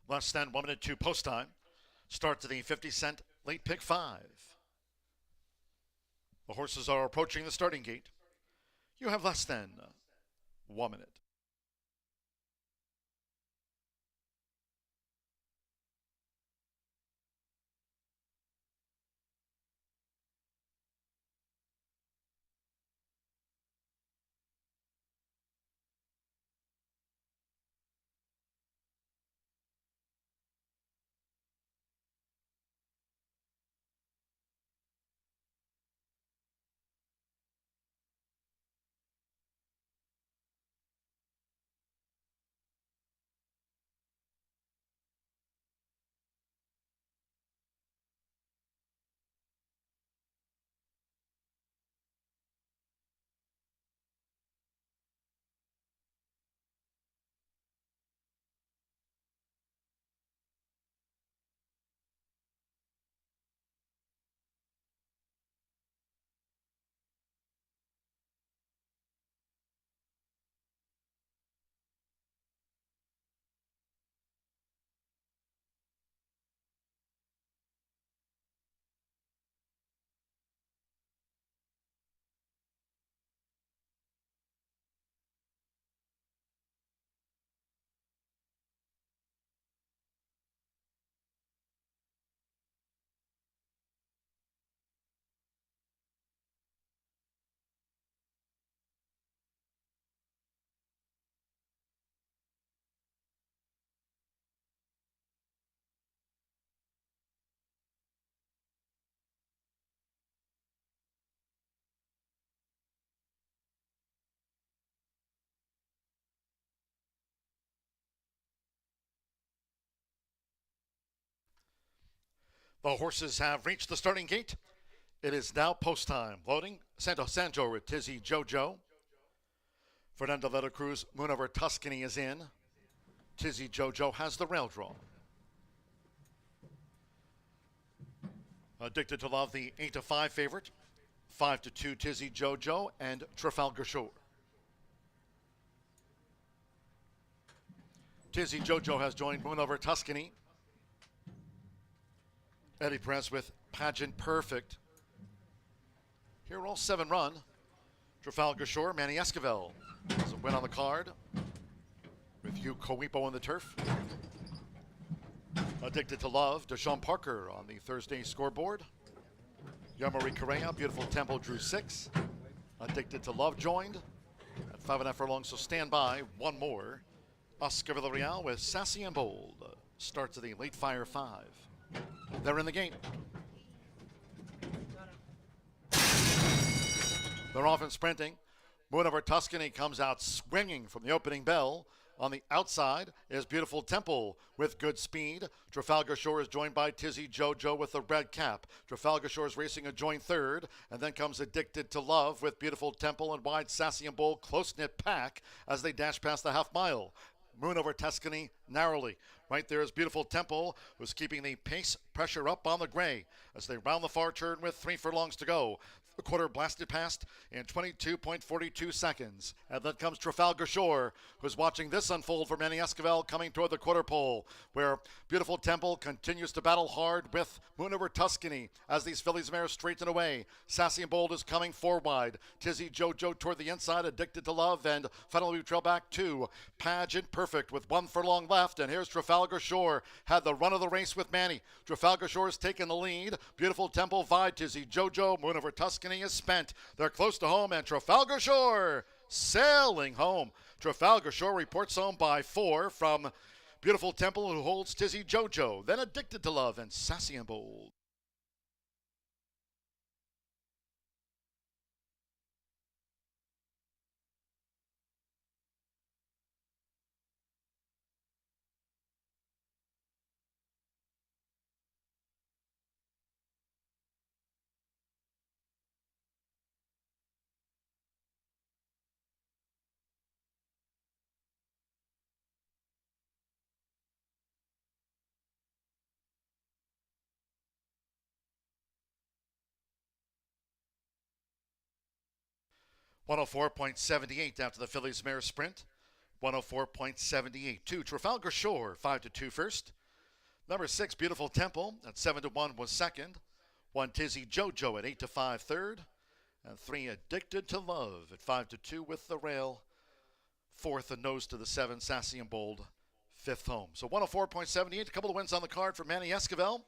Less than 1 minute to post time. Start to the 50-cent late pick 5. The horses are approaching the starting gate. You have less than 1 minute. The horses have reached the starting gate. It is now post time. Loading Santo Sanjo with Tizzy Jojo. Fernando de la Cruz, Moon Over Tuscany is in. Tizzy Jojo has the rail draw. Addicted to Love, the 8-5 favorite. 5-2 Tizzy Jojo and Trafalgar Shore. Tizzy Jojo has joined Moon Over Tuscany. Eddie Perez with Pageant Perfect. Here all 7 run. Trafalgar Shore, Manny Esquivel has a win on the card. With Hugh Cowipo on the turf. Addicted to Love, Deshaun Parker on the Thursday scoreboard. Yamari Correa, Beautiful Tempo drew 6. Addicted to Love joined at 5.5 furlongs, so stand by. One more. Oscar Villarreal with Sassy and Bold. Starts at the late fire 5. They're in the game. They're off and sprinting. Moon Over Tuscany comes out swinging from the opening bell. On the outside is Beautiful Temple with good speed. Trafalgar Shore is joined by Tizzy Jojo with the red cap. Trafalgar Shore is racing a joint third. And then comes Addicted to Love with Beautiful Temple and wide Sassy and Bold close-knit pack as they dash past the half mile. Moon Over Tuscany narrowly. Right there is Beautiful Temple, who's keeping the pace pressure up on the gray as they round the far turn with 3 furlongs to go. The quarter blasted past in 22.42 seconds. And then comes Trafalgar Shore, who's watching this unfold for Manny Esquivel coming toward the quarter pole, where Beautiful Temple continues to battle hard with Moon Over Tuscany as these fillies mares straighten away. Sassy and Bold is coming 4 wide. Tizzy Jojo toward the inside, Addicted to Love, and finally we trail back to Pageant Perfect with 1 furlong left. And here's Trafalgar Shore, had the run of the race with Manny. Trafalgar Shore has taken the lead. Beautiful Temple, Vide, Tizzy Jojo, Moon Over Tuscany is spent. They're close to home, and Trafalgar Shore sailing home. Trafalgar Shore reports home by 4 from Beautiful Temple, who holds Tizzy Jojo. Then Addicted to Love and Sassy and Bold. .104.78 after the Phillies mare sprint. 104.78. 2, Trafalgar Shore, 5-2 first. Number 6, Beautiful Temple at 7-1 was second. 1, Tizzy Jojo at 8-5 third. And 3, Addicted to Love at 5-2 with the rail. Fourth, and nose to the 7, Sassy and Bold, fifth home. So 104.78, a couple of wins on the card for Manny Esquivel.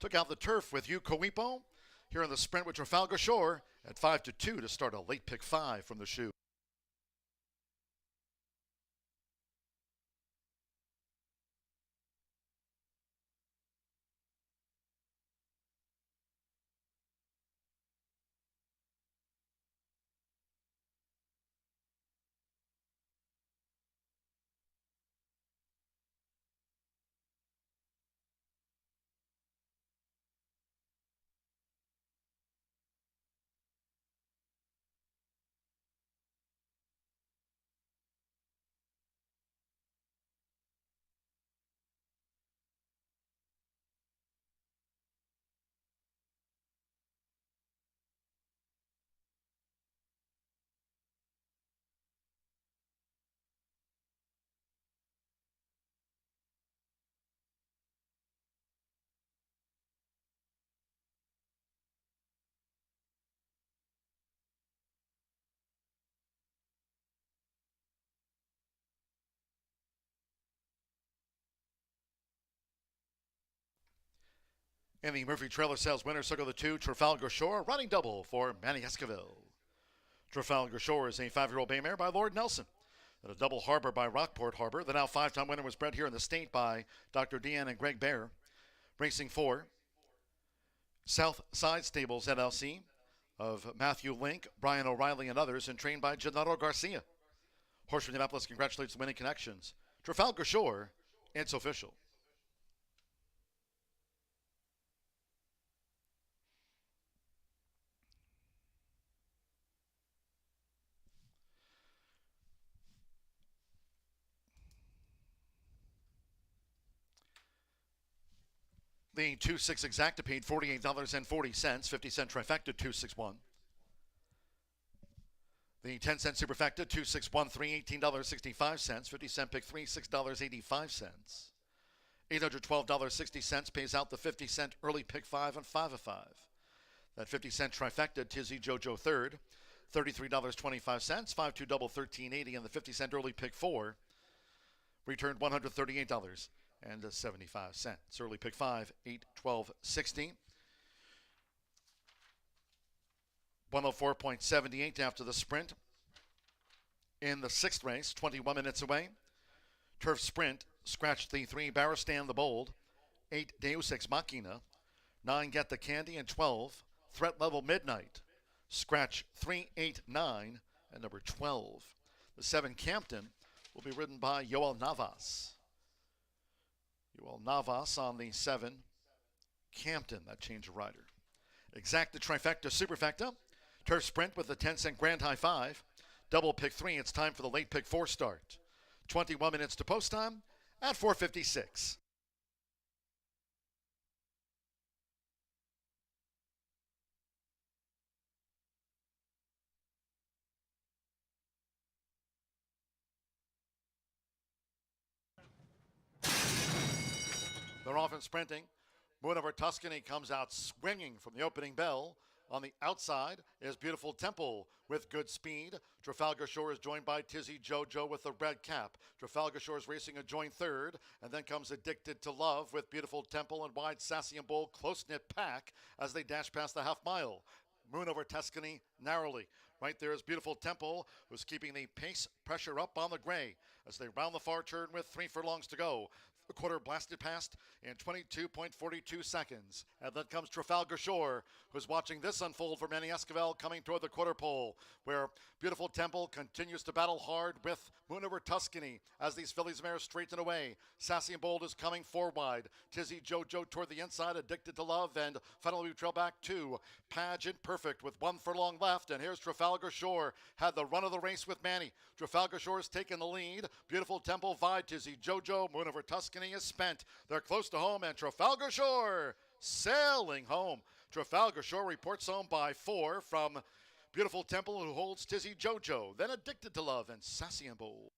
Took out the turf with Hugh Coipo. Here in the sprint with Trafalgar Shore at 5-2 to start a late pick 5 from the shoe. In the Murphy Trailer Sales winner circle, the 2, Trafalgar Shore, running double for Manny Esquivel. Trafalgar Shore is a 5-year-old bay mare by Lord Nelson. And a double harbor by Rockport Harbor. The now 5-time winner was bred here in the state by Dr. Deanne and Greg Bear. Racing 4, South Side Stables LLC of Matthew Link, Brian O'Reilly, and others, and trained by Gennaro Garcia. Horseshoe Indianapolis congratulates the winning connections. Trafalgar Shore, it's official. The 2-6 exacta paid $48.40, 50-cent trifecta 261. The 10-cent superfecta 2613, $18.65, 50-cent pick 3, $6.85. $812.60 pays out the 50-cent early pick 5 on 5 of 5. That 50-cent trifecta, Tizzy Jojo third, $33.25, 5-2 double $13.80, and the 50-cent early pick 4 returned $138.75. Early pick 5, $812.60. 104.78 after the sprint. In the 6th race, 21 minutes away. Turf Sprint scratched the 3, Barristan the Bold, 8, Deus Ex Machina, 9, Get the Candy, and 12, Threat Level Midnight. Scratch 3, 8, 9, and number 12. The 7, Campton, will be ridden by Yoel Navas. Yoel Navas on the 7, Campton, that change of rider. Exacta Trifecta Superfecta. Turf Sprint with the 10-cent Grand High 5. Double pick 3. It's time for the late pick 4 start. 21 minutes to post time at 4:56. They're off and sprinting. Moon Over Tuscany comes out swinging from the opening bell. On the outside is Beautiful Temple with good speed. Trafalgar Shore is joined by Tizzy Jojo with the red cap. Trafalgar Shore is racing a joint third, and then comes Addicted to Love with Beautiful Temple and wide Sassy and Bold close-knit pack as they dash past the half mile. Moon Over Tuscany narrowly. Right there is Beautiful Temple, who's keeping the pace pressure up on the gray as they round the far turn with 3 furlongs to go. The quarter blasted past in 22.42 seconds. And then comes Trafalgar Shore, who's watching this unfold for Manny Esquivel coming toward the quarter pole, where Beautiful Temple continues to battle hard with Moon Over Tuscany as these fillies mares straighten away. Sassy and Bold is coming 4 wide. Tizzy Jojo toward the inside, Addicted to Love, and finally we trail back 2. Pageant Perfect with 1 furlong left, and here's Trafalgar Shore. Had the run of the race with Manny. Trafalgar Shore has taken the lead. Beautiful Temple, Vide, Tizzy Jojo, Moon Over Tuscany is spent. They're close to home, and Trafalgar Shore sailing home. Trafalgar Shore reports home by 4 from Beautiful Temple, who holds Tizzy Jojo, then Addicted to Love and Sassy and Bold.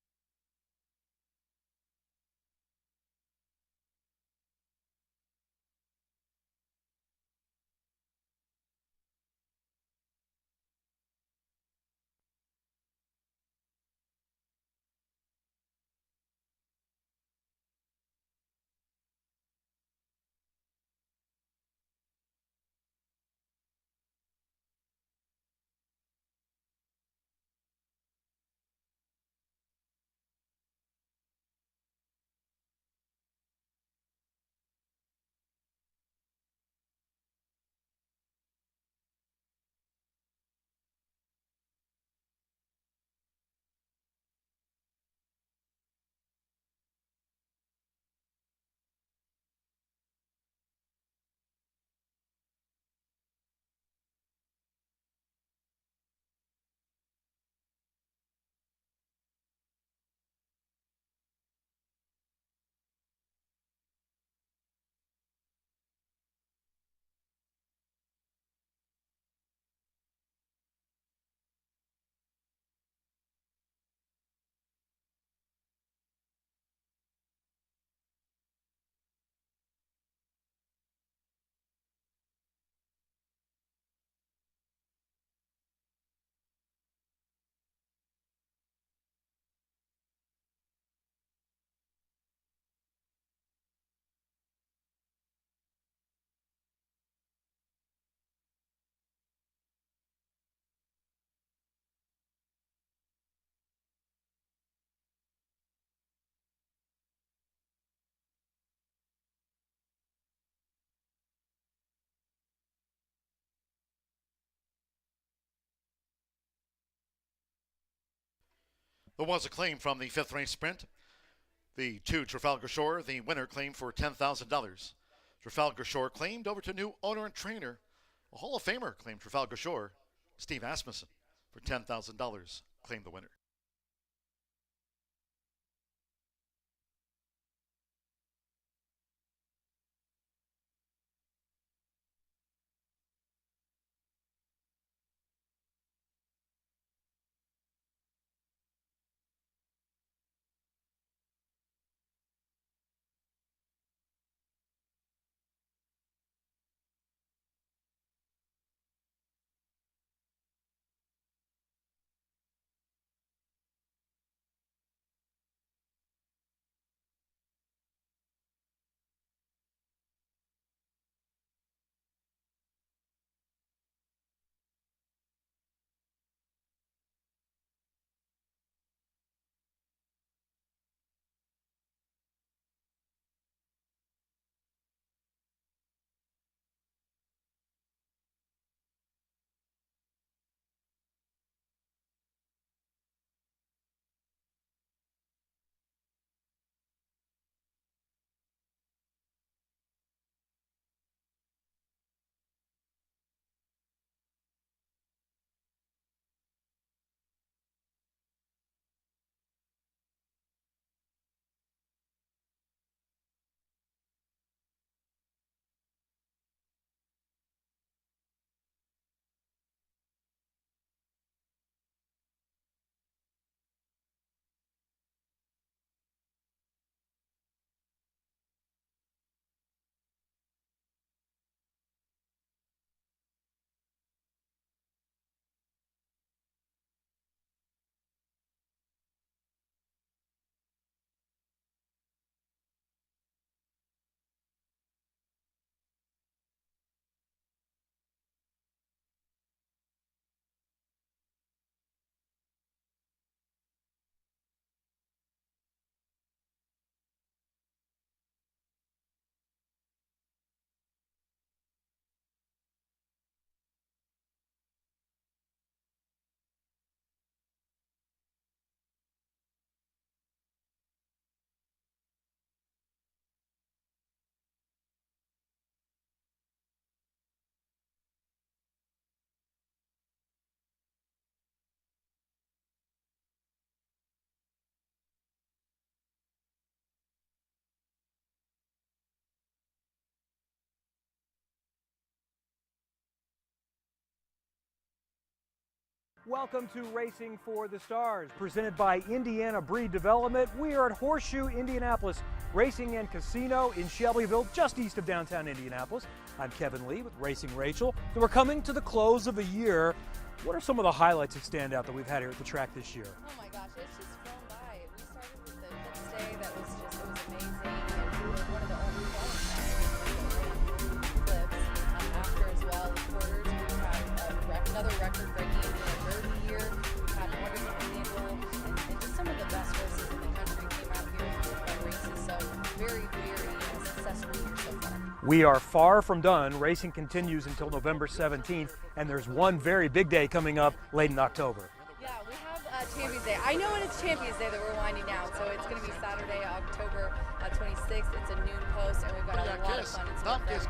There was a claim from the 5th race sprint. The 2 Trafalgar Shore, the winner claimed for $10,000. Trafalgar Shore claimed over to new owner and trainer. A Hall of Famer claimed Trafalgar Shore. Steve Asmussen for $10,000 claimed the winner. Welcome to Racing for the Stars, presented by Indiana Breed Development. We are at Horseshoe Indianapolis Racing and Casino in Shelbyville, just east of downtown Indianapolis. I'm Kevin Lee with Racing Rachel. So we're coming to the close of the year. What are some of the highlights that stand out that we've had here at the track this year? Oh my gosh, it's just flown by. We started with the Kids Day that was just, it was amazing. And we were one of the only clips after as well. The quarters, we've had another record-breaking Indiana Derby year. We've had wonderful Indiana and just some of the best races in the country came out here for races. So very, very successful year so far. We are far from done. Racing continues until November 17th, and there's one very big day coming up late in October. Yeah, we have Champions Day. I know when it's Champions Day that we're winding down, so it's going to be Saturday, October 26th. It's a noon post, and we've got a lot of fun and stuff there.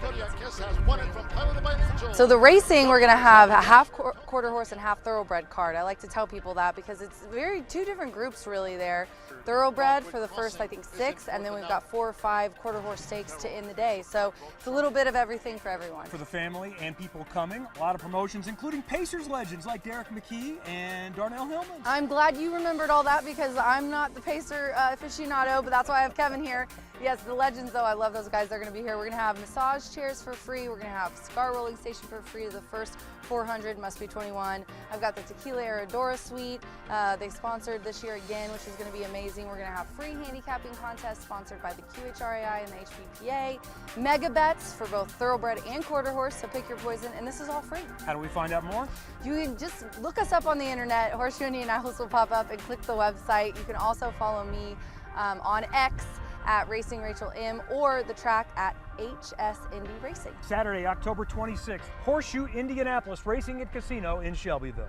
So the racing, we're going to have a half quarter horse and half thoroughbred card. I like to tell people that because it's two different groups really there. Thoroughbred for the first, I think, 6, and then we've got 4 or 5 quarter horse stakes to end the day. So it's a little bit of everything for everyone. For the family and people coming, a lot of promotions, including Pacers legends like Derek McKee and Darnell Hillman. I'm glad you remembered all that because I'm not the Pacer aficionado, but that's why I have Kevin here. Yes, the legends, though, I love those guys. They're going to be here. We're going to have massage chairs for free. We're going to have cigar rolling station for free to the first 400, must be 21. I've got the Tequila Aradora Suite. They sponsored this year again, which is going to be amazing. We're going to have free handicapping contests sponsored by the QHRAI and the HBPA. Mega bets for both thoroughbred and quarter horse, so pick your poison, and this is all free. How do we find out more? You can just look us up on the internet. Horseshoe Indianapolis will pop up and click the website. You can also follow me on X at Racing Rachel M or the track at HS Indy Racing. Saturday, October 26th, Horseshoe Indianapolis Racing and Casino in Shelbyville.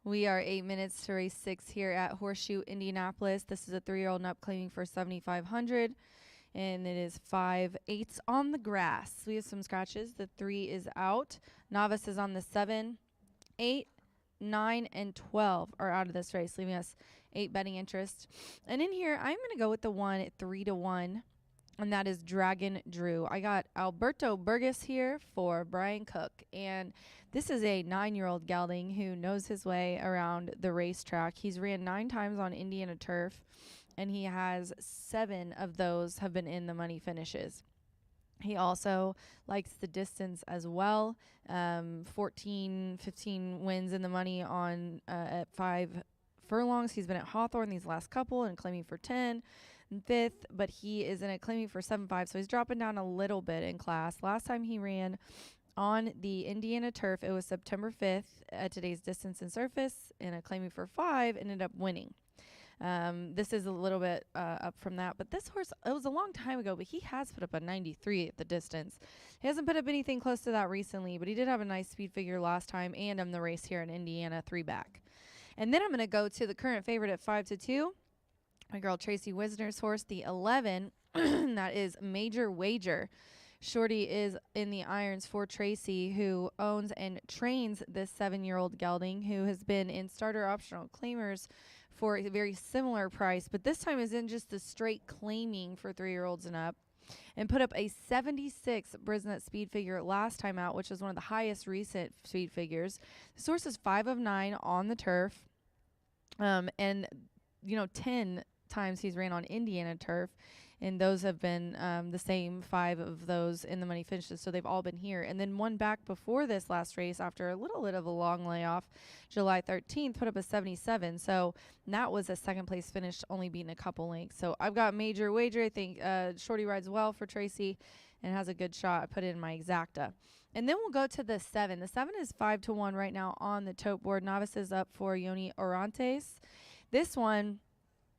We are 8 minutes to race 6 here at Horseshoe Indianapolis. This is a 3-year-old and up claiming for 7,500, and it is 5/8 on the grass. We have some scratches. The 3 is out. Novice is on the 7, 8, 9, and 12 are out of this race, leaving us 8 betting interest. And in here, I'm going to go with the 1 at 3-1, and that is Dragon Drew. I got Alberto Burgess here for Brian Cook, and this is a 9-year-old gelding who knows his way around the racetrack. He's ran 9 times on Indiana turf, and he has 7 of those have been in the money finishes. He also likes the distance as well. 14, 15 wins in the money on at 5 furlongs. He's been at Hawthorne these last couple and claiming for 10 and 5th, but he is in a claiming for 7.5, so he's dropping down a little bit in class. Last time he ran on the Indiana turf, it was September 5th at today's distance and surface, and a claiming for 5 ended up winning. This is a little bit up from that, but this horse, it was a long time ago, but he has put up a 93 at the distance. He hasn't put up anything close to that recently, but he did have a nice speed figure last time and in the race here in Indiana, 3 back. And then I'm going to go to the current favorite at 5-2. My girl Tracy Wisner's horse, the 11, that is Major Wager. Shorty is in the irons for Tracy, who owns and trains this 7-year-old gelding who has been in starter optional claimers for a very similar price, but this time is in just the straight claiming for 3-year-olds and up, and put up a 76 Brisnet speed figure last time out, which is one of the highest recent speed figures. This horse is 5 of 9 on the turf, and 10 times he's ran on Indiana turf, and those have been the same 5 of those in the money finishes, so they've all been here. And then one back before this last race, after a little bit of a long layoff, July 13th, put up a 77, so that was a second place finish, only beating a couple lengths. So I've got Major Wager. I think Shorty rides well for Tracy and has a good shot. I put it in my exacta. And then we'll go to the 7. The 7 is 5-1 right now on the tote board. Novice is up for Yoni Orantes. This one,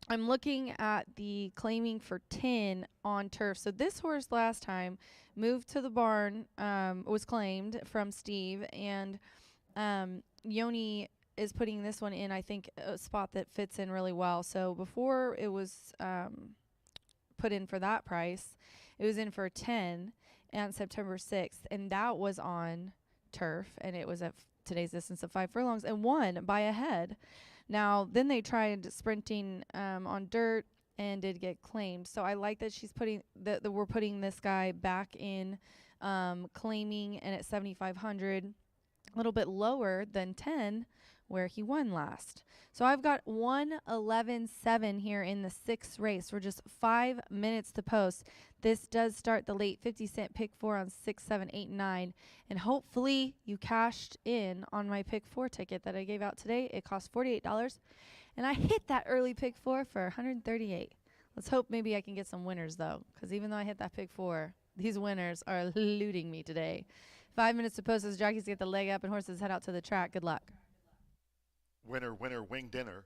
I'm looking at the claiming for 10 on turf. So this horse last time moved to the barn, was claimed from Steve, and Yoni is putting this one in, I think, a spot that fits in really well. So before it was put in for that price, it was in for 10 on September 6th, and that was on turf, and it was at today's distance of 5 furlongs and won by a head. Now, then they tried sprinting on dirt and did get claimed. So I like that she's putting that we're putting this guy back in claiming, and at 7,500, a little bit lower than 10 where he won last. So I've got 1:11.7 here in the 6th race. We're just 5 minutes to post. This does start the late 50-cent pick 4 on 6, 7, 8, 9. And hopefully you cashed in on my pick 4 ticket that I gave out today. It cost $48. And I hit that early pick 4 for $138. Let's hope maybe I can get some winners, though, because even though I hit that pick 4, these winners are eluding me today. 5 minutes to post as jockeys get the leg up and horses head out to the track. Good luck. Winner, winner, wing dinner.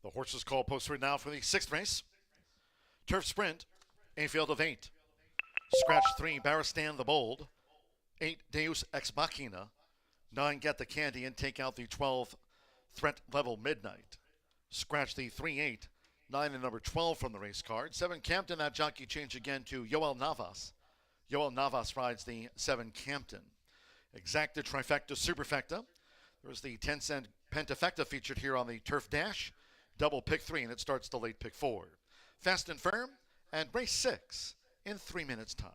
The horses call posted now for the 6th race. Turf Sprint, a field of 8. Scratch 3, Barristan the Bold. 8, Deus Ex Machina. 9, Get the Candy, and take out the 12, Threat Level Midnight. Scratch the 3-8, 9 and number 12 from the race card. 7, Campton, that jockey change again to Yoel Navas. Yoel Navas rides the 7, Campton. Exacta, Trifecta, Superfecta. There's the 10-cent Pentafecta featured here on the Turf Dash. Double pick 3, and it starts the late pick 4. Fast and Firm, and race 6 in 3 minutes' time.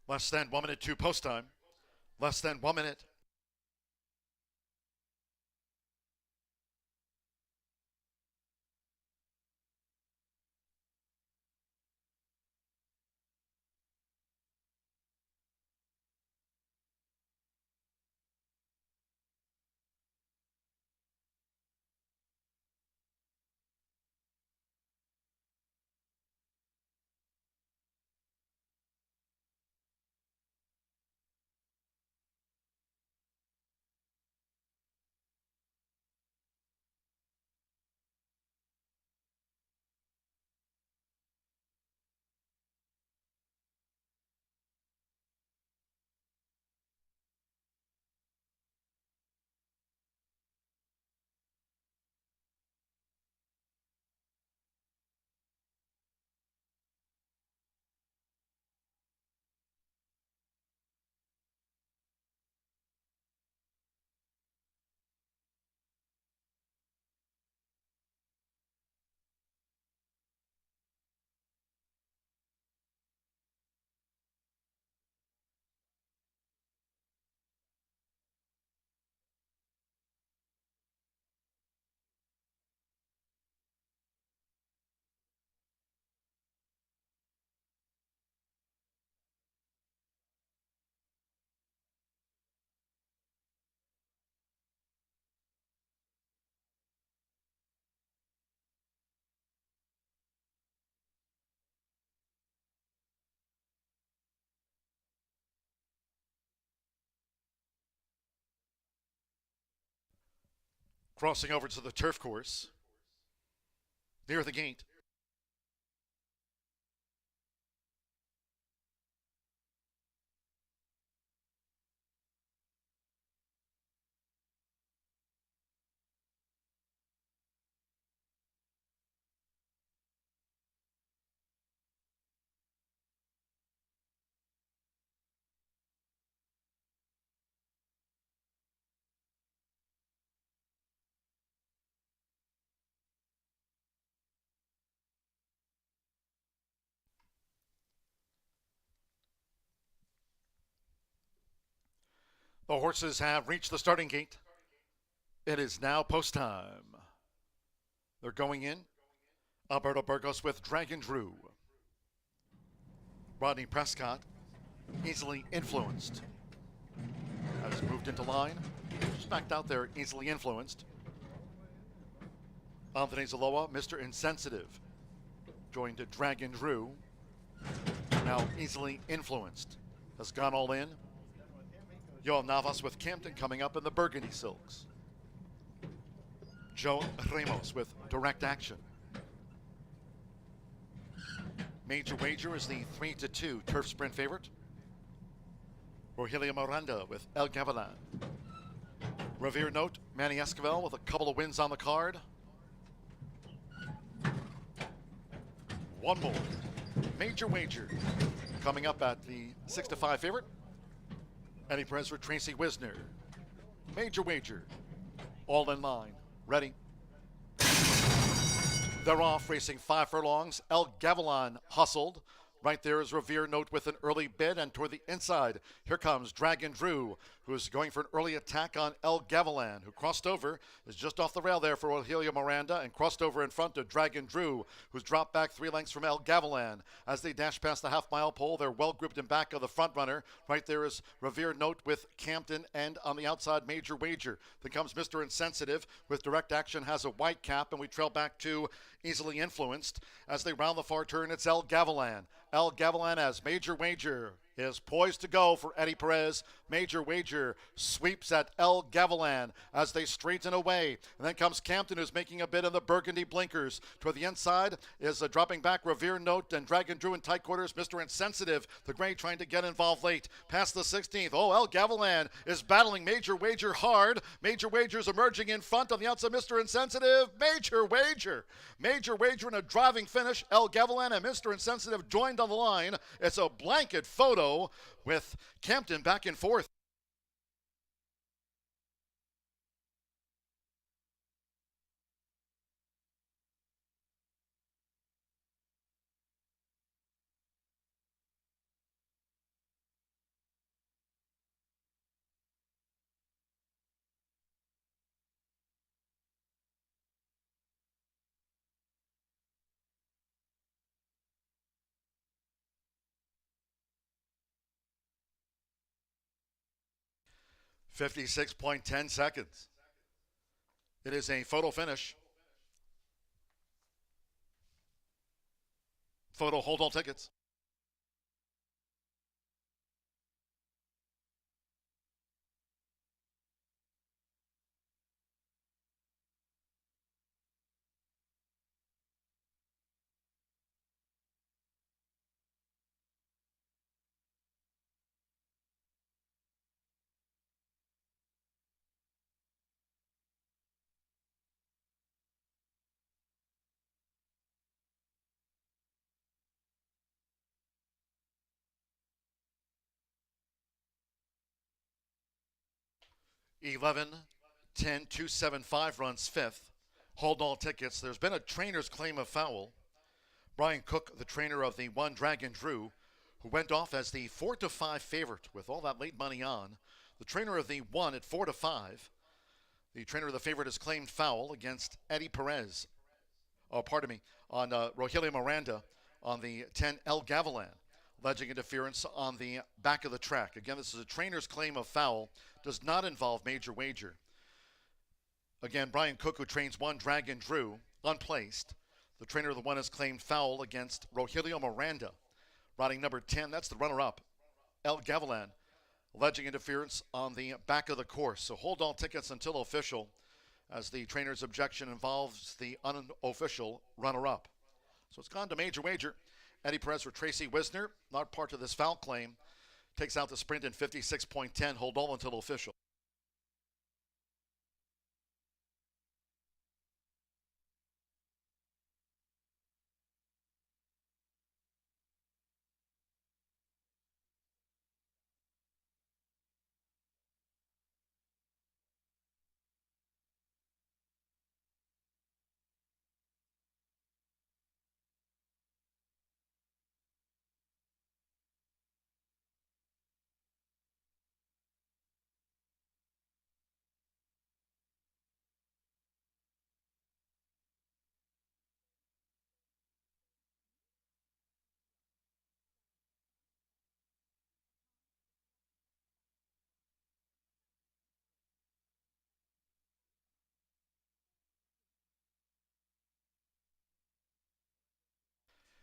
Less than 1 minute to post time. Less than 1 minute. Crossing over to the turf course, near the gate. The horses have reached the starting gate. It is now post time. They're going in. Alberto Burgos with Dragon Drew. Rodney Prescott, easily influenced. Has moved into line. Just backed out there, easily influenced. Anthony Zaloa, Mr. Insensitive, joined Dragon Drew. Now easily influenced. Has gone all in. Yoel Navas with Campton coming up in the Burgundy Silks. Joe Ramos with Direct Action. Major Wager is the 3-2 turf sprint favorite. Rogelio Miranda with El Gavilan. Revere Note, Manny Esquivel with a couple of wins on the card. One more. Major Wager coming up at the 6-5 favorite. Eddie Perez for Tracy Wisner. Major Wager. All in line. Ready. They're off, racing 5 furlongs. El Gavilan hustled. Right there is Revere Note with an early bid, and toward the inside, here comes Dragon Drew, who is going for an early attack on El Gavilan, who crossed over, is just off the rail there for Rogelio Miranda, and crossed over in front of Dragon Drew, who's dropped back 3 lengths from El Gavilan. As they dash past the half-mile pole, they're well grouped in back of the front runner. Right there is Revere Note with Campton, and on the outside, Major Wager. Then comes Mr. Insensitive with Direct Action, has a white cap, and we trail back to Easily Influenced. As they round the far turn, it's El Gavilan. El Gavilan as Major Wager is poised to go for Eddie Perez. Major Wager sweeps at El Gavilan as they straighten away. And then comes Campton, who's making a bid in the burgundy blinkers. Toward the inside is dropping back Revere Note and Dragon Drew in tight quarters. Mr. Insensitive, the gray, trying to get involved late. Past the 16th. Oh, El Gavilan is battling Major Wager hard. Major Wager's emerging in front on the outside. Mr. Insensitive, Major Wager. Major Wager in a driving finish. El Gavilan and Mr. Insensitive joined on the line. It's a blanket photo with Campton back and forth. .10 seconds. It is a photo finish. Photo, hold all tickets. (11, 10, 275 runs 5th. Hold all tickets. There's been a trainer's claim of foul. Brian Cook, the trainer of the 1 Dragon Drew, who went off as the 4-5 favorite with all that late money on. The trainer of the 1 at 4-5. The trainer of the favorite has claimed foul against Eddie Perez. On Rogelio Miranda on the 10 El Gavilan. Alleging interference on the back of the track. Again, this is a trainer's claim of foul. Does not involve Major Wager. Again, Brian Cook, who trains 1 Dragon Drew, unplaced. The trainer of the 1 has claimed foul against Rogelio Miranda. Riding number 10, that's the runner-up, El Gavilan. Alleging interference on the back of the course. So hold all tickets until official. as the trainer's objection involves the unofficial runner-up. So it's gone to major wager. Eddie Perez for Tracy Wisner, not part of this foul claim, takes out the sprint in 56.10, hold all until official.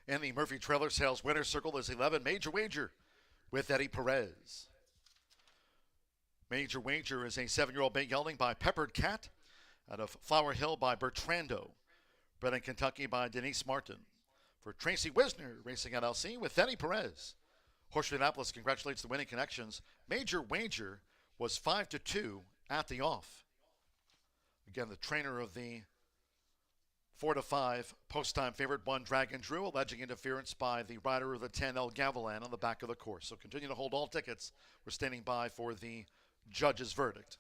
And the Murphy Trailer Sales winner's circle is 11, Major Wager with Eddie Perez. Major Wager is a 7-year-old bay gelding by Peppered Cat out of Flower Hill by Bertrando. Bred in Kentucky by Denise Martin. For Tracy Wisner, Racing LLC with Eddie Perez. Horseshoe Indianapolis congratulates the winning connections. Major Wager was 5-2 at the off. Again, the trainer of the 4-5 post-time favorite, One Dragon Drew, alleging interference by the rider of the 10, El Gavilan, on the back of the course. So continue to hold all tickets. We're standing by for the judge's verdict.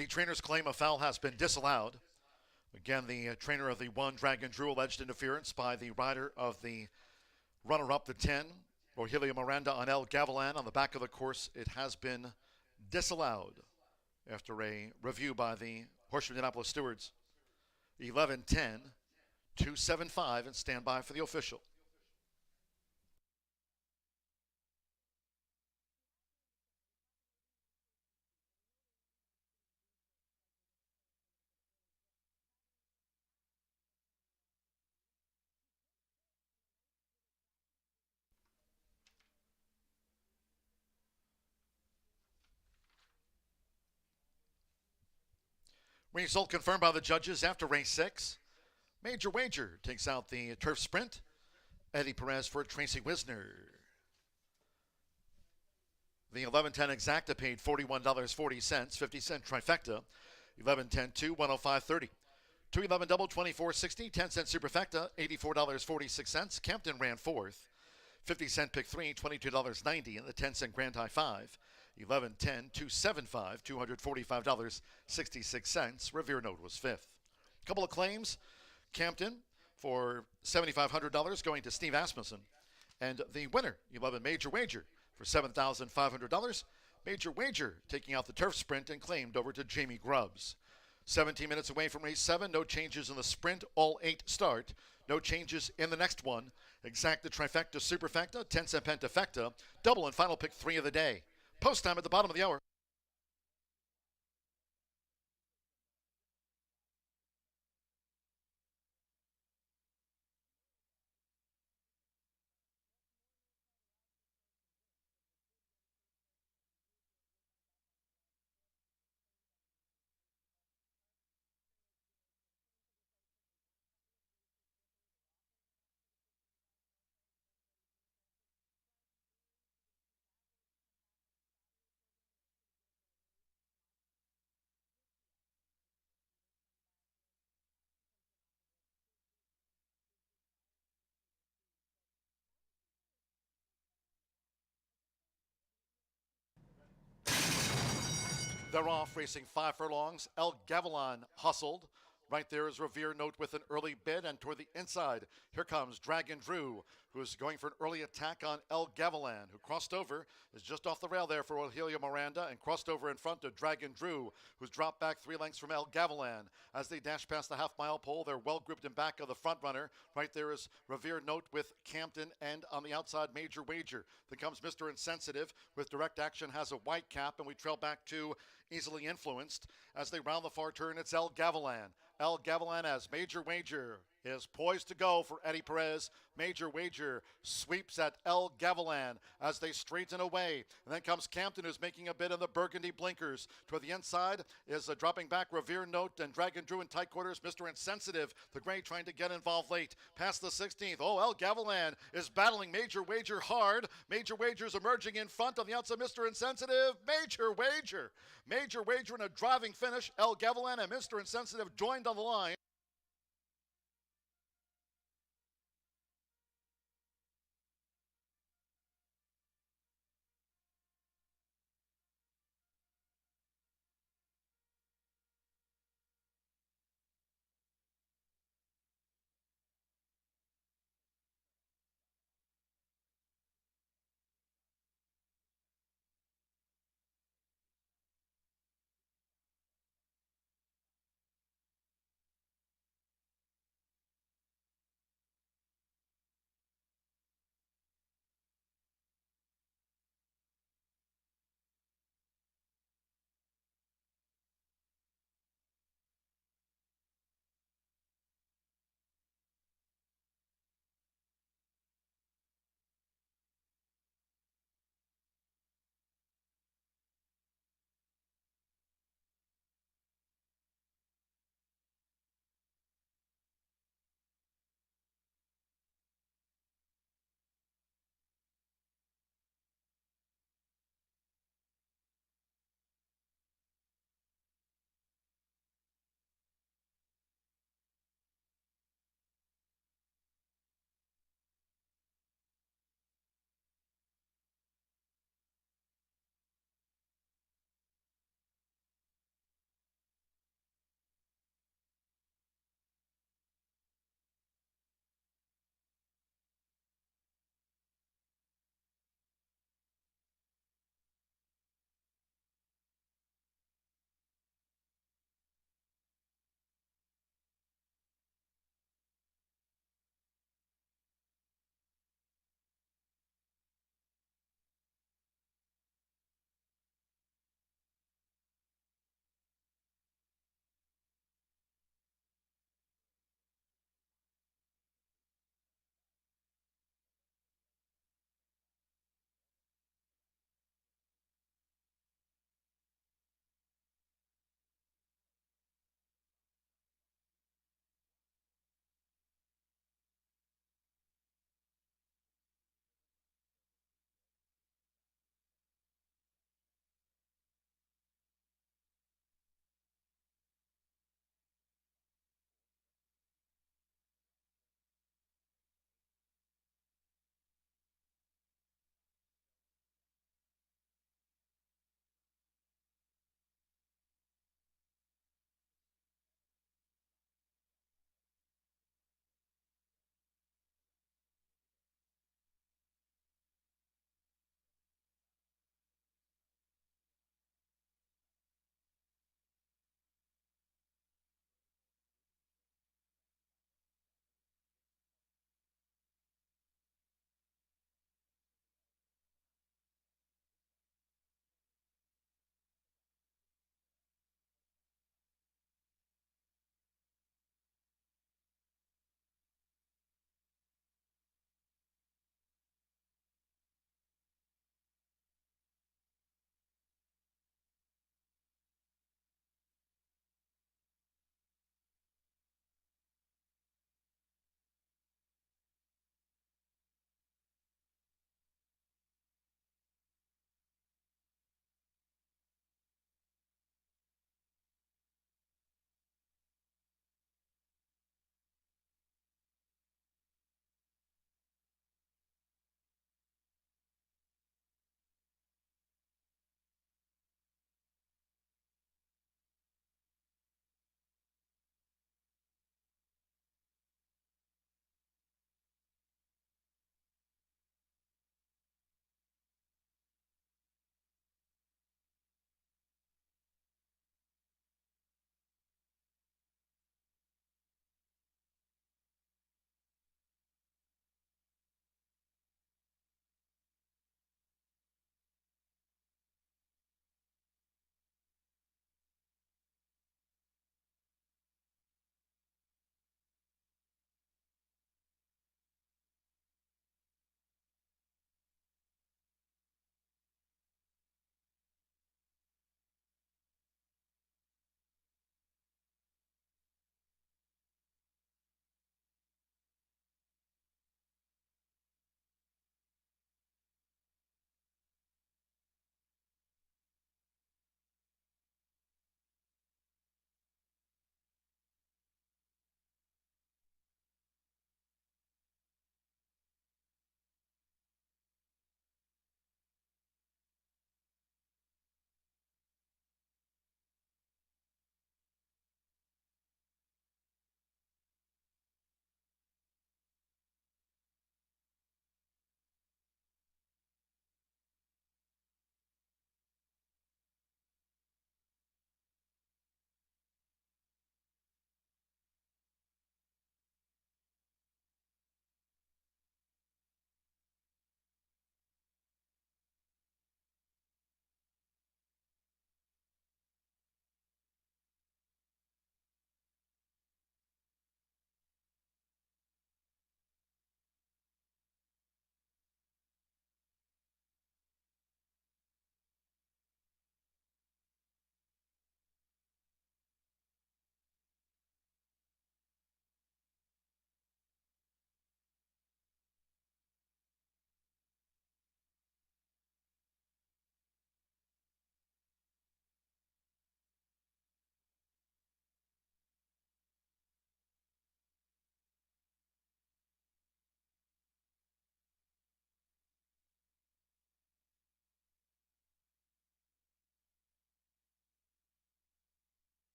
The trainer's claim of foul has been disallowed. Again, the trainer of the 1, Dragon Drew, alleged interference by the rider of the runner-up, the 10, Rogelio Miranda on El Gavilan on the back of the course. It has been disallowed after a review by the Horseshoe Indianapolis stewards. 11-10, 2-7-5, and stand by for the official. Result confirmed by the judges after race 6. Major Wager takes out the turf sprint. Eddie Perez for Tracy Wisner. The 11-10 exacta paid $41.40, 50-cent trifecta. 11-10-2, 105.30. 2-11 double, 24.60. 10-cent superfecta, $84.46. Campton ran 4th. 50-cent pick 3, $22.90. And the 10-cent grand high 5. 11-10, 275, $245.66. Revere Note was 5th. Couple of claims. Campton for $7,500 going to Steve Asmussen. And the winner, 11 Major Wager, for $7,500. Major Wager taking out the turf sprint and claimed over to Jamie Grubbs. 17 minutes away from race 7. No changes in the sprint. All 8 start. No changes in the next one. Exacta, trifecta, superfecta, 10-cent pentafecta, double and final pick 3 of the day. Post time at the bottom of the hour. They're off, racing 5 furlongs. El Gavilan hustled. Right there is Revere Note with an early bid, and toward the inside, here comes Dragon Drew, who's going for an early attack on El Gavilan, who crossed over, is just off the rail there for Rogelio Miranda, and crossed over in front of Dragon Drew, who's dropped back 3 lengths from El Gavilan. As they dash past the half-mile pole, they're well grouped in back of the front runner. Right there is Revere Note with Campton, and on the outside, Major Wager. Then comes Mr. Insensitive with Direct Action, has a white cap, and we trail back to Easily Influenced. As they round the far turn, it's El Gavilan. El Gavilan as Major Wager is poised to go for Eddie Perez. Major Wager sweeps at El Gavilan as they straighten away. And then comes Campton, who's making a bid in the burgundy blinkers. Toward the inside is dropping back Revere Note and Dragon Drew in tight quarters. Mr. Insensitive, the gray, trying to get involved late. Past the 16th. Oh, El Gavilan is battling Major Wager hard. Major Wager's emerging in front on the outside. Mr. Insensitive, Major Wager. Major Wager in a driving finish. El Gavilan and Mr. Insensitive joined on the line.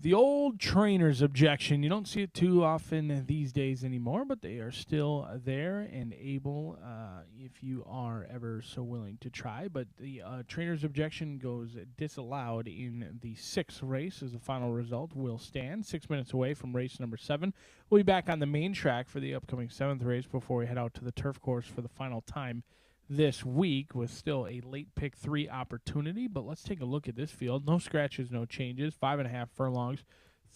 The old trainer's objection. You don't see it too often these days anymore, but they are still there and able if you are ever so willing to try. But the trainer's objection goes disallowed in the 6th race as the final result will stand. 6 minutes away from race number 7. We'll be back on the main track for the upcoming 7th race before we head out to the turf course for the final time this week with still a late pick 3 opportunity. But let's take a look at this field. No scratches, no changes. 5.5 furlongs.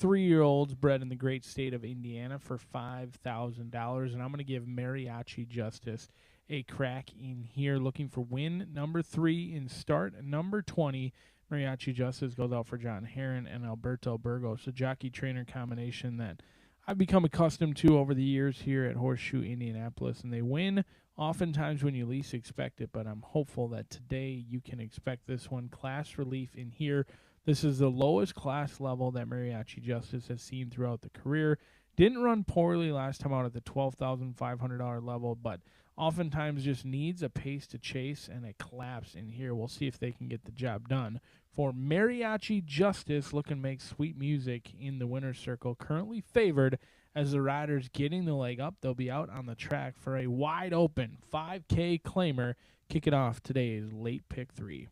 3-year-olds bred in the great state of Indiana for $5,000. And I'm going to give Mariachi Justice a crack in here, looking for win number 3 in start number 20. Mariachi Justice goes out for John Herron and Alberto Burgos, a jockey-trainer combination that I've become accustomed to over the years here at Horseshoe Indianapolis, and they win oftentimes when you least expect it, but I'm hopeful that today you can expect this one. Class relief in here. This is the lowest class level that Mariachi Justice has seen throughout the career. Didn't run poorly last time out at the $12,500 level, but oftentimes just needs a pace to chase and a collapse in here. We'll see if they can get the job done. For Mariachi Justice, looking to make sweet music in the winner's circle. Currently favored as the riders getting the leg up. They'll be out on the track for a wide open 5K claimer. Kick it off today's late pick 3.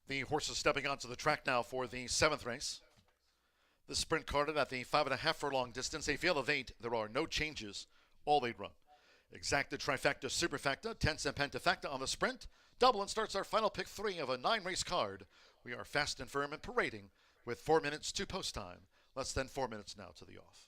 The horses stepping onto the track now for the 7th race. The sprint carded at the 5.5 furlong distance. A field of 8. There are no changes. All 8 run. Exacta, trifecta, superfecta, tense and pentafecta on the sprint. Dublin starts our final pick 3 of a 9-race card. We are fast and firm and parading with 4 minutes to post time. Less than 4 minutes now to the off.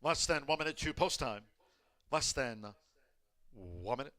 Less than 1 minute to post time. Less than 1 minute.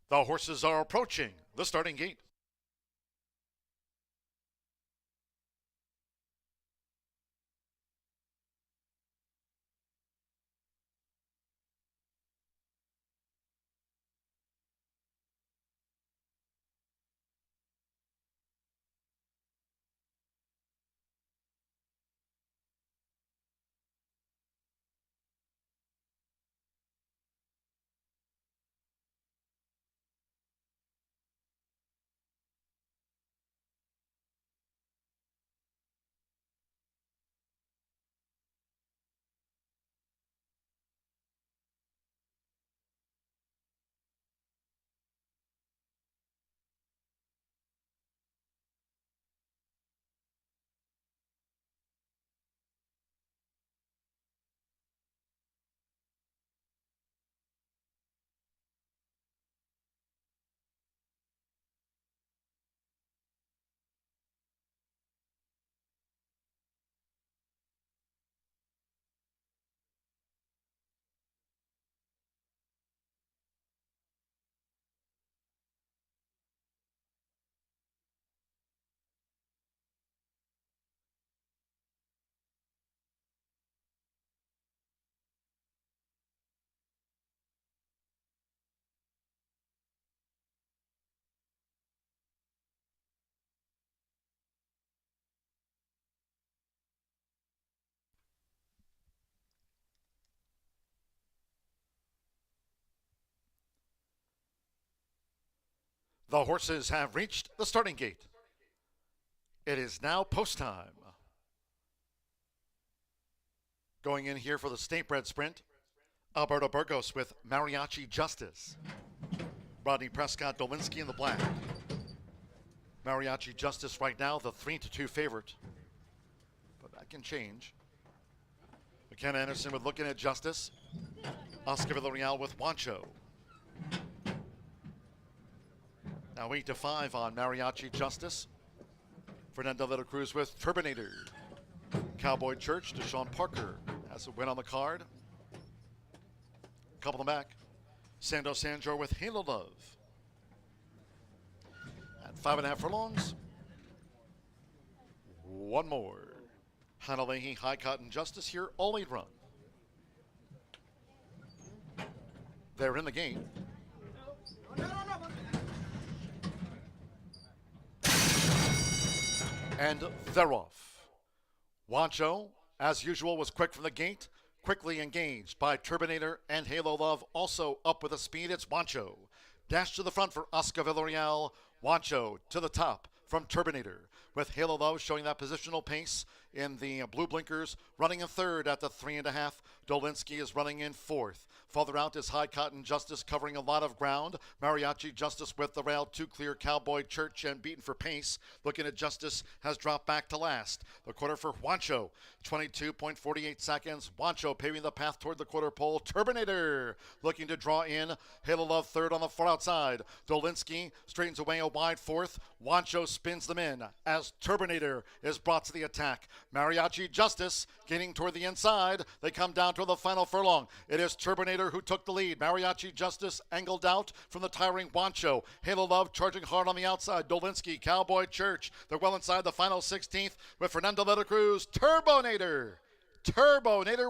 The horses are approaching the starting gate. The horses have reached the starting gate. It is now post time. Going in here for the state bred sprint, Alberto Burgos with Mariachi Justice. Rodney Prescott Dolinski in the black. Mariachi Justice right now the 3-2 favorite, but that can change. McKenna Anderson with Looking at Justice. Oscar Villarreal with Wancho. Now 8-5 on Mariachi Justice. Fernando de la Cruz with Turbinator. Cowboy Church, Deshaun Parker has a win on the card. Couple in the back. Sando Sandro with Halo Love. At 5.5 furlongs. One more. Hanalehi High Cotton Justice here, all 8 run. They're in the game. And they're off. Wancho, as usual, was quick from the gate, quickly engaged by Turbinator and Halo Love. Also up with a speed, it's Wancho. Dash to the front for Oscar Villarreal. Wancho to the top from Turbinator, with Halo Love showing that positional pace in the blue blinkers, running in third at the 3.5. Dolinsky is running in fourth. Farther out is High Cotton Justice covering a lot of ground. Mariachi Justice with the rail, two clear. Cowboy Church and beaten for pace. Looking at Justice has dropped back to last. The quarter for Wancho, 22.48 seconds. Wancho paving the path toward the quarter pole. Turbinator looking to draw in. Halo Love third on the far outside. Dolinsky straightens away a wide fourth. Wancho spins them in as Turbinator is brought to the attack. Mariachi Justice getting toward the inside. They come down to the final furlong. It is Turbinator who took the lead. Mariachi Justice angled out from the tiring Wancho. Halo Love charging hard on the outside. Dolinsky, Cowboy Church. They're well inside the final 16th with Fernando de la Cruz. Turbinator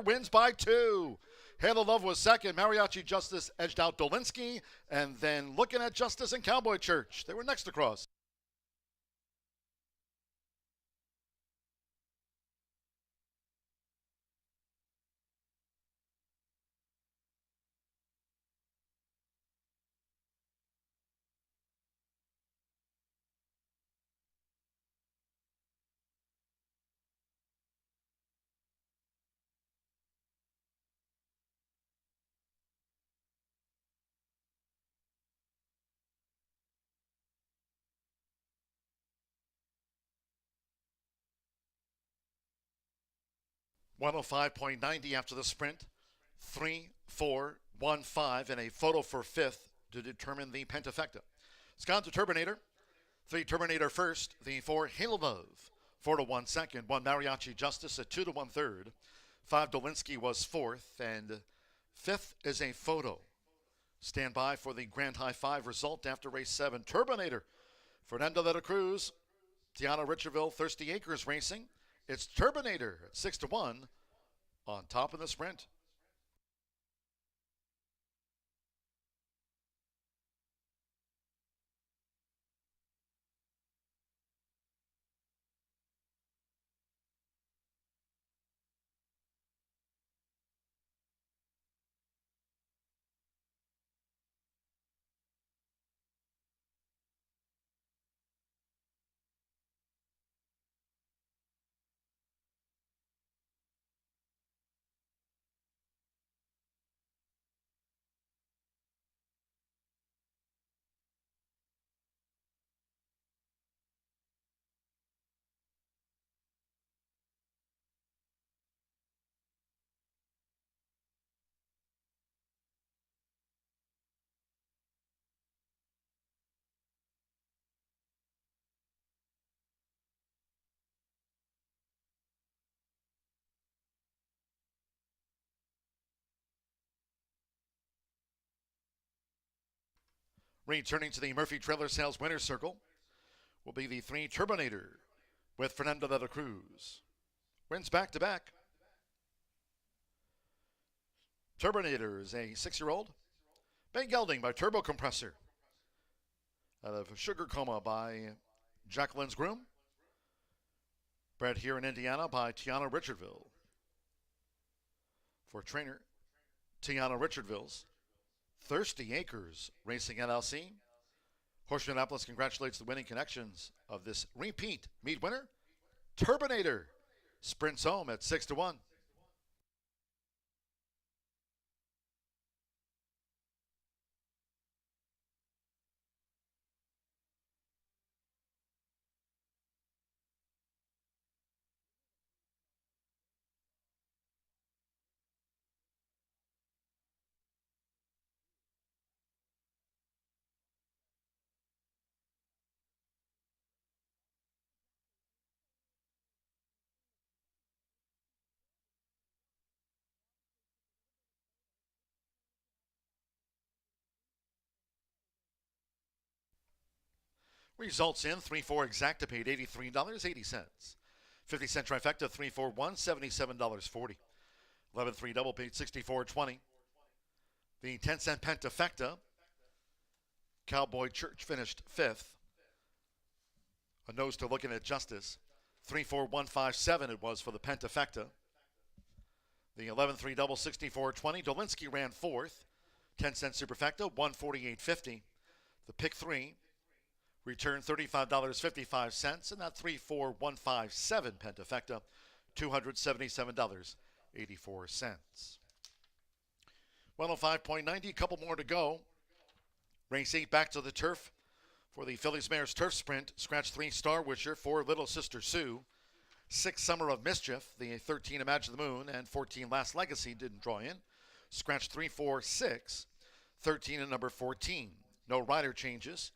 wins by 2. Halo Love was second. Mariachi Justice edged out Dolinsky. And then looking at Justice and Cowboy Church, they were next across. .105.90 after the sprint. 3, 4, 1, 5, and a photo for fifth to determine the pentafecta. It's gone to Turbinator. 3 Turbinator first. The 4 Halo Love. 4 to 1 second. 1 Mariachi Justice at 2 to 1 third. 5 Dolinsky was fourth. And fifth is a photo. Stand by for the Grand High 5 result after race 7. Turbinator. Fernando de la Cruz. Tiana Richardville. Thirsty Acres Racing. It's Turbinator at 6 to 1 on top of the sprint. Returning to the Murphy Trailer Sales Winner's Circle will be the 3 Turbinator with Fernando de la Cruz. Wins back-to-back. Turbinator is a 6-year-old. Ben Gelding by Turbo Compressor. Out of Sugar Coma by Jacqueline's Groom. Bred here in Indiana by Tiana Richardville. For trainer, Tiana Richardville's Thirsty Acres Racing LLC. Horseshoe Indianapolis congratulates the winning connections of this repeat meet winner. Turbinator sprints home at 6 to 1. Results in 3-4 exacta paid $83.80. 50-cent trifecta 3-4-1 $77.40. 11-3 double paid $64.20. The 10-cent pentafecta, Cowboy Church finished fifth. A nose to Looking at Justice. 3-4-1-5-7 it was for the pentafecta. The 11-3 double 64-20. Dolinsky ran fourth. 10-cent superfecta, 148.50. The pick three returned $35.55, and that 34157 pentafecta, $277.84. 105.90, a couple more to go. Race 8 back to the turf for the Phillies Mares Turf Sprint. Scratch 3 Star Wisher, 4 Little Sister Sue, 6 Summer of Mischief, the 13 Imagine the Moon, and 14 Last Legacy didn't draw in. Scratch 3, 4, 6, 13 and number 14. No rider changes.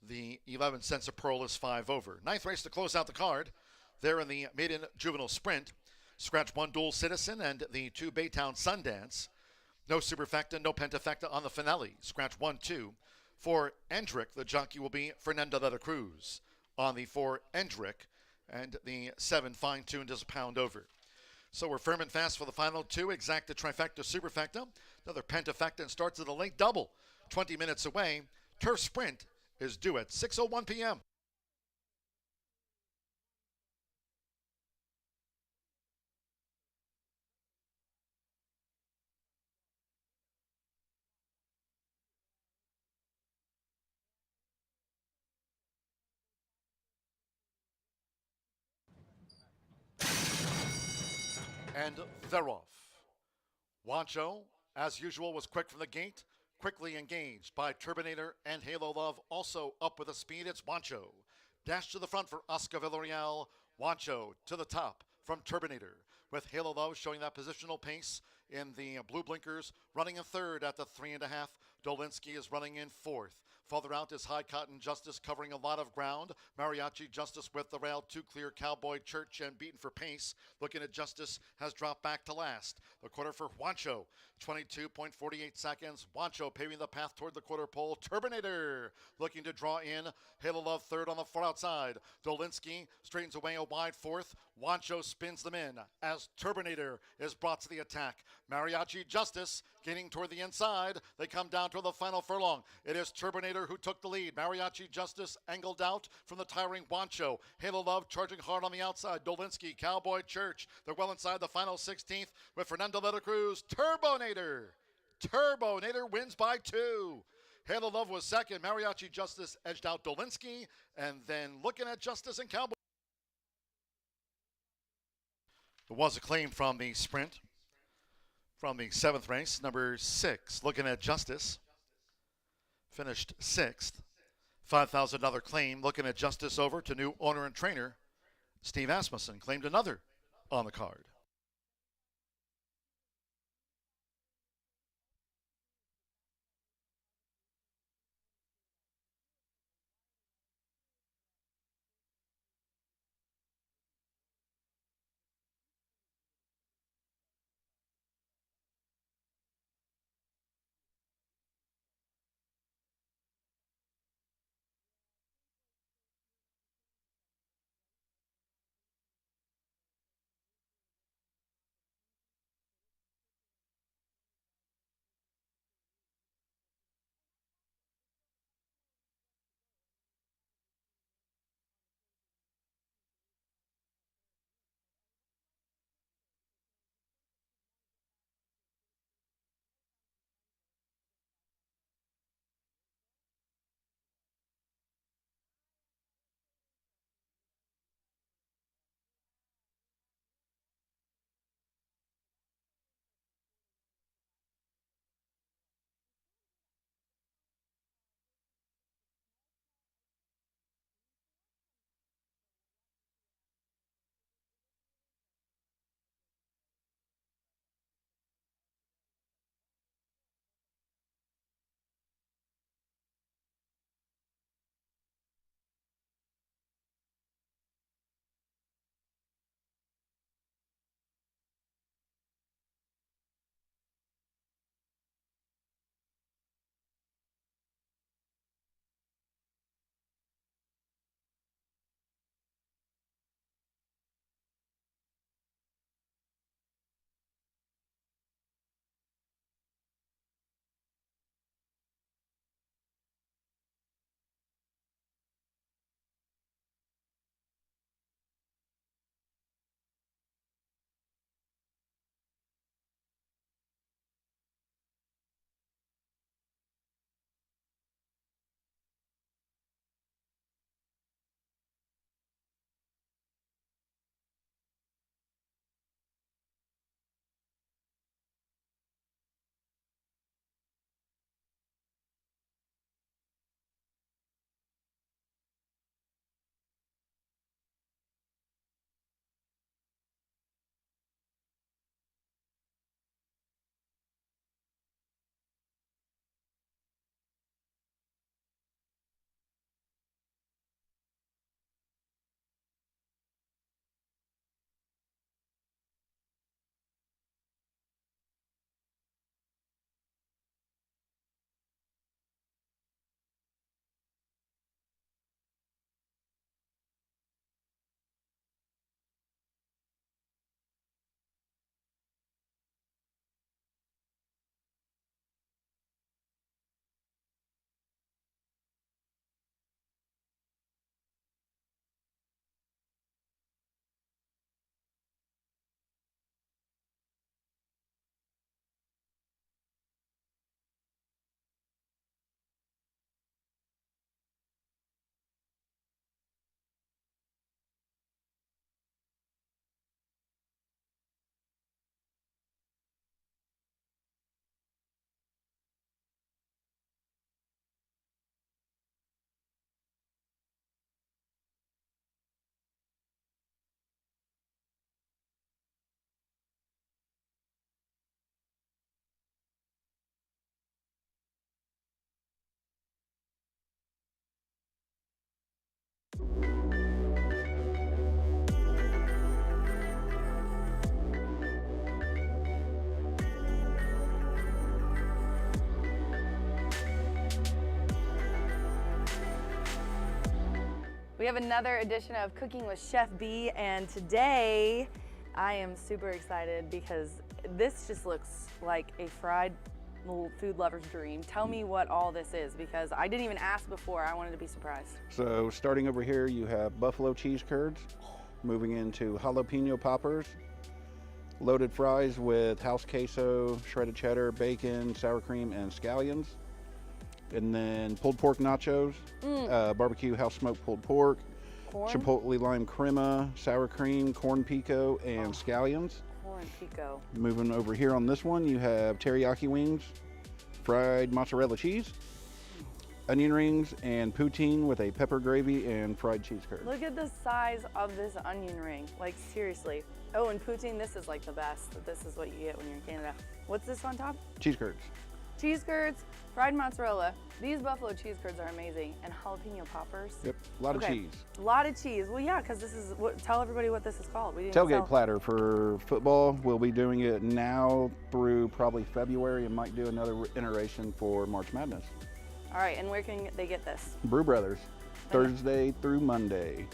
The 11 Cents of Pearl is 5 over. Ninth race to close out the card. There in the Maiden Juvenile Sprint. Scratch 1 Dual Citizen and the 2 Baytown Sundance. No superfecta, no pentafecta on the finale. Scratch 1, 2. For Endrick, the jockey will be Fernando de la Cruz. On the 4 Endrick, and the 7 Fine-Tuned is a pound over. So we're firm and fast for the final 2. Exacta, trifecta, superfecta. Another pentafecta and starts at a late double. 20 minutes away. Turf Sprint is due at 6:01 p.m. And they're off. Wancho, as usual, was quick from the gate, quickly engaged by Turbinator and Halo Love, also up with a speed. It's Wancho. Dash to the front for Oscar Villarreal. Wancho to the top from Turbinator, with Halo Love showing that positional pace in the blue blinkers, running in third at the 3.5. Dolinsky is running in fourth. Farther out is High Cotton Justice covering a lot of ground. Mariachi Justice with the rail, 2 clear. Cowboy Church and Beaten for Pace. Looking at Justice has dropped back to last. The quarter for Wancho, 22.48 seconds. Wancho paving the path toward the quarter pole. Turbinator looking to draw in. Halo Love third on the far outside. Dolinsky straightens away a wide fourth. Wancho spins them in as Turbinator is brought to the attack. Mariachi Justice getting toward the inside. They come down to the final furlong. It is Turbinator who took the lead. Mariachi Justice angled out from the tiring Wancho. Halo Love charging hard on the outside. Dolinsky, Cowboy Church. They're well inside the final 16th with Fernando de la Cruz. Turbonator wins by 2. Halo Love was second. Mariachi Justice edged out Dolinsky. And then looking at Justice and Cowboy. There was a claim from the sprint. From the 7th race, number 6, looking at Justice. Finished 6th. $5,000 claim, looking at Justice over to new owner and trainer, Steve Asmussen. Claimed another on the card. have another edition of Cooking with Chef B, and today I am super excited because this just looks like a fried little food lover's dream. Tell me what all this is, because I didn't even ask before. I wanted to be surprised. So starting over here, you have buffalo cheese curds, moving into jalapeno poppers, loaded fries with house queso, shredded cheddar, bacon, sour cream, and scallions. And then pulled pork nachos, barbecue house smoked pulled pork, chipotle lime crema, sour cream, corn pico, and scallions. Corn pico. Moving over here on this one, you have teriyaki wings, fried mozzarella cheese, onion rings, and poutine with a pepper gravy and fried cheese curds. Look at the size of this onion ring. Like, seriously. Oh, and poutine, this is like the best. This is what you get when you're in Canada. What's this on top? Cheese curds. Cheese curds, fried mozzarella. These buffalo cheese curds are amazing. And jalapeno poppers. Yep, a lot of cheese. A lot of cheese. Well, yeah, because this is what. Tell everybody what this is called. We didn't Tailgate platter for football. We'll be doing it now through probably February, and might do another iteration for March Madness. All right, and where can they get this? Brew Brothers, Thursday through Monday.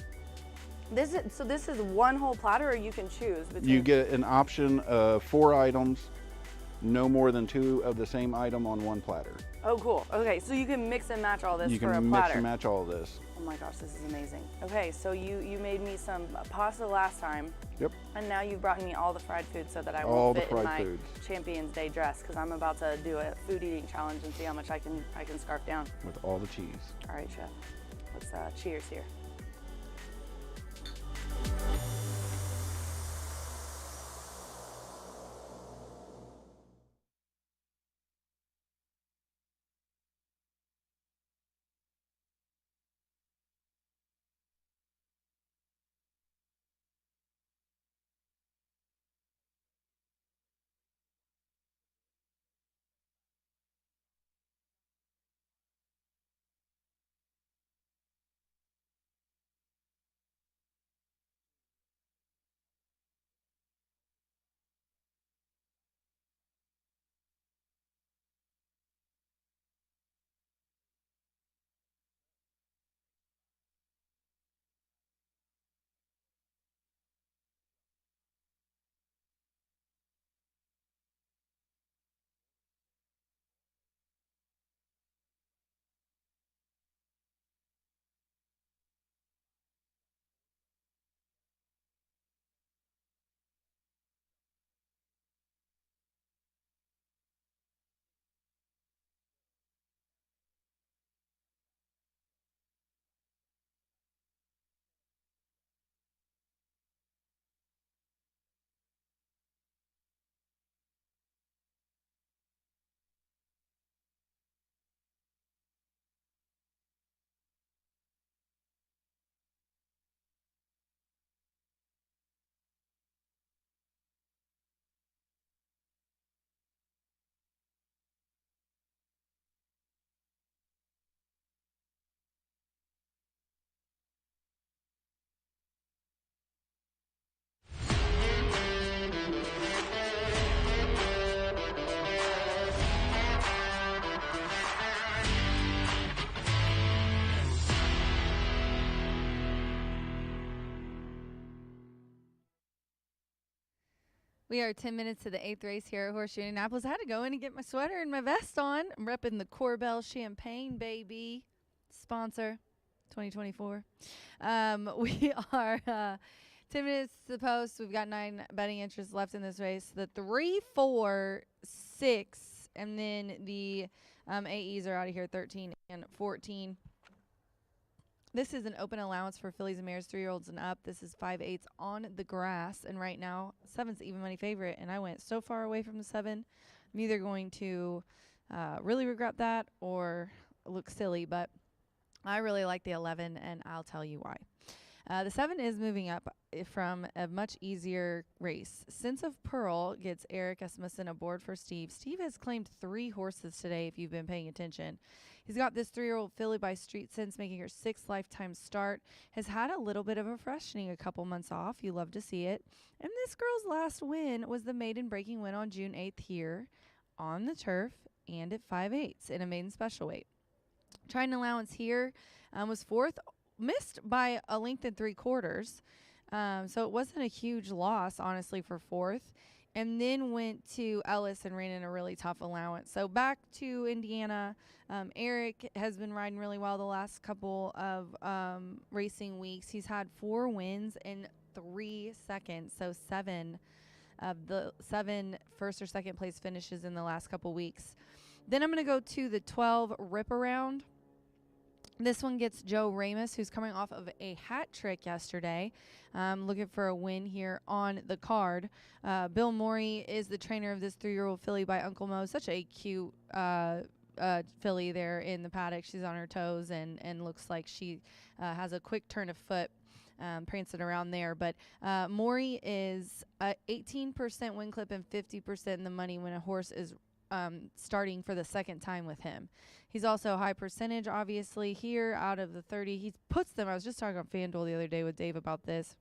This is one whole platter, or you can choose between? You get an option of 4 items, no more than 2 of the same item on one platter. Oh, cool. Okay, so you can mix and match all this You for a can platter. mix and match all of this. Oh my gosh, this is amazing. Okay, so you made me some pasta last time. Yep. And now you've brought me all the fried food so that I All won't the fit in fried my foods. Champions Day dress, because I'm about to do a food eating challenge and see how much I can scarf down. With all the cheese. All right, chef. Let's cheers here. We are 10 minutes to the 8th race here at Horseshoe Indianapolis. I had to go in and get my sweater and my vest on. I'm repping the Corbel Champagne, baby. Sponsor 2024. We are 10 minutes to the post. We've got 9 betting interests left in this race. The 3, 4, 6, and then the AEs are out of here, 13 and 14. This is an open allowance for fillies and mares, 3-year-olds and up. This is 5/8 on the grass, and right now 7's even money favorite. And I went so far away from the 7. I'm either going to really regret that or look silly, but I really like the 11, and I'll tell you why. The 7 is moving up from a much easier race. Sense of Pearl gets Eric Asmussen aboard for Steve. Steve has claimed 3 horses today, if you've been paying attention. He's got this 3-year-old filly by Street Sense, making her 6th lifetime start. Has had a little bit of a freshening, a couple months off. You love to see it. And this girl's last win was the maiden breaking win on June 8th here on the turf and at 5/8 in a maiden special weight. Trying allowance here was 4th missed by a length and 3/4. So it wasn't a huge loss, honestly, for fourth. And then went to Ellis and ran in a really tough allowance. So back to Indiana. Eric has been riding really well the last couple of racing weeks. He's had 4 wins in 3 seconds. So 7 of the 7 first or second place finishes in the last couple weeks. Then I'm going to go to the 12 Rip Around. This one gets Joe Ramus, who's coming off of a hat trick yesterday. Looking for a win here on the card. Bill Morey is the trainer of this 3-year-old filly by Uncle Mo. Such a cute filly there in the paddock. She's on her toes and looks like she has a quick turn of foot. Prancing around there. But Morey is 18% win clip and 50% in the money when a horse is starting for the second time with him. He's also high percentage, obviously, here out of the 30. He puts them, I was just talking on FanDuel the other day with Dave about this.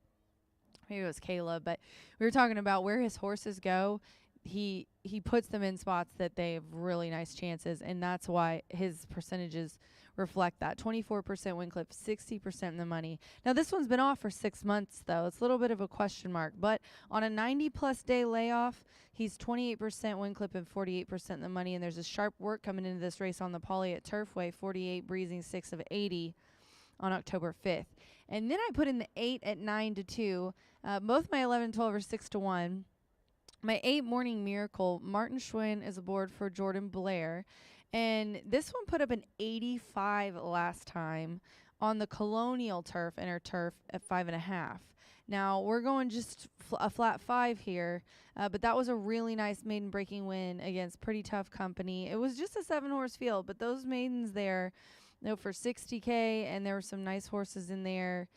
Maybe it was Caleb, but we were talking about where his horses go. He puts them in spots that they have really nice chances, and that's why his percentages reflect that. 24% win clip, 60% in the money. Now, this one's been off for 6 months, though. It's a little bit of a question mark, but on a 90-plus day layoff, he's 28% win clip and 48% in the money, and there's a sharp work coming into this race on the Poly at Turfway, 48 breezing 6 of 80 on October 5th. And then I put in the 8 at 9-2. Both my 11 and 12 are 6-1. My 8 Morning Miracle, Martin Schwinn is aboard for Jordan Blair. And this one put up an 85 last time on the Colonial Turf, inner turf, at 5.5. Now, we're going just a flat 5 here, but that was a really nice maiden breaking win against pretty tough company. It was just a 7-horse field, but those maidens there, for $60K, and there were some nice horses in there.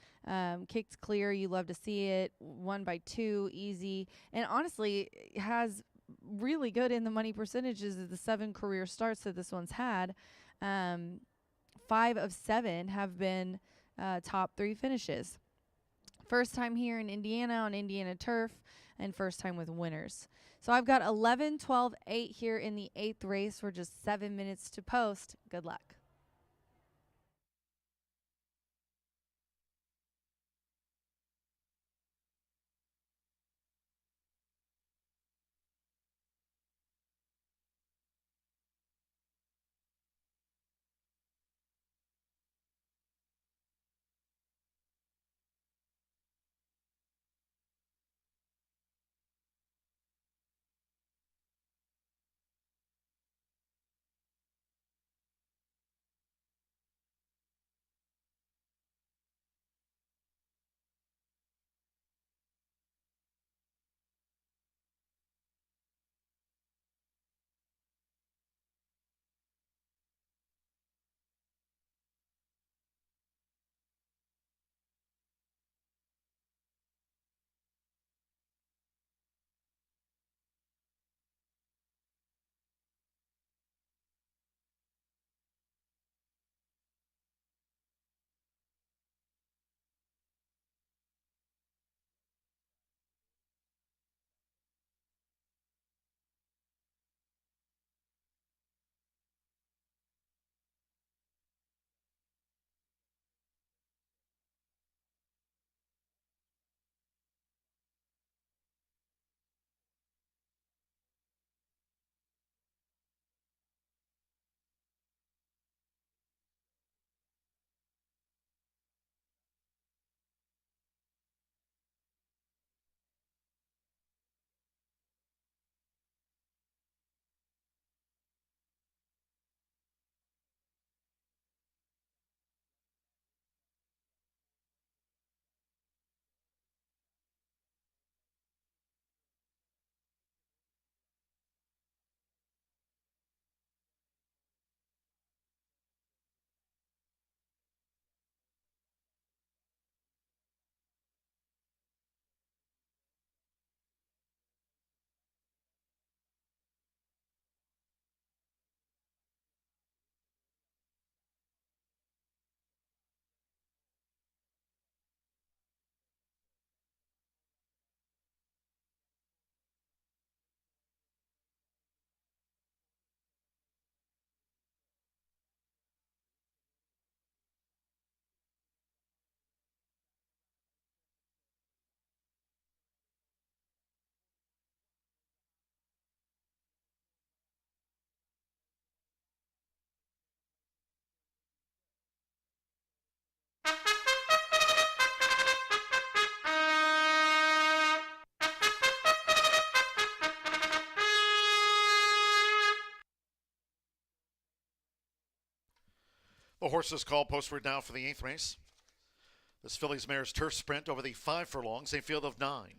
Kicked clear, you love to see it. Won by 2, easy, and honestly has really good in the money percentages of the 7 career starts that this one's had. 5 of 7 have been top 3 finishes. First time here in Indiana on Indiana turf, and first time with winners. So I've got 11, 12, 8 here in the 8th race. We're just 7 minutes to post. Good luck. The horses called postward now for the 8th race. This filly's mare's turf sprint over the 5 furlongs, a field of 9.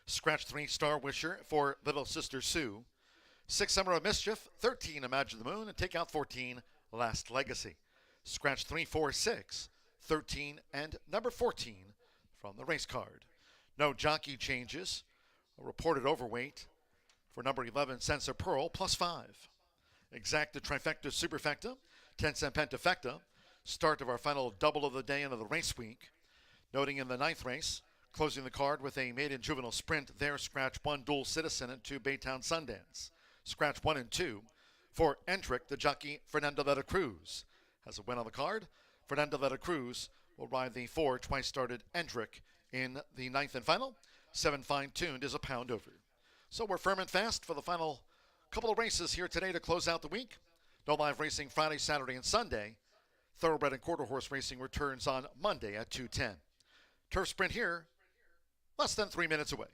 Scratch 3, Star Wisher for Little Sister Sue. 6, Summer of Mischief. 13, Imagine the Moon. And take out 14, Last Legacy. Scratch 3, 4, 6, 13, and number 14 from the race card. No jockey changes. A reported overweight for number 11, Sense of Pearl, +5. Exacta Trifecta Superfecta, 10-cent Pentafecta. Start of our final double of the day and of the race week. Noting in the 9th race, closing the card with a maiden juvenile sprint there, scratch 1, Dual Citizen, and 2, Baytown Sundance. Scratch 1 and 2 for Endrick, the jockey Fernando de la Cruz. Has a win on the card. Fernando de la Cruz will ride the 4, twice started Endrick in the 9th and final. 7, Fine Tuned is a pound over. So we're firm and fast for the final couple of races here today to close out the week. No live racing Friday, Saturday, and Sunday. Thoroughbred and quarter horse racing returns on Monday at 2:10. Turf sprint here, less than 3 minutes away.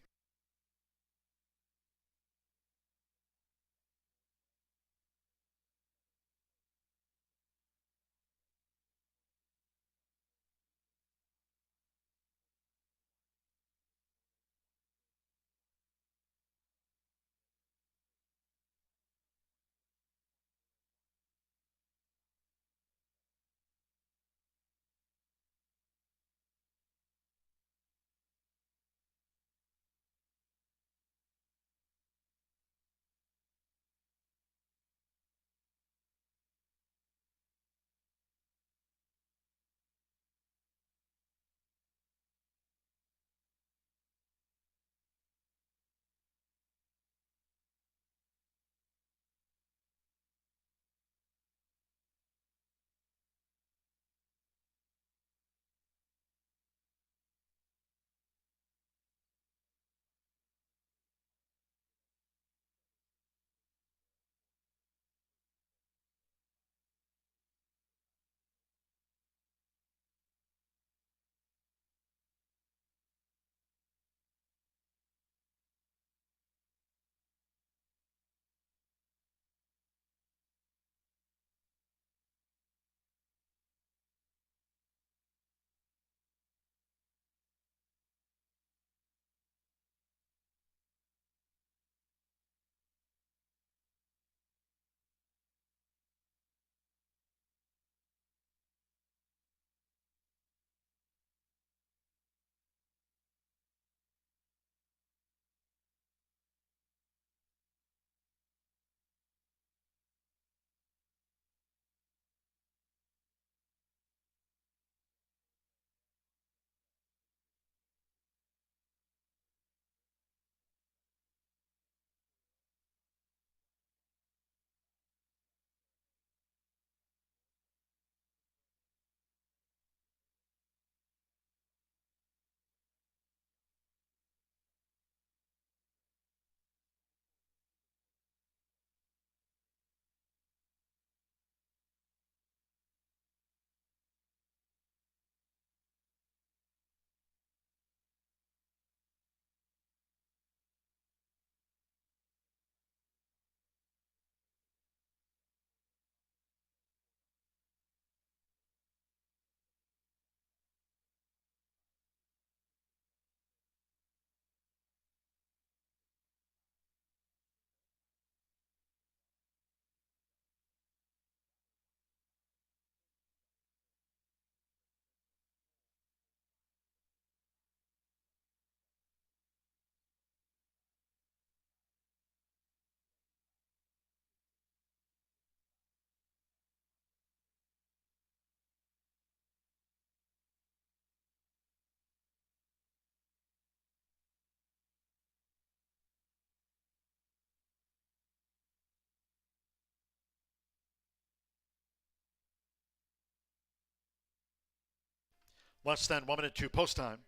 Less than 1 minute to post time.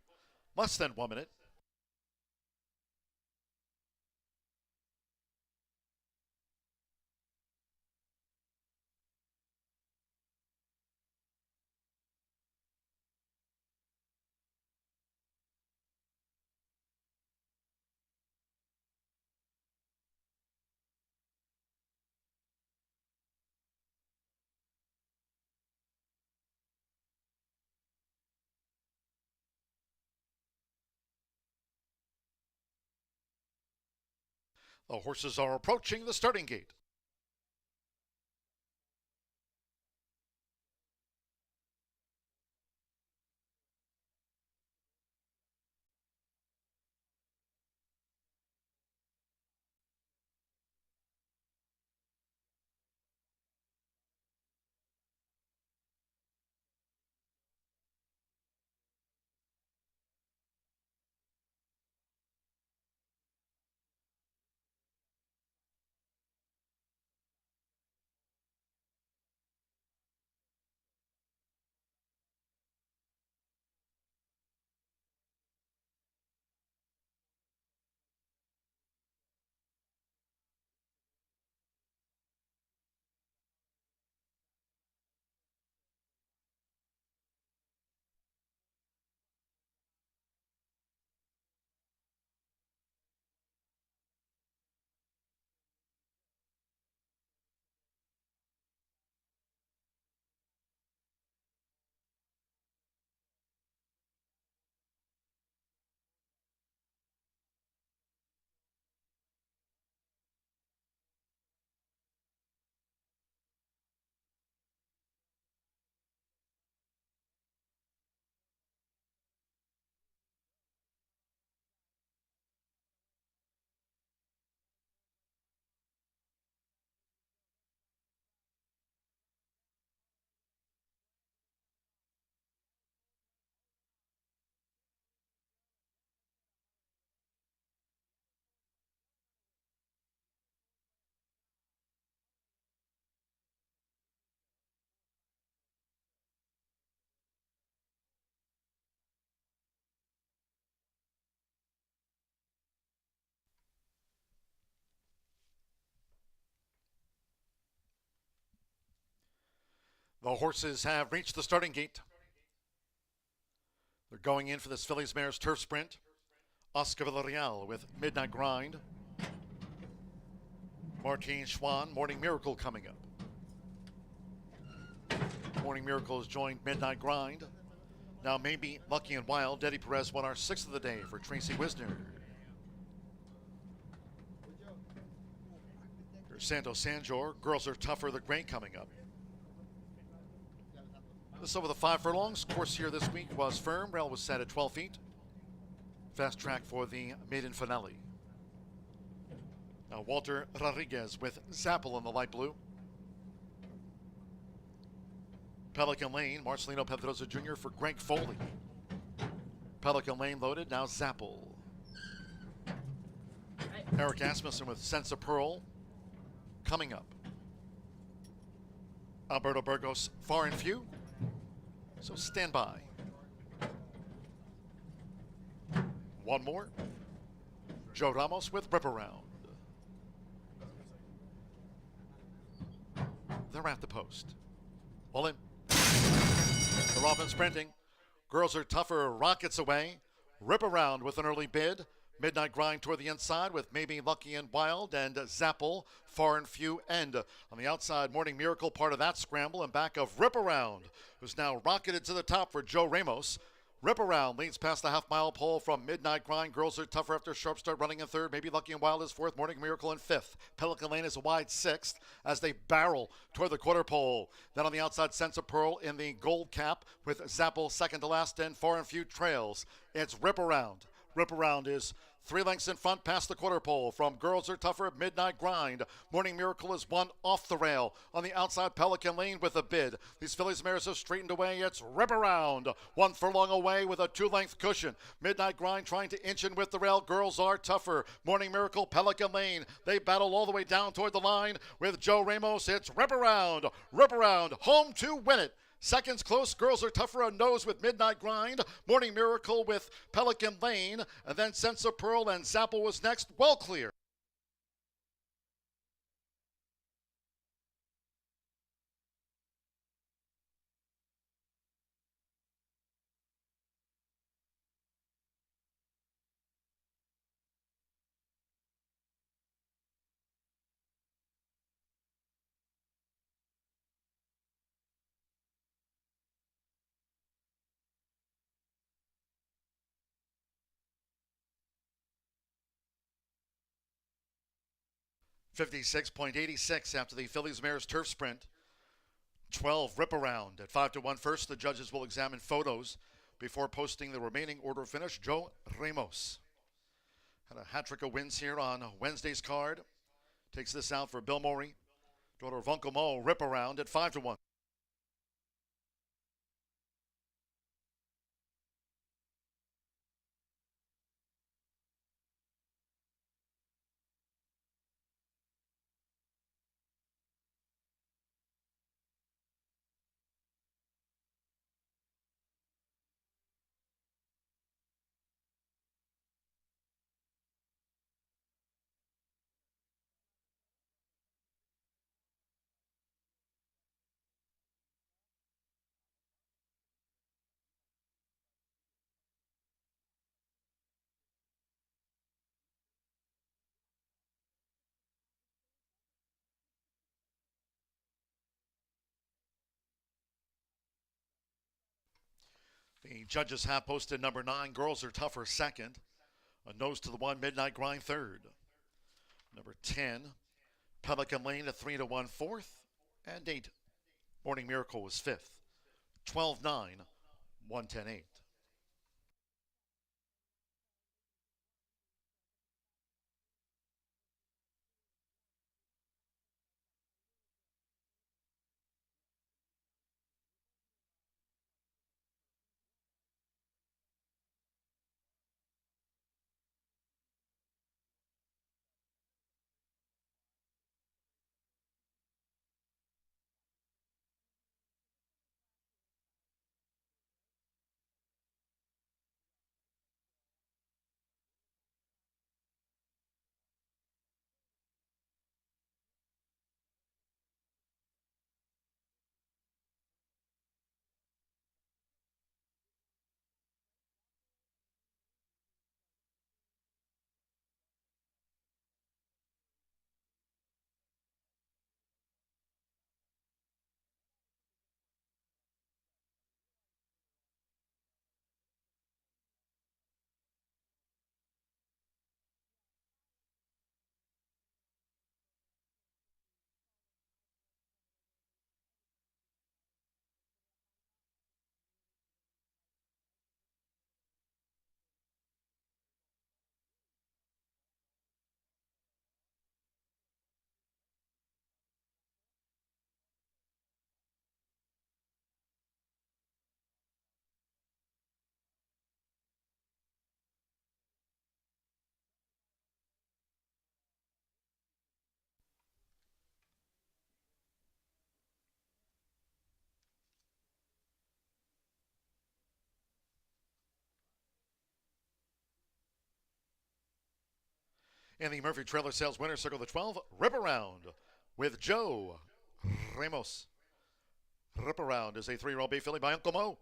Less than 1 minute. The horses are approaching the starting gate. The horses have reached the starting gate. They're going in for this Fillies Mares Turf Sprint. Oscar Villarreal with Midnight Grind. Martin Schwann, Morning Miracle coming up. Morning Miracle has joined Midnight Grind. Now maybe Lucky and Wild. Eddie Perez won our 6th of the day for Tracy Wisner. There's Santo Sanjor. Girls Are Tougher, the Great coming up. This over the 5 furlongs. Course here this week was firm. Rail was set at 12 feet. Fast track for the maiden finale. Now Walter Rodriguez with Zappel in the light blue. Pelican Lane, Marcelino Pedrosa Jr. for Greg Foley. Pelican Lane loaded, now Zappel. Eric Asmussen with Sense of Pearl coming up. Alberto Burgos, Far and Few. So stand by. One more. Joe Ramos with Rip Around. They're at the post. All in. They're off and sprinting. Girls Are Tougher rockets away. Rip Around with an early bid. Midnight Grind toward the inside with Maybe Lucky and Wild and Zappel, Far and Few end. On the outside, Morning Miracle part of that scramble and back of Rip Around, who's now rocketed to the top for Joe Ramos. Rip Around leads past the half-mile pole from Midnight Grind. Girls Are Tougher after sharp start running in third. Maybe Lucky and Wild is fourth. Morning Miracle in fifth. Pelican Lane is a wide sixth as they barrel toward the quarter pole. Then on the outside, Sense of Pearl in the gold cap with Zappel second to last and Far and Few trails. It's Rip Around. Rip Around is 3 lengths in front past the quarter pole from Girls Are Tougher, Midnight Grind. Morning Miracle is one off the rail. On the outside, Pelican Lane with a bid. These Fillies mares have straightened away. It's Rip Around. 1 furlong away with a 2-length cushion. Midnight Grind trying to inch in with the rail. Girls Are Tougher. Morning Miracle, Pelican Lane. They battle all the way down toward the line with Joe Ramos. It's Rip Around. Rip Around, home to win it. Seconds close, Girls Are Tougher on nose with Midnight Grind. Morning Miracle with Pelican Lane. And then Sense of Pearl and Zappel was next. Well clear. 56.86 after the Phillies Mares turf sprint. 12 rip around at 5-1 first. The judges will examine photos before posting the remaining order of finish. Joe Ramos had a hat trick of wins here on Wednesday's card. Takes this out for Bill Morey. Daughter of Uncle Mo, rip around at 5-1. The judges have posted number 9, Girls Are Tougher, second. A Nose to the One, Midnight Grind, third. Number 10, Pelican Lane at 3-1, fourth. And 8, Morning Miracle was fifth. 12-9, 110-8. And the Murphy Trailer Sales winner, circle the 12, Rip Around with Joe Ramos. Rip Around is a 3-year-old bay filly by Uncle Mo.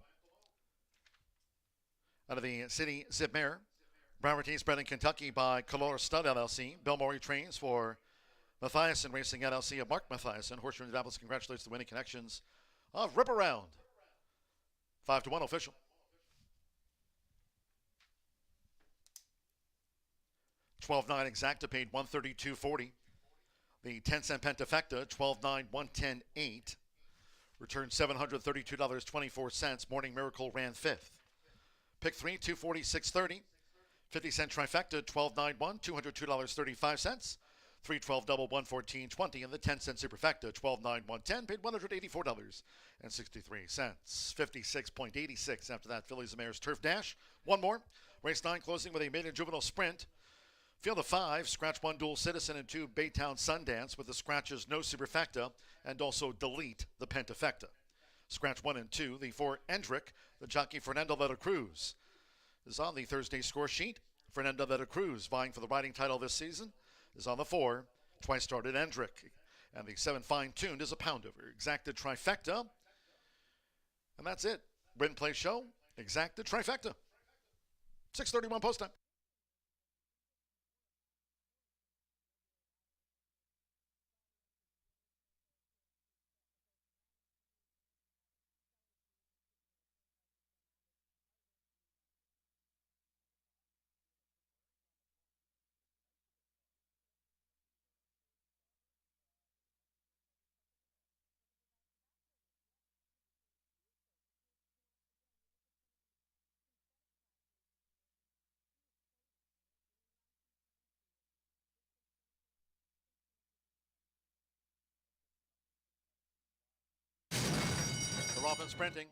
Out of the City Zip Mare, Broward bred in Kentucky by Calor Stud LLC. Bill Morey trains for Mathiasen Racing LLC of Mark Mathiasen. Horseshoe Indianapolis congratulates the winning connections of Rip Around. 5-1 official. $12.9 exacta paid $132.40. The 10-cent Pentafecta, $12.9, $110.8. Returned $732.24. Morning Miracle ran fifth. Pick 3, $246.30. 50-cent Trifecta, $12.91, $202.35. 312 double, $114.20. And the 10-cent Superfecta, $12.9, $110, paid $184.63. 56.86 after that Phillies and Mares Turf Dash. One more. Race 9 closing with a maiden juvenile sprint. Field of 5, scratch 1 Dual Citizen and 2 Baytown Sundance with the scratches no Superfecta and also delete the Pentafecta. Scratch 1 and 2, the 4 Endrick, the jockey Fernando Veta Cruz is on the Thursday score sheet. Fernando Veta Cruz, vying for the riding title this season, is on the 4, twice started Endrick. And the 7 Fine Tuned is a pound over. Exacta Trifecta. And that's it. Win Play Show, Exacta Trifecta. 6:31 post time. off and sprinting.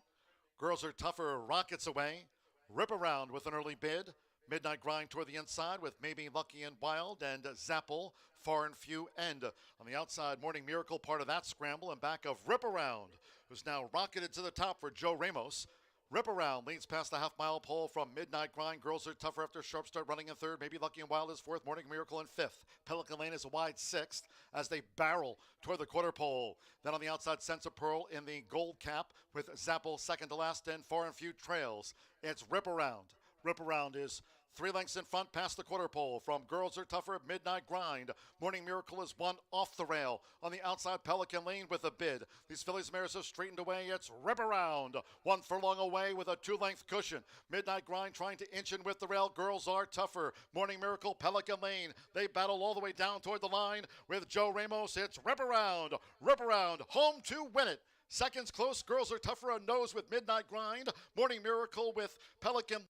Girls Are Tougher rockets away. Rip Around with an early bid. Midnight Grind toward the inside with Maybe Lucky and Wild, and Zapple, Far and Few End. On the outside, Morning Miracle, part of that scramble, and back of Rip Around, who's now rocketed to the top for Joe Ramos. Rip Around leads past the half-mile pole from Midnight Grind. Girls Are Tougher after sharp start running in third. Maybe Lucky and Wild is fourth. Morning Miracle in fifth. Pelican Lane is a wide sixth as they barrel toward the quarter pole. Then on the outside, Sense of Pearl in the gold cap with Zapple second to last, and Far and Few trails. It's Rip Around. Rip Around is 3 lengths in front past the quarter pole from Girls Are Tougher, Midnight Grind. Morning Miracle is one off the rail. On the outside, Pelican Lane with a bid. These fillies mares have straightened away. It's Rip Around. 1 furlong away with a 2-length cushion. Midnight Grind trying to inch in with the rail. Girls Are Tougher. Morning Miracle, Pelican Lane. They battle all the way down toward the line with Joe Ramos. It's Rip Around. Rip Around, home to win it. Seconds close. Girls Are Tougher on nose with Midnight Grind. Morning Miracle with Pelican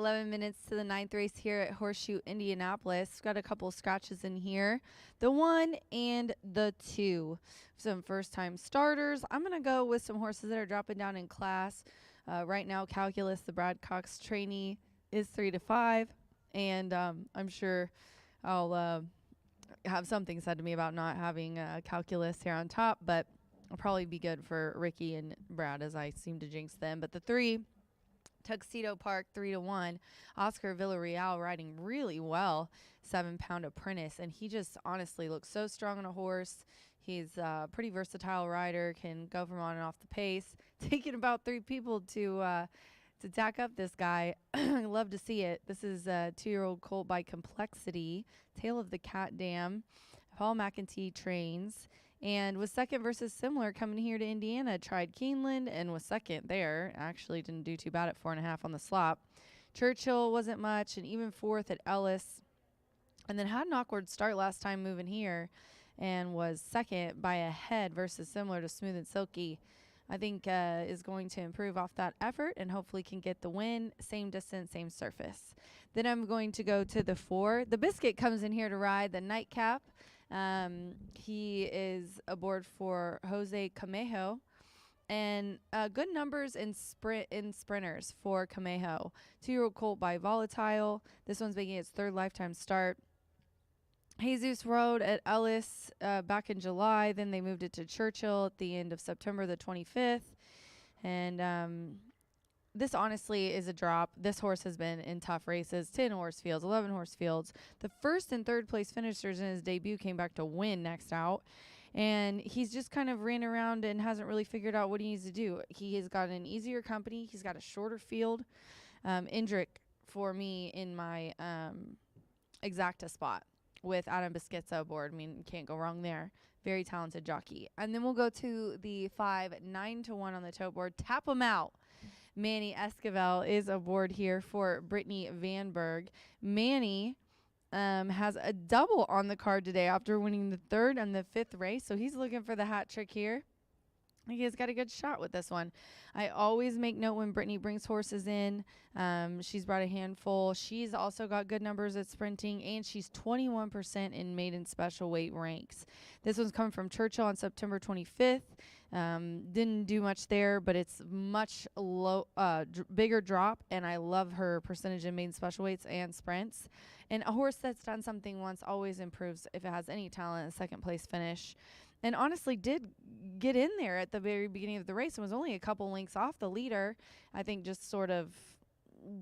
11 minutes to the 9th race here at Horseshoe Indianapolis. Got a couple scratches in here. The 1 and the 2. Some first-time starters. I'm going to go with some horses that are dropping down in class. Right now, Calculus, the Brad Cox trainee, is 3 to 5. And I'm sure I'll have something said to me about not having Calculus here on top. But it'll probably be good for Ricky and Brad as I seem to jinx them. But the 3... Tuxedo Park 3 to 1. Oscar Villarreal riding really well, 7-pound apprentice, and he just honestly looks so strong on a horse. He's a pretty versatile rider, can go from on and off the pace. Taking about 3 people to tack up this guy. Love to see it. This is a 2-year-old colt by Complexity, Tail of the Cat Dam. Paul McEntee trains. And was second versus similar coming here to Indiana. Tried Keeneland and was second there. Actually didn't do too bad at 4.5 on the slop. Churchill wasn't much, and even 4th at Ellis. And then had an awkward start last time moving here and was second by a head versus similar to Smooth and Silky. I think is going to improve off that effort and hopefully can get the win. Same distance, same surface. Then I'm going to go to the 4. The Biscuit comes in here to ride the Nightcap. He is aboard for Jose Camejo, and good numbers in sprinters for Camejo. 2-year-old colt by Volatile. This one's making its 3rd lifetime start. Jesus rode at Ellis back in July. Then they moved it to Churchill at the end of September the 25th. And this honestly is a drop. This horse has been in tough races, 10 horse fields, 11 horse fields. The 1st and 3rd place finishers in his debut came back to win next out. And he's just kind of ran around and hasn't really figured out what he needs to do. He has got an easier company. He's got a shorter field. Indrick for me in my exacta spot with Adam Biscazzo aboard. I mean, can't go wrong there. Very talented jockey. And then we'll go to the 5, 9 to 1 on the tote board. Tap 'em out. Manny Esquivel is aboard here for Brittany Vanberg. Manny has a double on the card today after winning the 3rd and the 5th race, so he's looking for the hat trick here. I think he's got a good shot with this one. I always make note when Brittany brings horses in. She's brought a handful. She's also got good numbers at sprinting, and she's 21% in maiden special weight ranks. This one's coming from Churchill on September 25th. Didn't do much there, but it's much bigger drop, and I love her percentage in maiden special weights and sprints. And a horse that's done something once always improves if it has any talent. A 2nd place finish. And honestly did get in there at the very beginning of the race and was only a couple lengths off the leader. I think just sort of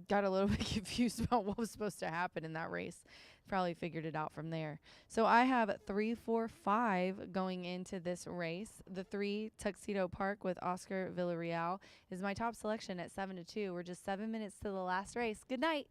got a little bit confused about what was supposed to happen in that race. Probably figured it out from there. So I have 3, 4, 5 going into this race. The 3, Tuxedo Park with Oscar Villarreal, is my top selection at 7 to 2. We're just 7 minutes to the last race. Good night.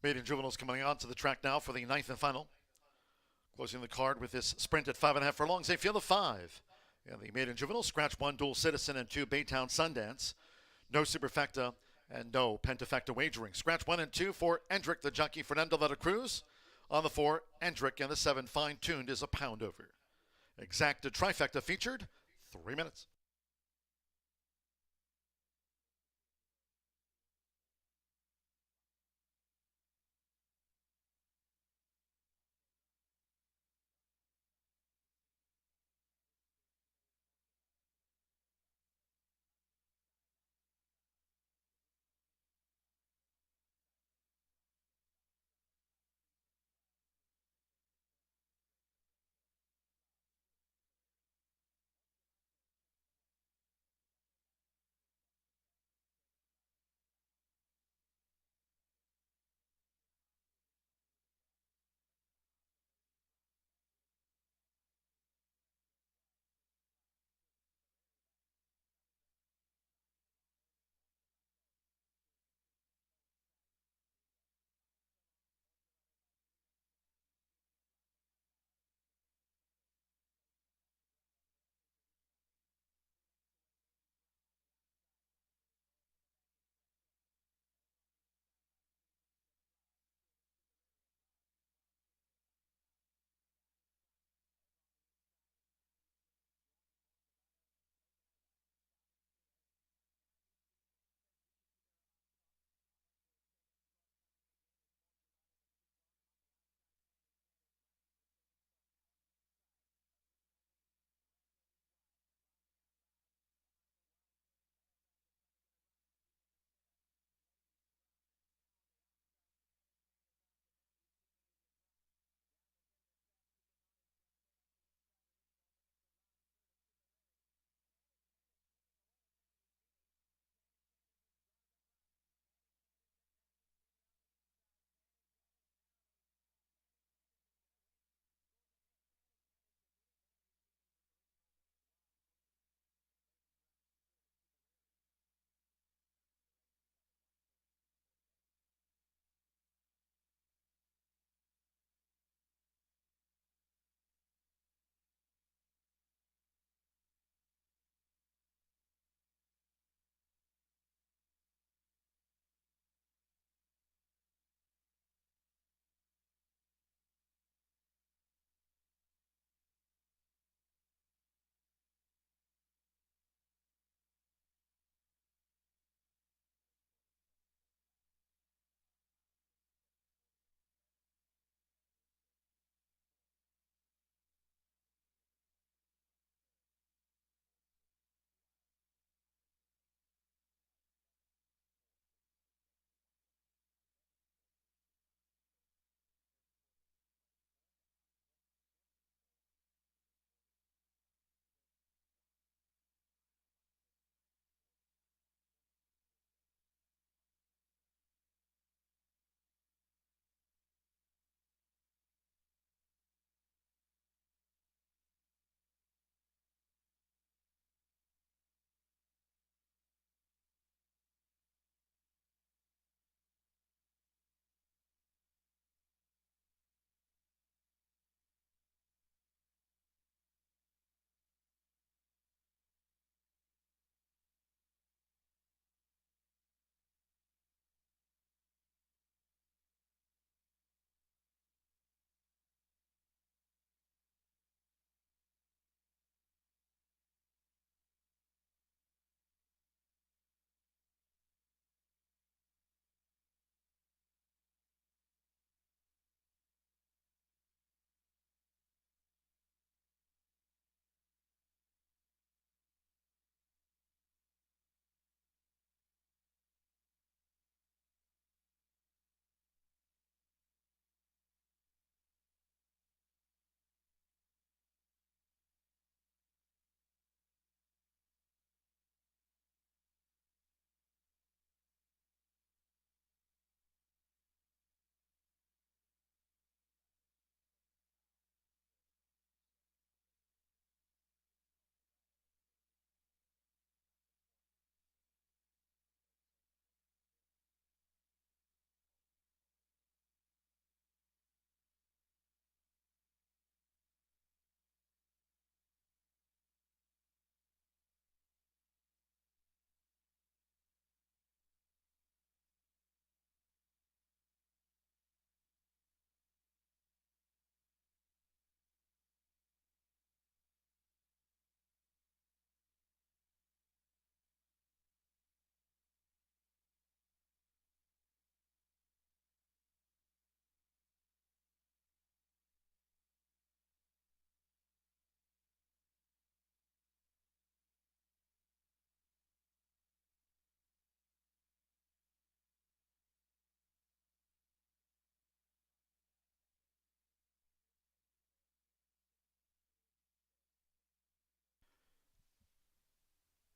maiden juveniles coming on to the track now for the 9th and final. Closing the card with this sprint at 5.5 furlongs, a field of 5. And the maiden juvenile, scratch 1 dual citizen and 2 Baytown Sundance. No superfecta and no pentafecta wagering. Scratch 1 and 2 for Endrick, the jockey, Fernando de la Cruz. On the 4, Endrick, and the 7, fine-tuned, is a pound over. Exacta trifecta featured, 3 minutes.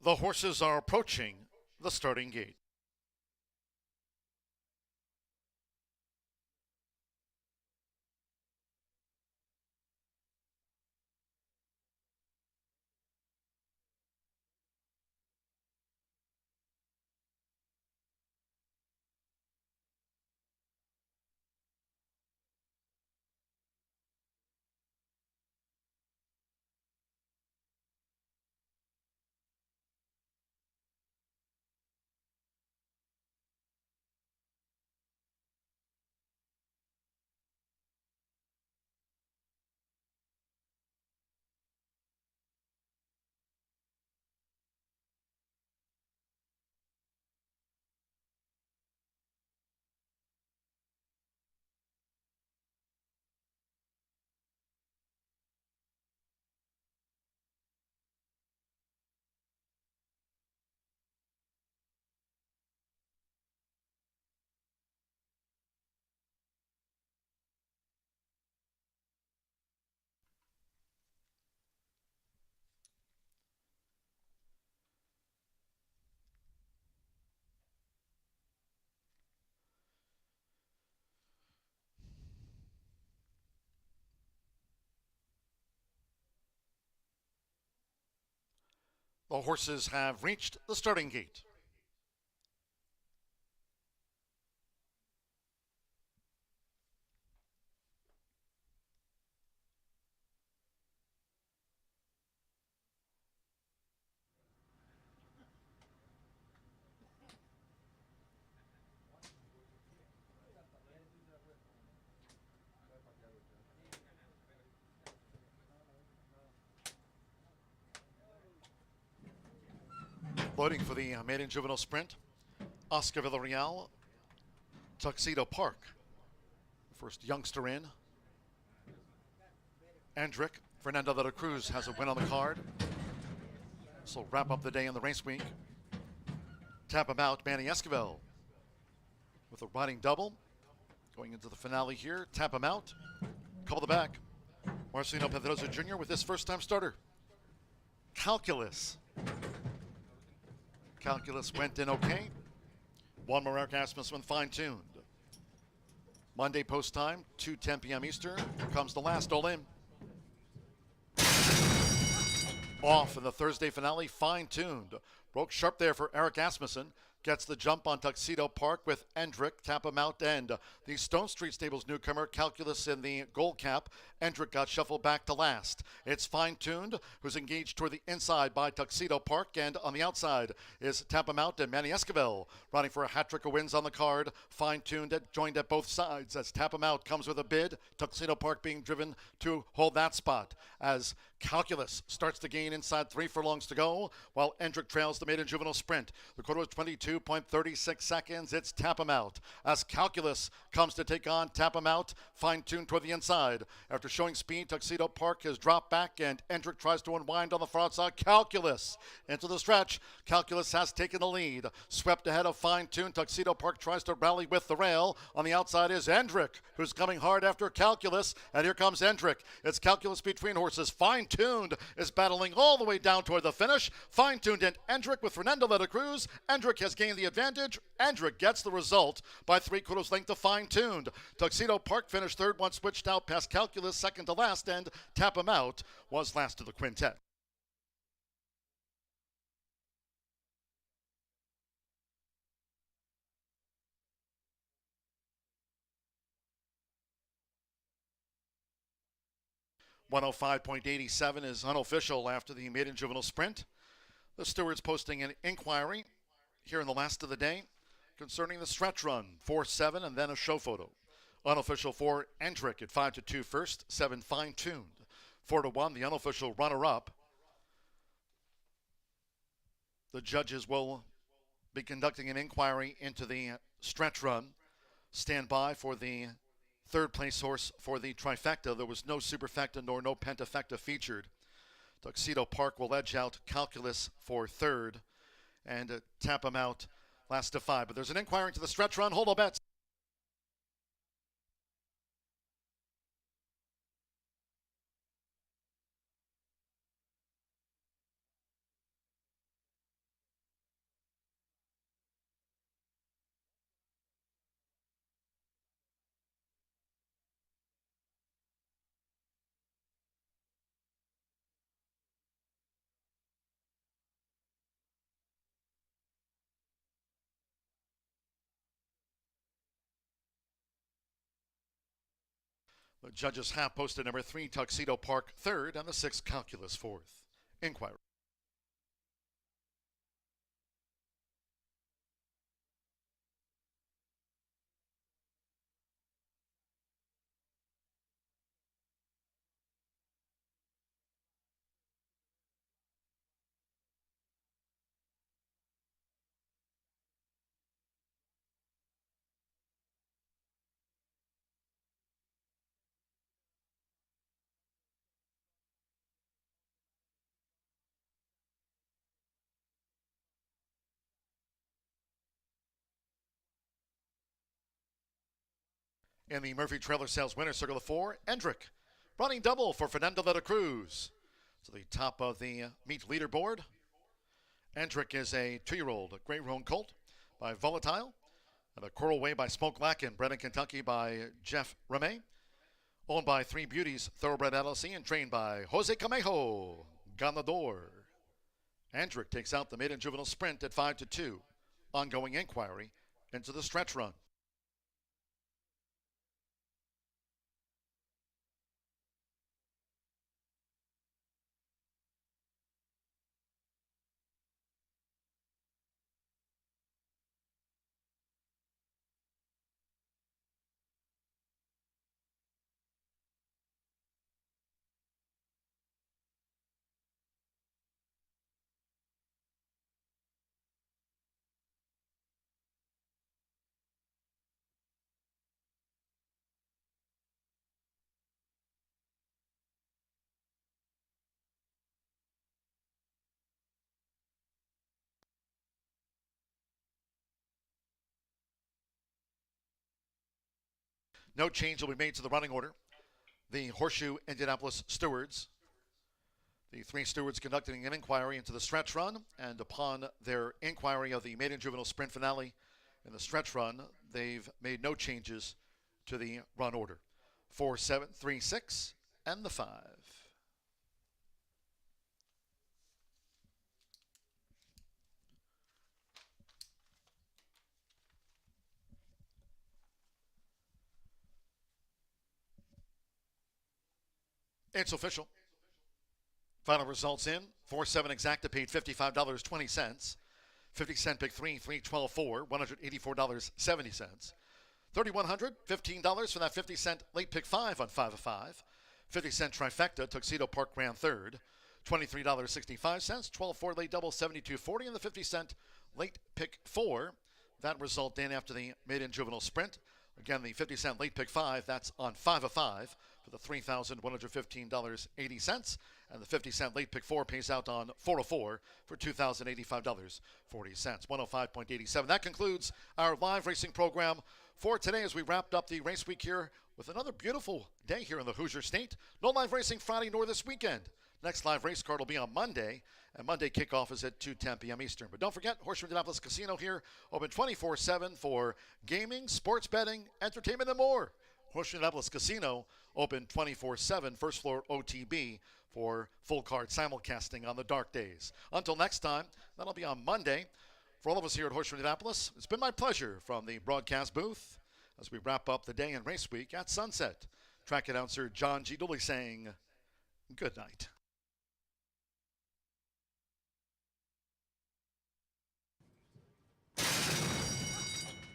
The horses are approaching the starting gate. The horses have reached the starting gate. Loading for the maiden juvenile sprint, Oscar Villarreal, Tuxedo Park. First youngster in. Endrick, Fernando de la Cruz has a win on the card. This will wrap up the day in the race week. Tap him out, Manny Esquivel with a riding double. Going into the finale here, tap him out. Couple the back. Marcelino Pedrosa Jr. with his first time starter. Calculus. Calculus went in okay. One more Eric Asmussen fine-tuned. Monday post time, 2:10 p.m. Eastern. Here comes the last all-in. Off in the Thursday finale, fine-tuned. Broke sharp there for Eric Asmussen. Gets the jump on Tuxedo Park with Endrick, tap him out, and the Stone Street Stables newcomer, Calculus in the gold cap. Endrick got shuffled back to last. It's fine-tuned, who's engaged toward the inside by Tuxedo Park, and on the outside is Tap him out and Manny Esquivel, running for a hat-trick of wins on the card. Fine-tuned, joined at both sides as Tap him out comes with a bid. Tuxedo Park being driven to hold that spot as Calculus starts to gain inside 3 furlongs to go, while Endrick trails the maiden juvenile sprint. The quarter was 22.36 seconds. It's Tap him out as Calculus comes to take on Tap him out, fine-tuned toward the inside. After showing speed, Tuxedo Park has dropped back, and Endrick tries to unwind on the far outside. Calculus into the stretch. Calculus has taken the lead. Swept ahead of fine-tuned. Tuxedo Park tries to rally with the rail. On the outside is Endrick, who's coming hard after Calculus, and here comes Endrick. It's Calculus between horses. Fine-tuned is battling all the way down toward the finish. Fine-tuned and Endrick with Fernando de la Cruz. Endrick has gained the advantage. Endrick gets the result by 3/4 length to fine-tuned. Tuxedo Park finished third, one switched out past Calculus, second to last, and Tap him out was last to the quintet. .105.87 is unofficial after the maiden juvenile sprint. The stewards posting an inquiry here in the last of the day concerning the stretch run, 4-7, and then a show photo. Unofficial for Endrick at 5-2 first, 7 fine-tuned. 4-1, the unofficial runner-up. The judges will be conducting an inquiry into the stretch run. Stand by for the third place horse for the trifecta. There was no superfecta nor no pentafecta featured. Tuxedo Park will edge out Calculus for third and Tap him out last to 5. But there's an inquiry into the stretch run. Hold on bets. The judges have posted number 3, Tuxedo Park, third, and the 6, Calculus, fourth. Inquiry. In the Murphy Trailer Sales Winner Circle of 4, Endrick, running double for Fernando de la Cruz. To the top of the meet leaderboard. Endrick is a 2-year-old Great Roan Colt by Volatile, and a Coral Way by Smoke Lacken, bred in Kentucky by Jeff Ramey. Owned by 3 Beauties Thoroughbred LLC and trained by Jose Camejo Ganador. Endrick takes out the maiden juvenile sprint at 5-2. Ongoing inquiry into the stretch run. No change will be made to the running order. The Horseshoe Indianapolis stewards, the 3 stewards conducting an inquiry into the stretch run, and upon their inquiry of the maiden juvenile sprint finale in the stretch run, they've made no changes to the run order. 4, 7, 3, 6, and the 5. It's official. Final results in. 4-7 exacta paid $55.20. 50-cent pick 3, 312.4, $184.70. 3,100, $15 for that 50-cent late pick 5 on 5 of 5. 50-cent trifecta, Tuxedo Park ran third. $23.65, 12-4 late double, $72.40, and the 50-cent late pick 4. That result in after the maiden juvenile sprint. Again, the 50-cent late pick 5, that's on 5 of 5 for the $3,115.80. And the 50-cent late pick 4 pays out on 4 of 4 for $2,085.40. 105.87. That concludes our live racing program for today as we wrapped up the race week here with another beautiful day here in the Hoosier State. No live racing Friday nor this weekend. Next live race card will be on Monday, and Monday kickoff is at 2:10 p.m. Eastern. But don't forget, Horseshoe Indianapolis Casino here, open 24/7 for gaming, sports betting, entertainment, and more. Horseshoe Indianapolis Casino, open 24/7, first floor OTB for full card simulcasting on the dark days. Until next time, that'll be on Monday. For all of us here at Horseshoe Indianapolis, it's been my pleasure from the broadcast booth as we wrap up the day and race week at sunset. Track announcer John G. Dooley saying good night.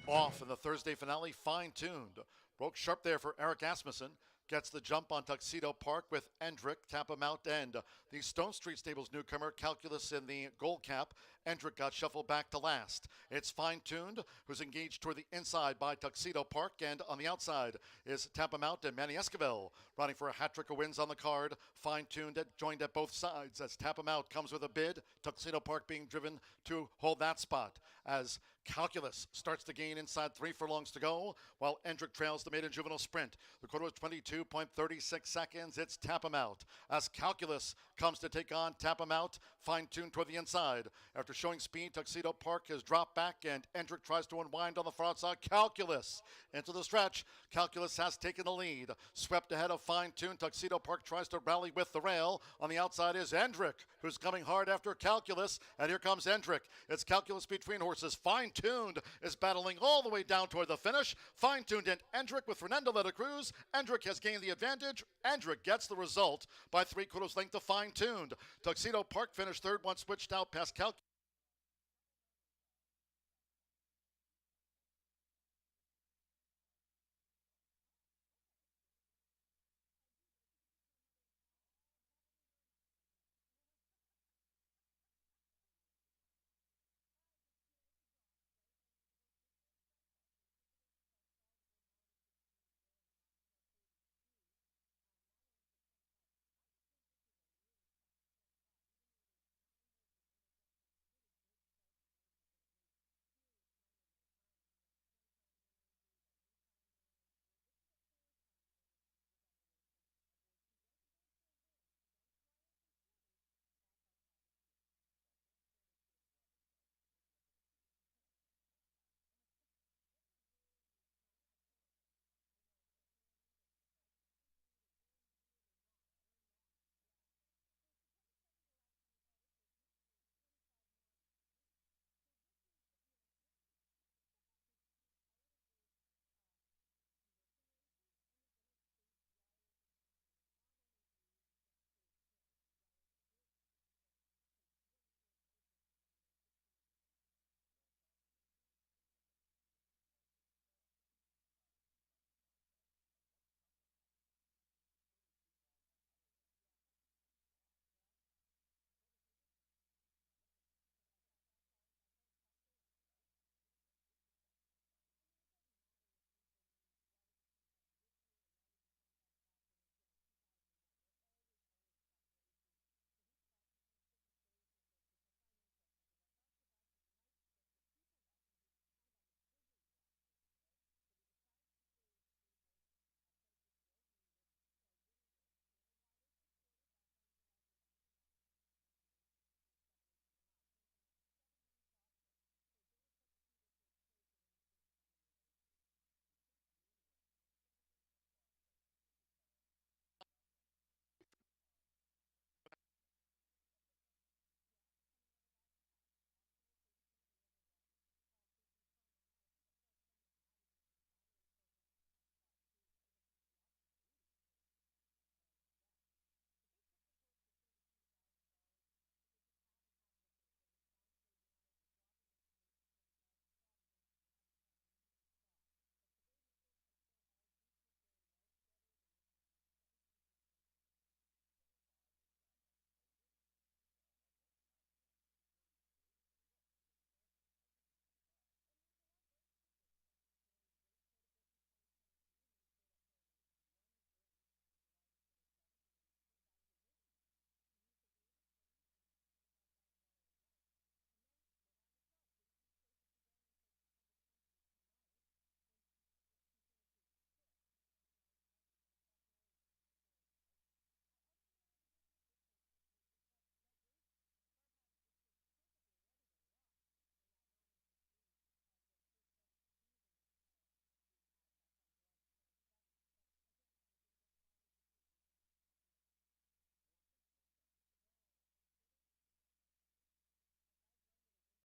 Off in the Thursday finale, fine-tuned. Broke sharp there for Eric Asmussen. Gets the jump on Tuxedo Park with Endrick, tap him out, and the Stone Street Stables newcomer, Calculus in the gold cap. Endrick got shuffled back to last. It's fine-tuned, who's engaged toward the inside by Tuxedo Park, and on the outside is Tap him out and Manny Esquivel, running for a hat trick of wins on the card. Fine-tuned, joined at both sides as Tap him out comes with a bid. Tuxedo Park being driven to hold that spot as Calculus starts to gain inside 3 furlongs to go, while Endrick trails the maiden juvenile sprint. The quarter was 22.36 seconds. It's Tap him out as Calculus comes to take on Tap him out, fine-tuned toward the inside after showing speed. Tuxedo Park has dropped back, and Endrick tries to unwind on the far outside. Calculus into the stretch. Calculus has taken the lead. Swept ahead of Fine Tune. Tuxedo Park tries to rally with the rail. On the outside is Endrick, who's coming hard after Calculus. And here comes Endrick. It's Calculus between horses. Fine Tuned is battling all the way down toward the finish. Fine Tuned and Endrick with Fernando de la Cruz. Endrick has gained the advantage. Endrick gets the result by 3/4 length to Fine Tuned. Tuxedo Park finished third, one switched out past Calculus.